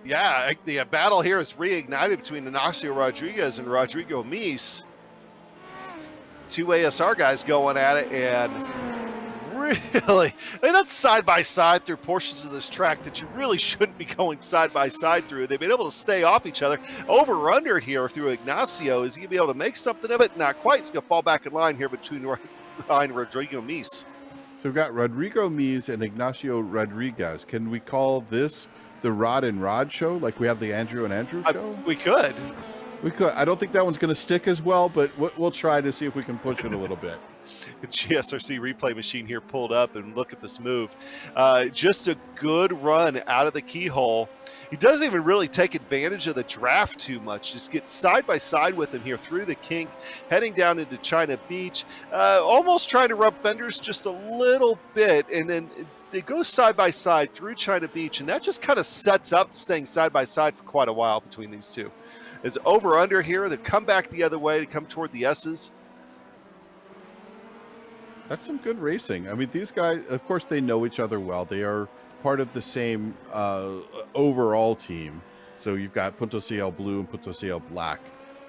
Yeah, the battle here is reignited between Ignacio Rodriguez and Rodrigo Mies. Two ASR guys going at it, and really, they're not side by side through portions of this track that you really shouldn't be going side by side through. They've been able to stay off each other. Over under here through Ignacio. Is he going to be able to make something of it? Not quite. He's going to fall back in line here behind Rodrigo Mies. So we've got Rodrigo Mies and Ignacio Rodriguez. Can we call this the Rod and Rod show, like we have the Andrew and Andrew show? We could. We could. I don't think that one's going to stick as well, but we'll try to see if we can push it a little bit. The GSRC replay machine here pulled up, and look at this move. Just a good run out of the keyhole. He doesn't even really take advantage of the draft too much. Just get side by side with him here through the kink, heading down into China Beach, almost trying to rub fenders just a little bit, and then they go side by side through China Beach, and that just kind of sets up staying side by side for quite a while between these two. Is over under here. They come back the other way to come toward the S's. That's some good racing. I mean, these guys, of course, they know each other well. They are part of the same overall team. So you've got Punto CL Blue and Punto CL Black.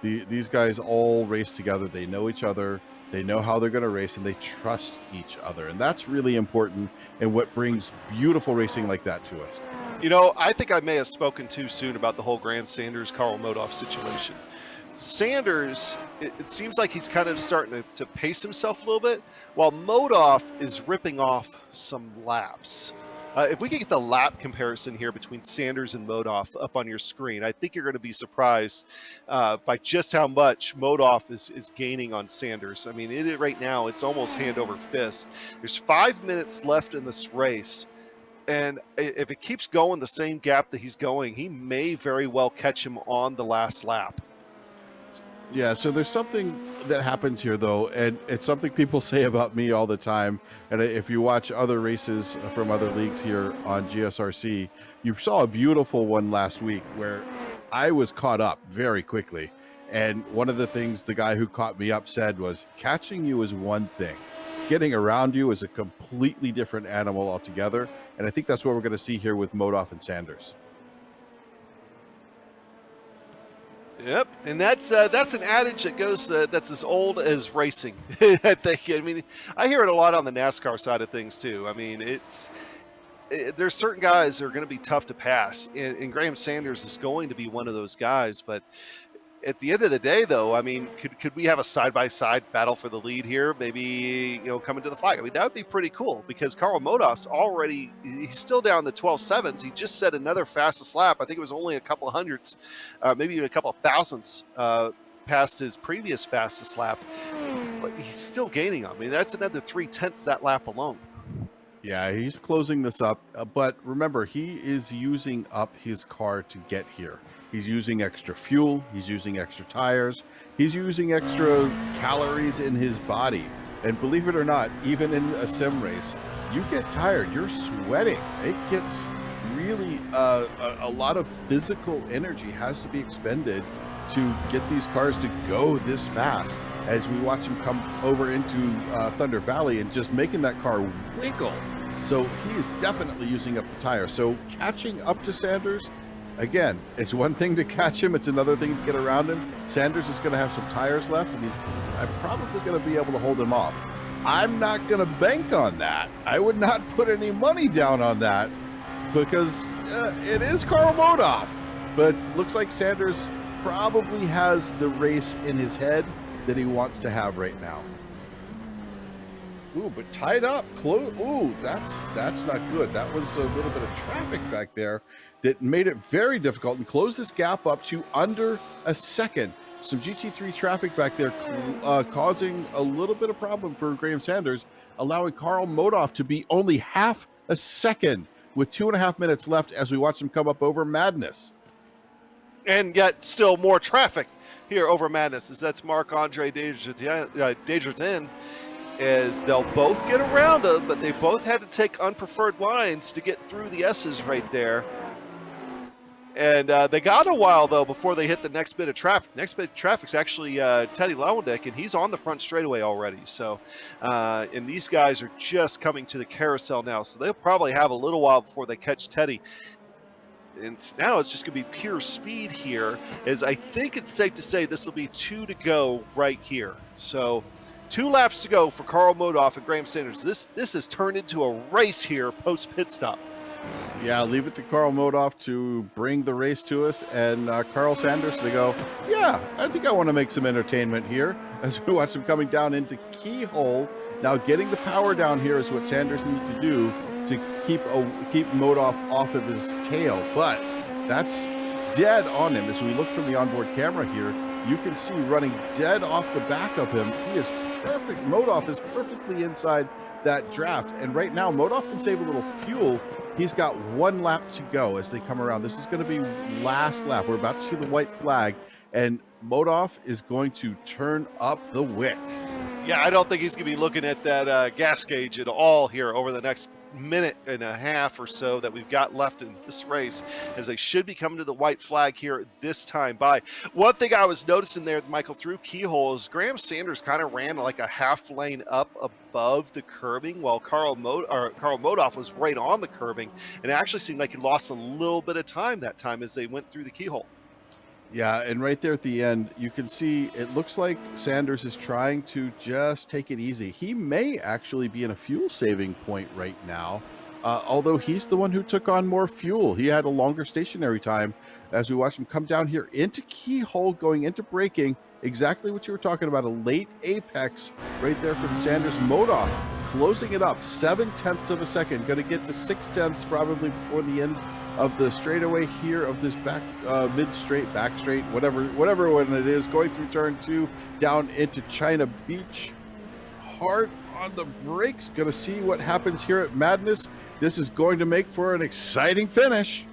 These guys all race together. They know each other. They know how they're going to race, and they trust each other. And that's really important, and what brings beautiful racing like that to us. You know, I think I may have spoken too soon about the whole Graham Sanders-Karl Modoff situation. Sanders, it seems like he's kind of starting to pace himself a little bit, while Modoff is ripping off some laps. If we could get the lap comparison here between Sanders and Modoff up on your screen, I think you're going to be surprised by just how much Modoff is gaining on Sanders. I mean, right now, it's almost hand over fist. There's 5 minutes left in this race, and if it keeps going the same gap that he's going, he may very well catch him on the last lap. Yeah, so there's something that happens here, though, and it's something people say about me all the time. And if you watch other races from other leagues here on GSRC, you saw a beautiful one last week where I was caught up very quickly. And one of the things the guy who caught me up said was, catching you is one thing. Getting around you is a completely different animal altogether. And I think that's what we're going to see here with Modoff and Sanders. Yep, and that's an adage that goes that's as old as racing. I think. I mean, I hear it a lot on the NASCAR side of things too. I mean, there's certain guys that are going to be tough to pass, and Graham Sanders is going to be one of those guys. But at the end of the day, though, I mean, could we have a side-by-side battle for the lead here? Maybe, coming to the flag. I mean, that would be pretty cool because Karl Modoff's he's still down the 12.7s. He just set another fastest lap. I think it was only a couple of hundredths, maybe even a couple of thousandths past his previous fastest lap. But he's still gaining on me. That's another 3/10 that lap alone. Yeah, he's closing this up. But remember, he is using up his car to get here. He's using extra fuel. He's using extra tires. He's using extra calories in his body. And believe it or not, even in a sim race, you get tired. You're sweating. It gets really a lot of physical energy has to be expended to get these cars to go this fast. As we watch him come over into Thunder Valley and just making that car wiggle. So he is definitely using up the tire. So catching up to Sanders, again, it's one thing to catch him. It's another thing to get around him. Sanders is going to have some tires left, and he's probably going to be able to hold him off. I'm not going to bank on that. I would not put any money down on that because it is Karl Modoff. But looks like Sanders probably has the race in his head that he wants to have right now. Ooh, but tied up, close. Ooh, that's not good. That was a little bit of traffic back there that made it very difficult and closed this gap up to under a second. Some GT3 traffic back there causing a little bit of problem for Graham Sanders, allowing Karl Modoff to be only half a second with 2.5 minutes left as we watch him come up over Madness. And yet still more traffic here over Madness, as that's Marc-Andre Desjardins, as they'll both get around him, but they both had to take unpreferred lines to get through the S's right there. And they got a while, though, before they hit the next bit of traffic. Next bit of traffic's actually Teddy Lowendijk, and he's on the front straightaway already. So, and these guys are just coming to the carousel now, so they'll probably have a little while before they catch Teddy. And now it's just going to be pure speed here, as I think it's safe to say this will be 2 to go right here. So 2 laps to go for Karl Modoff and Graham Sanders. This has turned into a race here post-pit stop. Yeah, leave it to Karl Modoff to bring the race to us, and Karl Sanders to go, yeah, I think I want to make some entertainment here as we watch him coming down into Keyhole. Now getting the power down here is what Sanders needs to do to keep Modoff off of his tail, but that's dead on him. As we look from the onboard camera here, you can see running dead off the back of him. He is perfect. Modoff is perfectly inside that draft, and right now Modoff can save a little fuel. He's got 1 lap to go as they come around. This is going to be last lap. We're about to see the white flag, and Modoff is going to turn up the wick. Yeah, I don't think he's going to be looking at that gas gauge at all here over the next minute and a half or so that we've got left in this race, as they should be coming to the white flag here this time by. One thing I was noticing there, Michael, through keyhole is Graham Sanders kind of ran like a half lane up above the curbing, while Carl Modoff was right on the curbing, and it actually seemed like he lost a little bit of time that time as they went through the keyhole. Yeah, and right there at the end, you can see it looks like Sanders is trying to just take it easy. He may actually be in a fuel saving point right now, although he's the one who took on more fuel. He had a longer stationary time as we watched him come down here into keyhole, going into braking. Exactly what you were talking about, a late apex right there from Sanders. Modoff closing it up 0.7 of a second, going to get to 0.6 probably before the end of the straightaway here of this back mid straight, back straight, whatever one it is, going through turn 2 down into China Beach. Hard on the brakes. Gonna see what happens here at Madness. This is going to make for an exciting finish.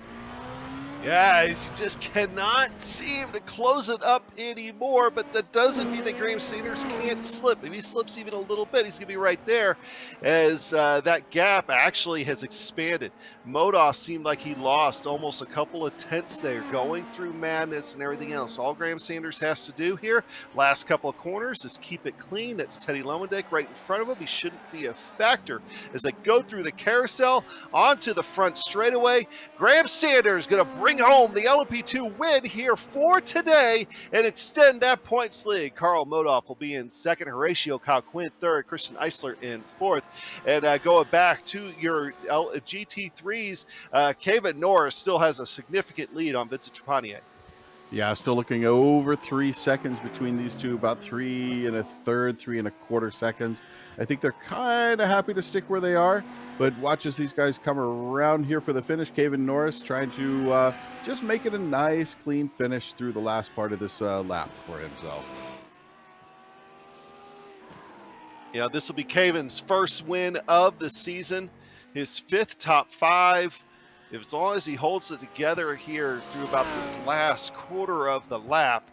Yeah, you just cannot seem to close it up anymore, but that doesn't mean that Graham Sanders can't slip. If he slips even a little bit, he's going to be right there, as that gap actually has expanded. Modoff seemed like he lost almost a couple of tenths there going through Madness and everything else. All Graham Sanders has to do here, last couple of corners, is keep it clean. That's Teddy Lowendick right in front of him. He shouldn't be a factor as they go through the carousel onto the front straightaway. Graham Sanders going to bring home the LMP2 win here for today and extend that points lead. Carl Modoff will be in second, Horatio Calquin third, Christian Eisler in fourth. And going back to your GT3s, Kevin Norris still has a significant lead on Vincent Trepanier. Yeah, still looking over 3 seconds between these two, about 3 1/3, 3 1/4 seconds. I think they're kind of happy to stick where they are, but watch as these guys come around here for the finish. Kevin Norris trying to just make it a nice, clean finish through the last part of this lap for himself. Yeah, this will be Kevin's first win of the season, his 5th top 5. As long as he holds it together here through about this last quarter of the lap,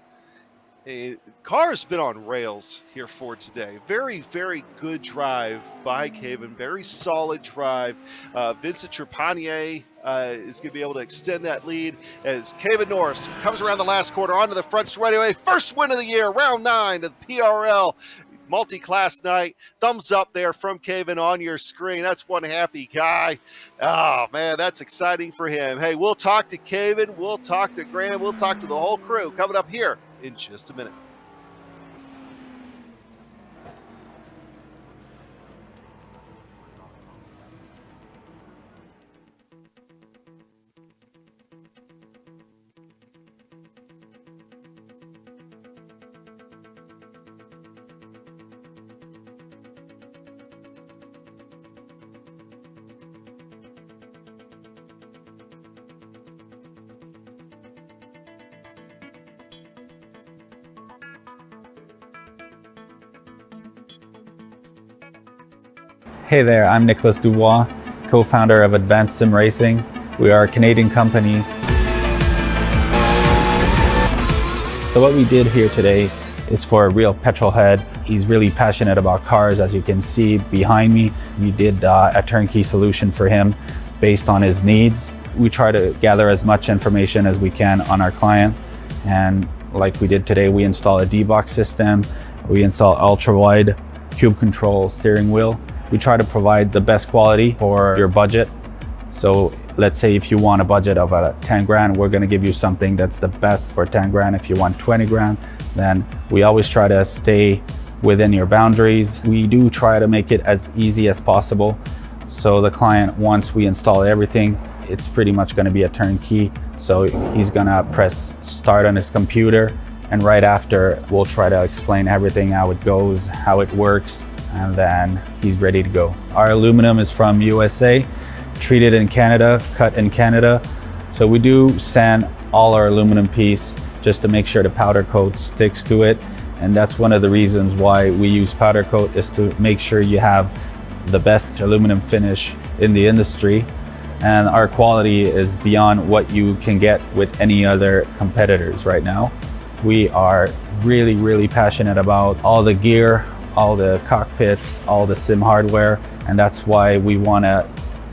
car's been on rails here for today. Very, very good drive by Kevin. Very solid drive. Vincent Trepanier is going to be able to extend that lead as Kevin Norris comes around the last quarter onto the front straightaway. First win of the year, round 9 of the PRL multi-class night. Thumbs up there from Kevin on your screen. That's one happy guy. Oh man, that's exciting for him. Hey, we'll talk to Kevin, we'll talk to Graham, we'll talk to the whole crew coming up here in just a minute. Hey there, I'm Nicholas Dubois, co-founder of Advanced SimRacing. We are a Canadian company. So what we did here today is for a real petrol head. He's really passionate about cars, as you can see behind me. We did a turnkey solution for him based on his needs. We try to gather as much information as we can on our client, and like we did today, we install a D-box system, we install ultra-wide cube control steering wheel. We try to provide the best quality for your budget. So let's say if you want a budget of 10 grand, we're gonna give you something that's the best for 10 grand. If you want 20 grand, then we always try to stay within your boundaries. We do try to make it as easy as possible. So the client, once we install everything, it's pretty much gonna be a turnkey. So he's gonna press start on his computer, and right after, we'll try to explain everything, how it goes, how it works, and then he's ready to go. Our aluminum is from USA, treated in Canada, cut in Canada. So we do sand all our aluminum piece just to make sure the powder coat sticks to it. And that's one of the reasons why we use powder coat, is to make sure you have the best aluminum finish in the industry. And our quality is beyond what you can get with any other competitors right now. We are really, really passionate about all the gear, all the cockpits, all the sim hardware, and that's why we want to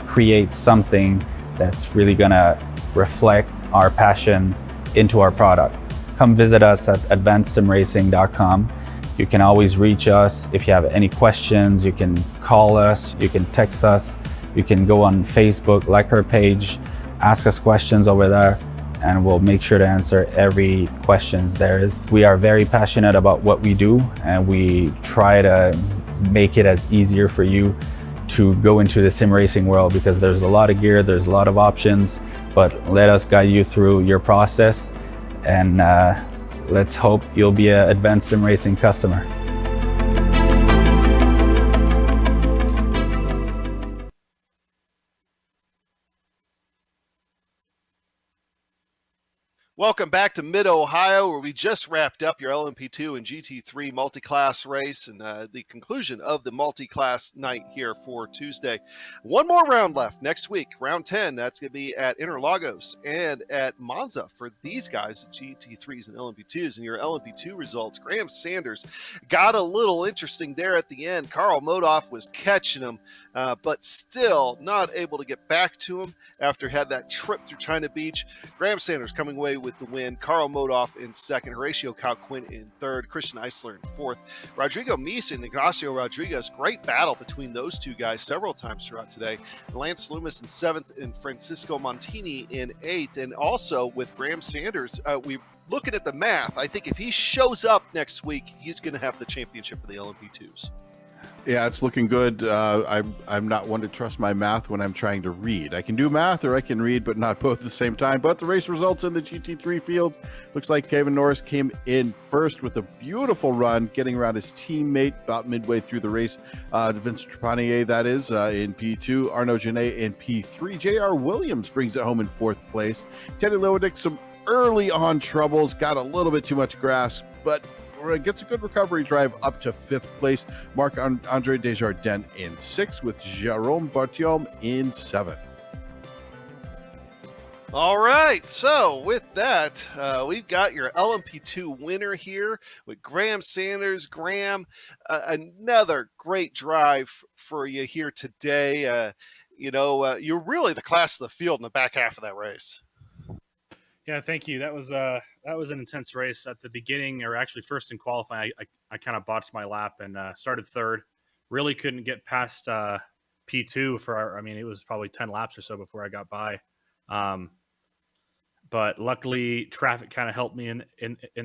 create something that's really going to reflect our passion into our product. Come visit us at advancedsimracing.com. You can always reach us if you have any questions. You can call us, you can text us, you can go on Facebook, like our page, ask us questions over there, and we'll make sure to answer every questions there is. We are very passionate about what we do, and we try to make it as easier for you to go into the sim racing world, because there's a lot of gear, there's a lot of options, but let us guide you through your process, and let's hope you'll be an Advanced Sim Racing customer. Welcome back to Mid-Ohio, where we just wrapped up your LMP2 and GT3 multi-class race and the conclusion of the multi-class night here for Tuesday. One more round left next week, round 10. That's going to be at Interlagos and at Monza for these guys, GT3s and LMP2s. And your LMP2 results, Graham Sanders got a little interesting there at the end. Carl Modoff was catching him, but still not able to get back to him after had that trip through China Beach. Graham Sanders coming away with the win. Carl Modoff in second. Horatio Calquint in third. Christian Eisler in fourth. Rodrigo Mies and Ignacio Rodriguez. Great battle between those two guys several times throughout today. Lance Loomis in seventh and Francisco Montini in eighth. And also with Graham Sanders, we looking at the math. I think if he shows up next week, he's going to have the championship for the LMP2s. Yeah, it's looking good. I'm not one to trust my math when I'm trying to read. I can do math or I can read, but not both at the same time. But the race results in the GT3 field, looks like Kevin Norris came in first with a beautiful run, getting around his teammate about midway through the race. Vince Trepanier, that is, in P2. Arnaud Genet in P3. J.R. Williams brings it home in fourth place. Teddy Lewedick, some early on troubles, got a little bit too much grass, but gets a good recovery drive up to fifth place. Marc-Andre Desjardins in sixth, with Jérôme Bartiome in seventh. All right, so with that, we've got your LMP2 winner here with Graham Sanders. Graham, another great drive for you here today. You're really the class of the field in the back half of that race. Yeah, thank you. That was an intense race at the beginning, or actually first in qualifying. I kind of botched my lap and started third. Really couldn't get past P2 it was probably 10 laps or so before I got by. But luckily, traffic kind of helped me in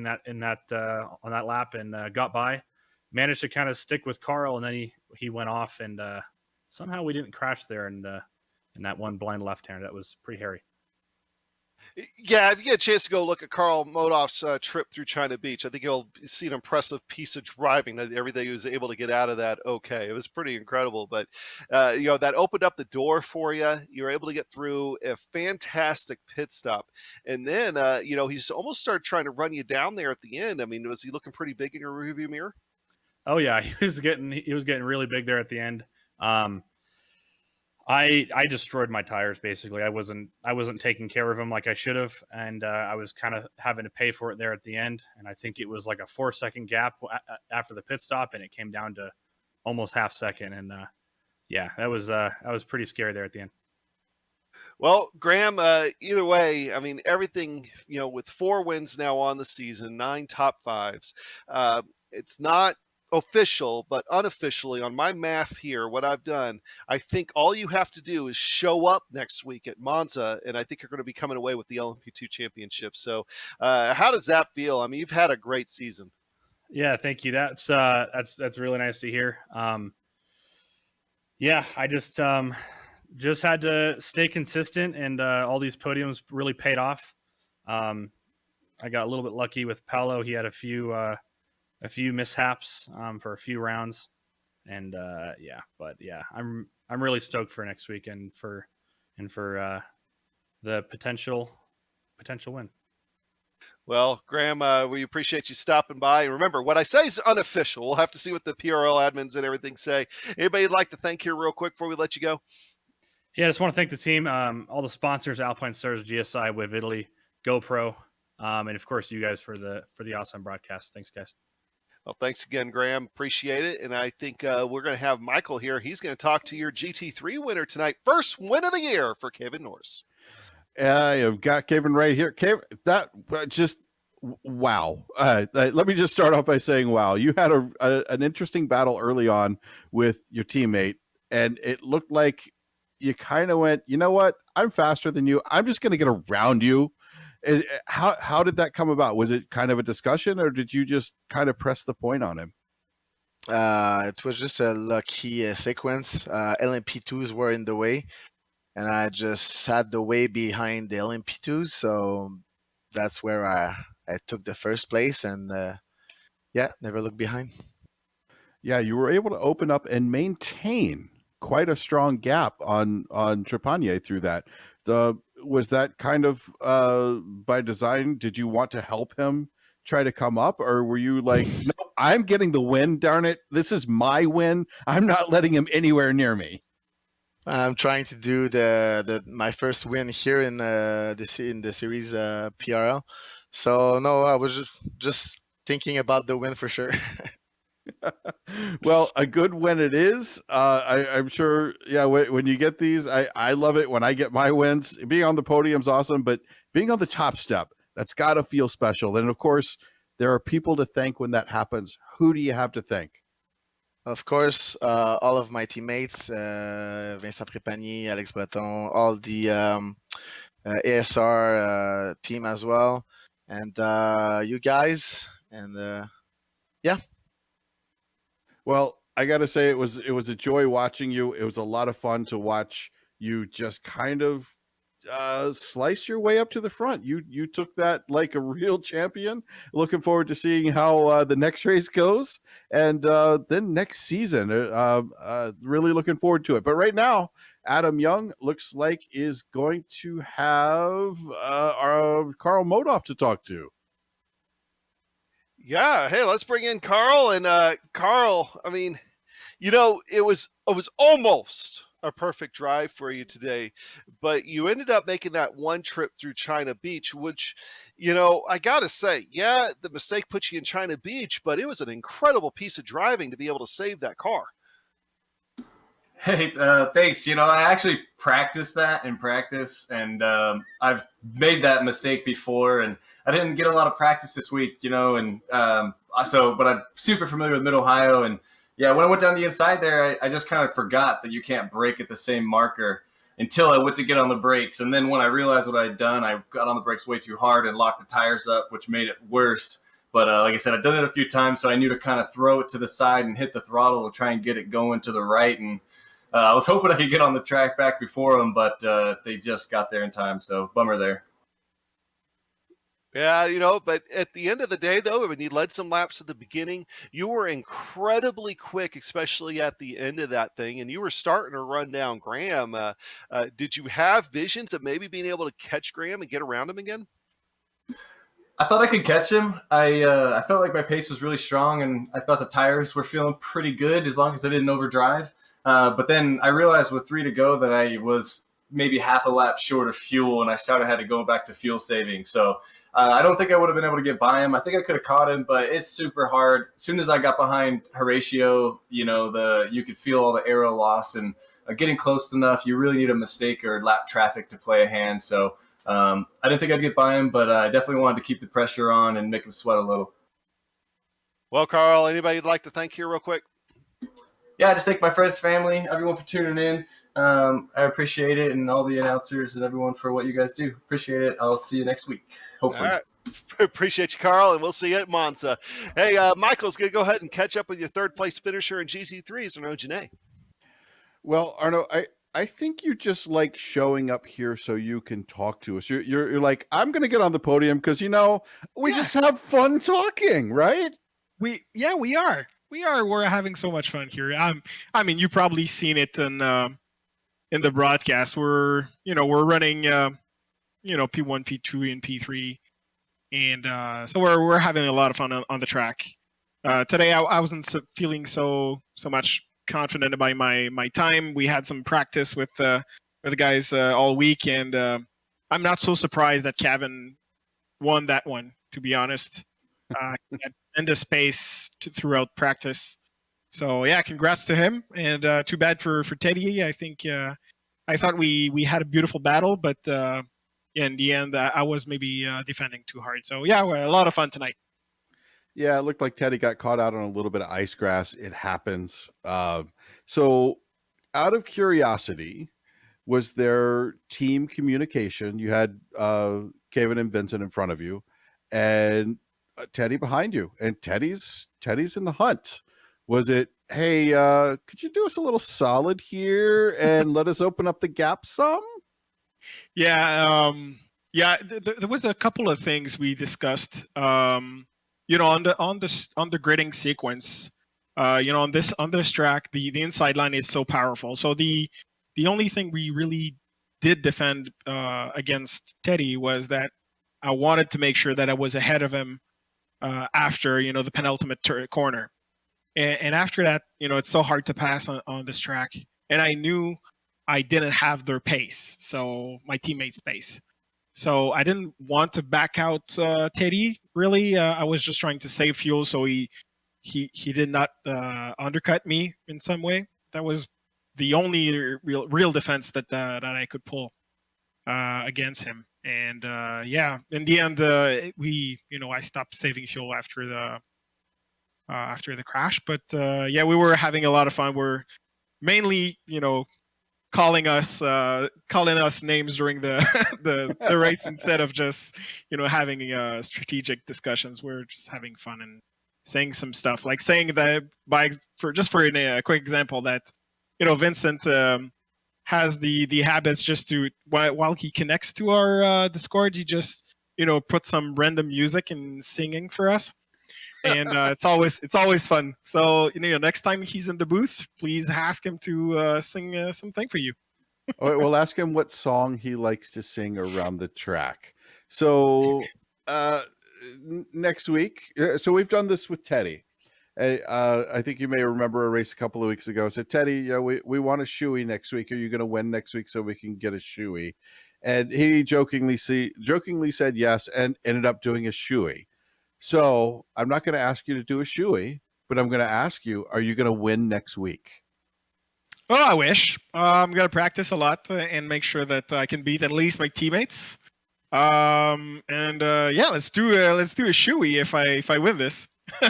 that on that lap and got by. Managed to kind of stick with Carl, and then he went off, and somehow we didn't crash there in that one blind left-hander. That was pretty hairy. Yeah, if you get a chance to go look at Carl Modoff's trip through China Beach, I think you'll see an impressive piece of driving, that everything he was able to get out of that okay. It was pretty incredible, but that opened up the door for you. You were able to get through a fantastic pit stop, and then he's almost started trying to run you down there at the end. I mean, was he looking pretty big in your rearview mirror? Oh yeah, he was getting really big there at the end. I destroyed my tires basically. I wasn't taking care of them like I should have, and I was kind of having to pay for it there at the end. And I think it was like a 4-second gap after the pit stop, and it came down to almost half second. And that was pretty scary there at the end. Well, Graham, either way, I mean, everything, with 4 wins now on the season, 9 top 5s, it's not official, but unofficially on my math here, what I've done, I think all you have to do is show up next week at Monza, and I think you're going to be coming away with the LMP2 championship. So how does that feel? I mean, you've had a great season. Yeah, thank you. That's really nice to hear. I just had to stay consistent, and all these podiums really paid off. I got a little bit lucky with Paolo. He had a few mishaps for a few rounds, and I'm really stoked for next week and for the potential win. Well, Graham, we appreciate you stopping by. And remember, what I say is unofficial. We'll have to see what the PRL admins and everything say. Anybody you'd like to thank here real quick before we let you go? Yeah, I just want to thank the team, all the sponsors: Alpine Stars, GSI, Wave Italy, GoPro, and of course you guys for the awesome broadcast. Thanks, guys. Well, thanks again, Graham. Appreciate it. And I think we're going to have Michael here. He's going to talk to your GT3 winner tonight. First win of the year for Kevin Norris. I've got Kevin right here. Kevin, that just wow. Let me just start off by saying, wow, you had an interesting battle early on with your teammate, and it looked like you kind of went, you know what? I'm faster than you. I'm just going to get around you. How did that come about? Was it kind of a discussion, or did you just kind of press the point on him? It was just a lucky sequence. LMP2s were in the way, and I just had the way behind the LMP2s, so that's where I took the first place, and yeah, never looked behind. Yeah, you were able to open up and maintain quite a strong gap on Trepanier through that. Was that kind of by design? Did you want to help him try to come up, or were you like, no, I'm getting the win, darn it, this is my win, I'm not letting him anywhere near me? I'm trying to do my first win here in the series PRL. So no, I was just thinking about the win for sure. Well, a good win it is. I'm sure. Yeah, when you get these, I love it when I get my wins. Being on the podium's awesome, but being on the top step, that's got to feel special. And of course, there are people to thank when that happens. Who do you have to thank? Of course, all of my teammates, Vincent Trepanier, Alex Breton, all the ASR team as well, and you guys, and yeah. Well, I got to say it was a joy watching you. It was a lot of fun to watch you just kind of slice your way up to the front. You took that like a real champion. Looking forward to seeing how the next race goes, and then next season. Really looking forward to it. But right now, Adam Young looks like is going to have our Carl Modoff to talk to. Yeah, hey, let's bring in Carl. And Carl, I mean, you know, it was almost a perfect drive for you today, but you ended up making that one trip through China Beach, which, you know, I gotta say, yeah, the mistake put you in China Beach, but it was an incredible piece of driving to be able to save that car. Hey, thanks. You know, I actually practiced that in practice, and I've made that mistake before, and I didn't get a lot of practice this week, you know, and but I'm super familiar with Mid-Ohio, and yeah, when I went down the inside there, I just kind of forgot that you can't brake at the same marker until I went to get on the brakes, and then when I realized what I had done, I got on the brakes way too hard and locked the tires up, which made it worse. But like I said, I've done it a few times, so I knew to kind of throw it to the side and hit the throttle to try and get it going to the right, and I was hoping I could get on the track back before them, but they just got there in time, so bummer there. Yeah, you know, but at the end of the day, though, when you led some laps at the beginning, you were incredibly quick, especially at the end of that thing, and you were starting to run down Graham. Did you have visions of maybe being able to catch Graham and get around him again? I thought I could catch him. I felt like my pace was really strong, and I thought the tires were feeling pretty good as long as I didn't overdrive. But then I realized with 3 to go that I was maybe half a lap short of fuel, and I had to go back to fuel saving. So I don't think I would have been able to get by him. I think I could have caught him, but it's super hard. As soon as I got behind Horatio, you know, you could feel all the aero loss, and getting close enough, you really need a mistake or lap traffic to play a hand. So I didn't think I'd get by him, but I definitely wanted to keep the pressure on and make him sweat a little. Well, Carl, anybody you'd like to thank here real quick? Yeah, I just thank my friends, family, everyone for tuning in. I appreciate it, and all the announcers and everyone for what you guys do. Appreciate it. I'll see you next week, hopefully. All right. Appreciate you, Carl, and we'll see you at Monza. Hey, Michael's going to go ahead and catch up with your third-place finisher in GT3. Is Arnaud Genet? Well, Arnaud, I think you just like showing up here so you can talk to us. You're like, I'm going to get on the podium because, you know, we just have fun talking, right? We are. We're having so much fun here. I mean, you've probably seen it in the broadcast. We're running P1, P2, and P3, and so we're having a lot of fun on the track. Today I wasn't feeling so much confident about my time. We had some practice with the guys all week, and I'm not so surprised that Kevin won that one, to be honest. He had and the space throughout practice. So yeah, congrats to him, and too bad for Teddy. I think I thought we had a beautiful battle, but in the end, I was maybe defending too hard. So yeah, a lot of fun tonight. Yeah, it looked like Teddy got caught out on a little bit of ice grass. It happens. So out of curiosity, was there team communication? You had Kevin and Vincent in front of you, and Teddy behind you, and Teddy's in the hunt. Was it, hey, could you do us a little solid here and let us open up the gap some? Yeah, there was a couple of things we discussed. On the gridding sequence, on this track, the inside line is so powerful. So the only thing we really did defend against Teddy was that I wanted to make sure that I was ahead of him after the penultimate corner. And after that, it's so hard to pass on this track. And I knew I didn't have their pace, so my teammates' pace. So I didn't want to back out Teddy, really. I was just trying to save fuel so he did not undercut me in some way. That was the only real defense that I could pull against him. And in the end, I stopped saving fuel after the crash. But we were having a lot of fun. We're mainly, calling us names during the race instead of just having strategic discussions. We're just having fun and saying some stuff, like saying that for a quick example, that Vincent has the habits just to, while he connects to our Discord, he just put some random music and singing for us. And it's always fun. So next time he's in the booth, please ask him to sing something for you. All right, we'll ask him what song he likes to sing around the track. So next week, so we've done this with Teddy. I think you may remember a race a couple of weeks ago. I said, Teddy, we want a shoey next week. Are you going to win next week so we can get a shoey? And he jokingly said yes and ended up doing a shoey. So I'm not going to ask you to do a shoey, but I'm going to ask you, are you going to win next week? Oh, I wish. I'm going to practice a lot and make sure that I can beat at least my teammates. Let's do a shoey if I win this. All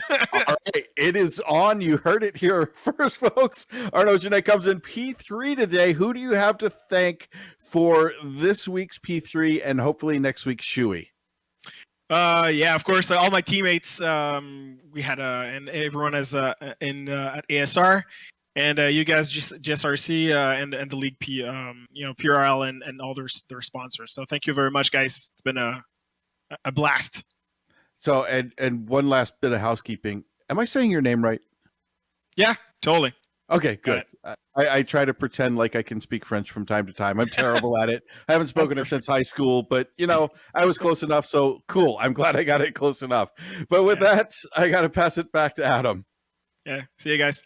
right, it is on. You heard it here first, folks. Arnaud Genet comes in P3 today. Who do you have to thank for this week's P3 and hopefully next week's shoey? Of course, all my teammates. We had and everyone is at ASR, and you guys GSRC and the league PRL and all their sponsors. So thank you very much, guys. It's been a blast. So and one last bit of housekeeping. Am I saying your name right? Yeah, totally. Okay, good. I try to pretend like I can speak French from time to time. I'm terrible at it. I haven't spoken it since high school, but I was close enough. So cool. I'm glad I got it close enough. But with that, I got to pass it back to Adam. Yeah. See you guys.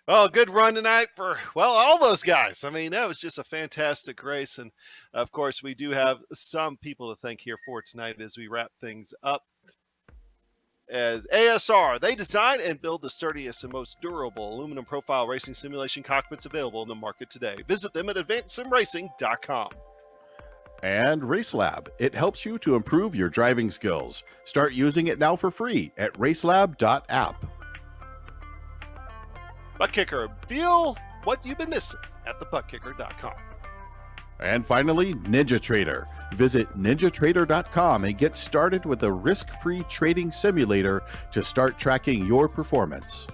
Oh, good run tonight for, all those guys. I mean, that was just a fantastic race. And of course, we do have some people to thank here for tonight as we wrap things up. As ASR, they design and build the sturdiest and most durable aluminum profile racing simulation cockpits available in the market today. Visit them at advancedsimracing.com. And RaceLab, it helps you to improve your driving skills. Start using it now for free at racelab.app. ButtKicker, feel what you've been missing at thebuttkicker.com. And finally, NinjaTrader. Visit ninjatrader.com and get started with a risk-free trading simulator to start tracking your performance.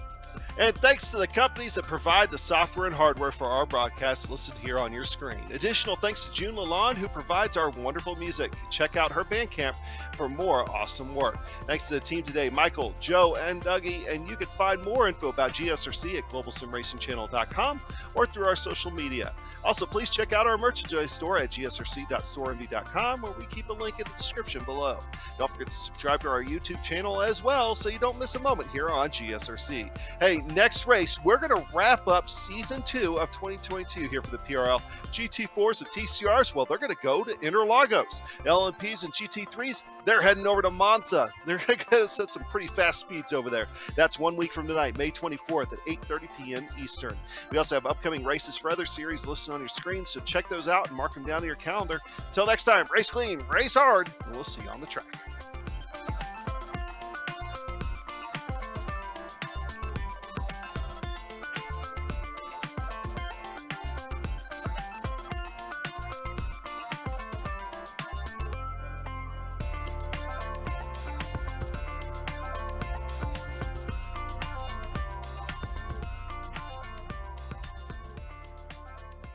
And thanks to the companies that provide the software and hardware for our broadcasts listed here on your screen. Additional thanks to June Lalonde, who provides our wonderful music. Check out her Bandcamp for more awesome work. Thanks to the team today, Michael, Joe, and Dougie. And you can find more info about GSRC at globalsimracingchannel.com or through our social media. Also, please check out our merchandise store at gsrc.storeenvy.com, where we keep a link in the description below. Don't forget to subscribe to our YouTube channel as well so you don't miss a moment here on GSRC. Hey, next race, we're going to wrap up season 2 of 2022 here for the PRL. GT4s and TCRs, well, they're going to go to Interlagos. LMPs and GT3s, they're heading over to Monza. They're going to set some pretty fast speeds over there. That's 1 week from tonight, May 24th at 8:30 p.m. Eastern. We also have upcoming races for other series listed on your screen, so check those out and mark them down in your calendar. Until next time, race clean, race hard, and we'll see you on the track.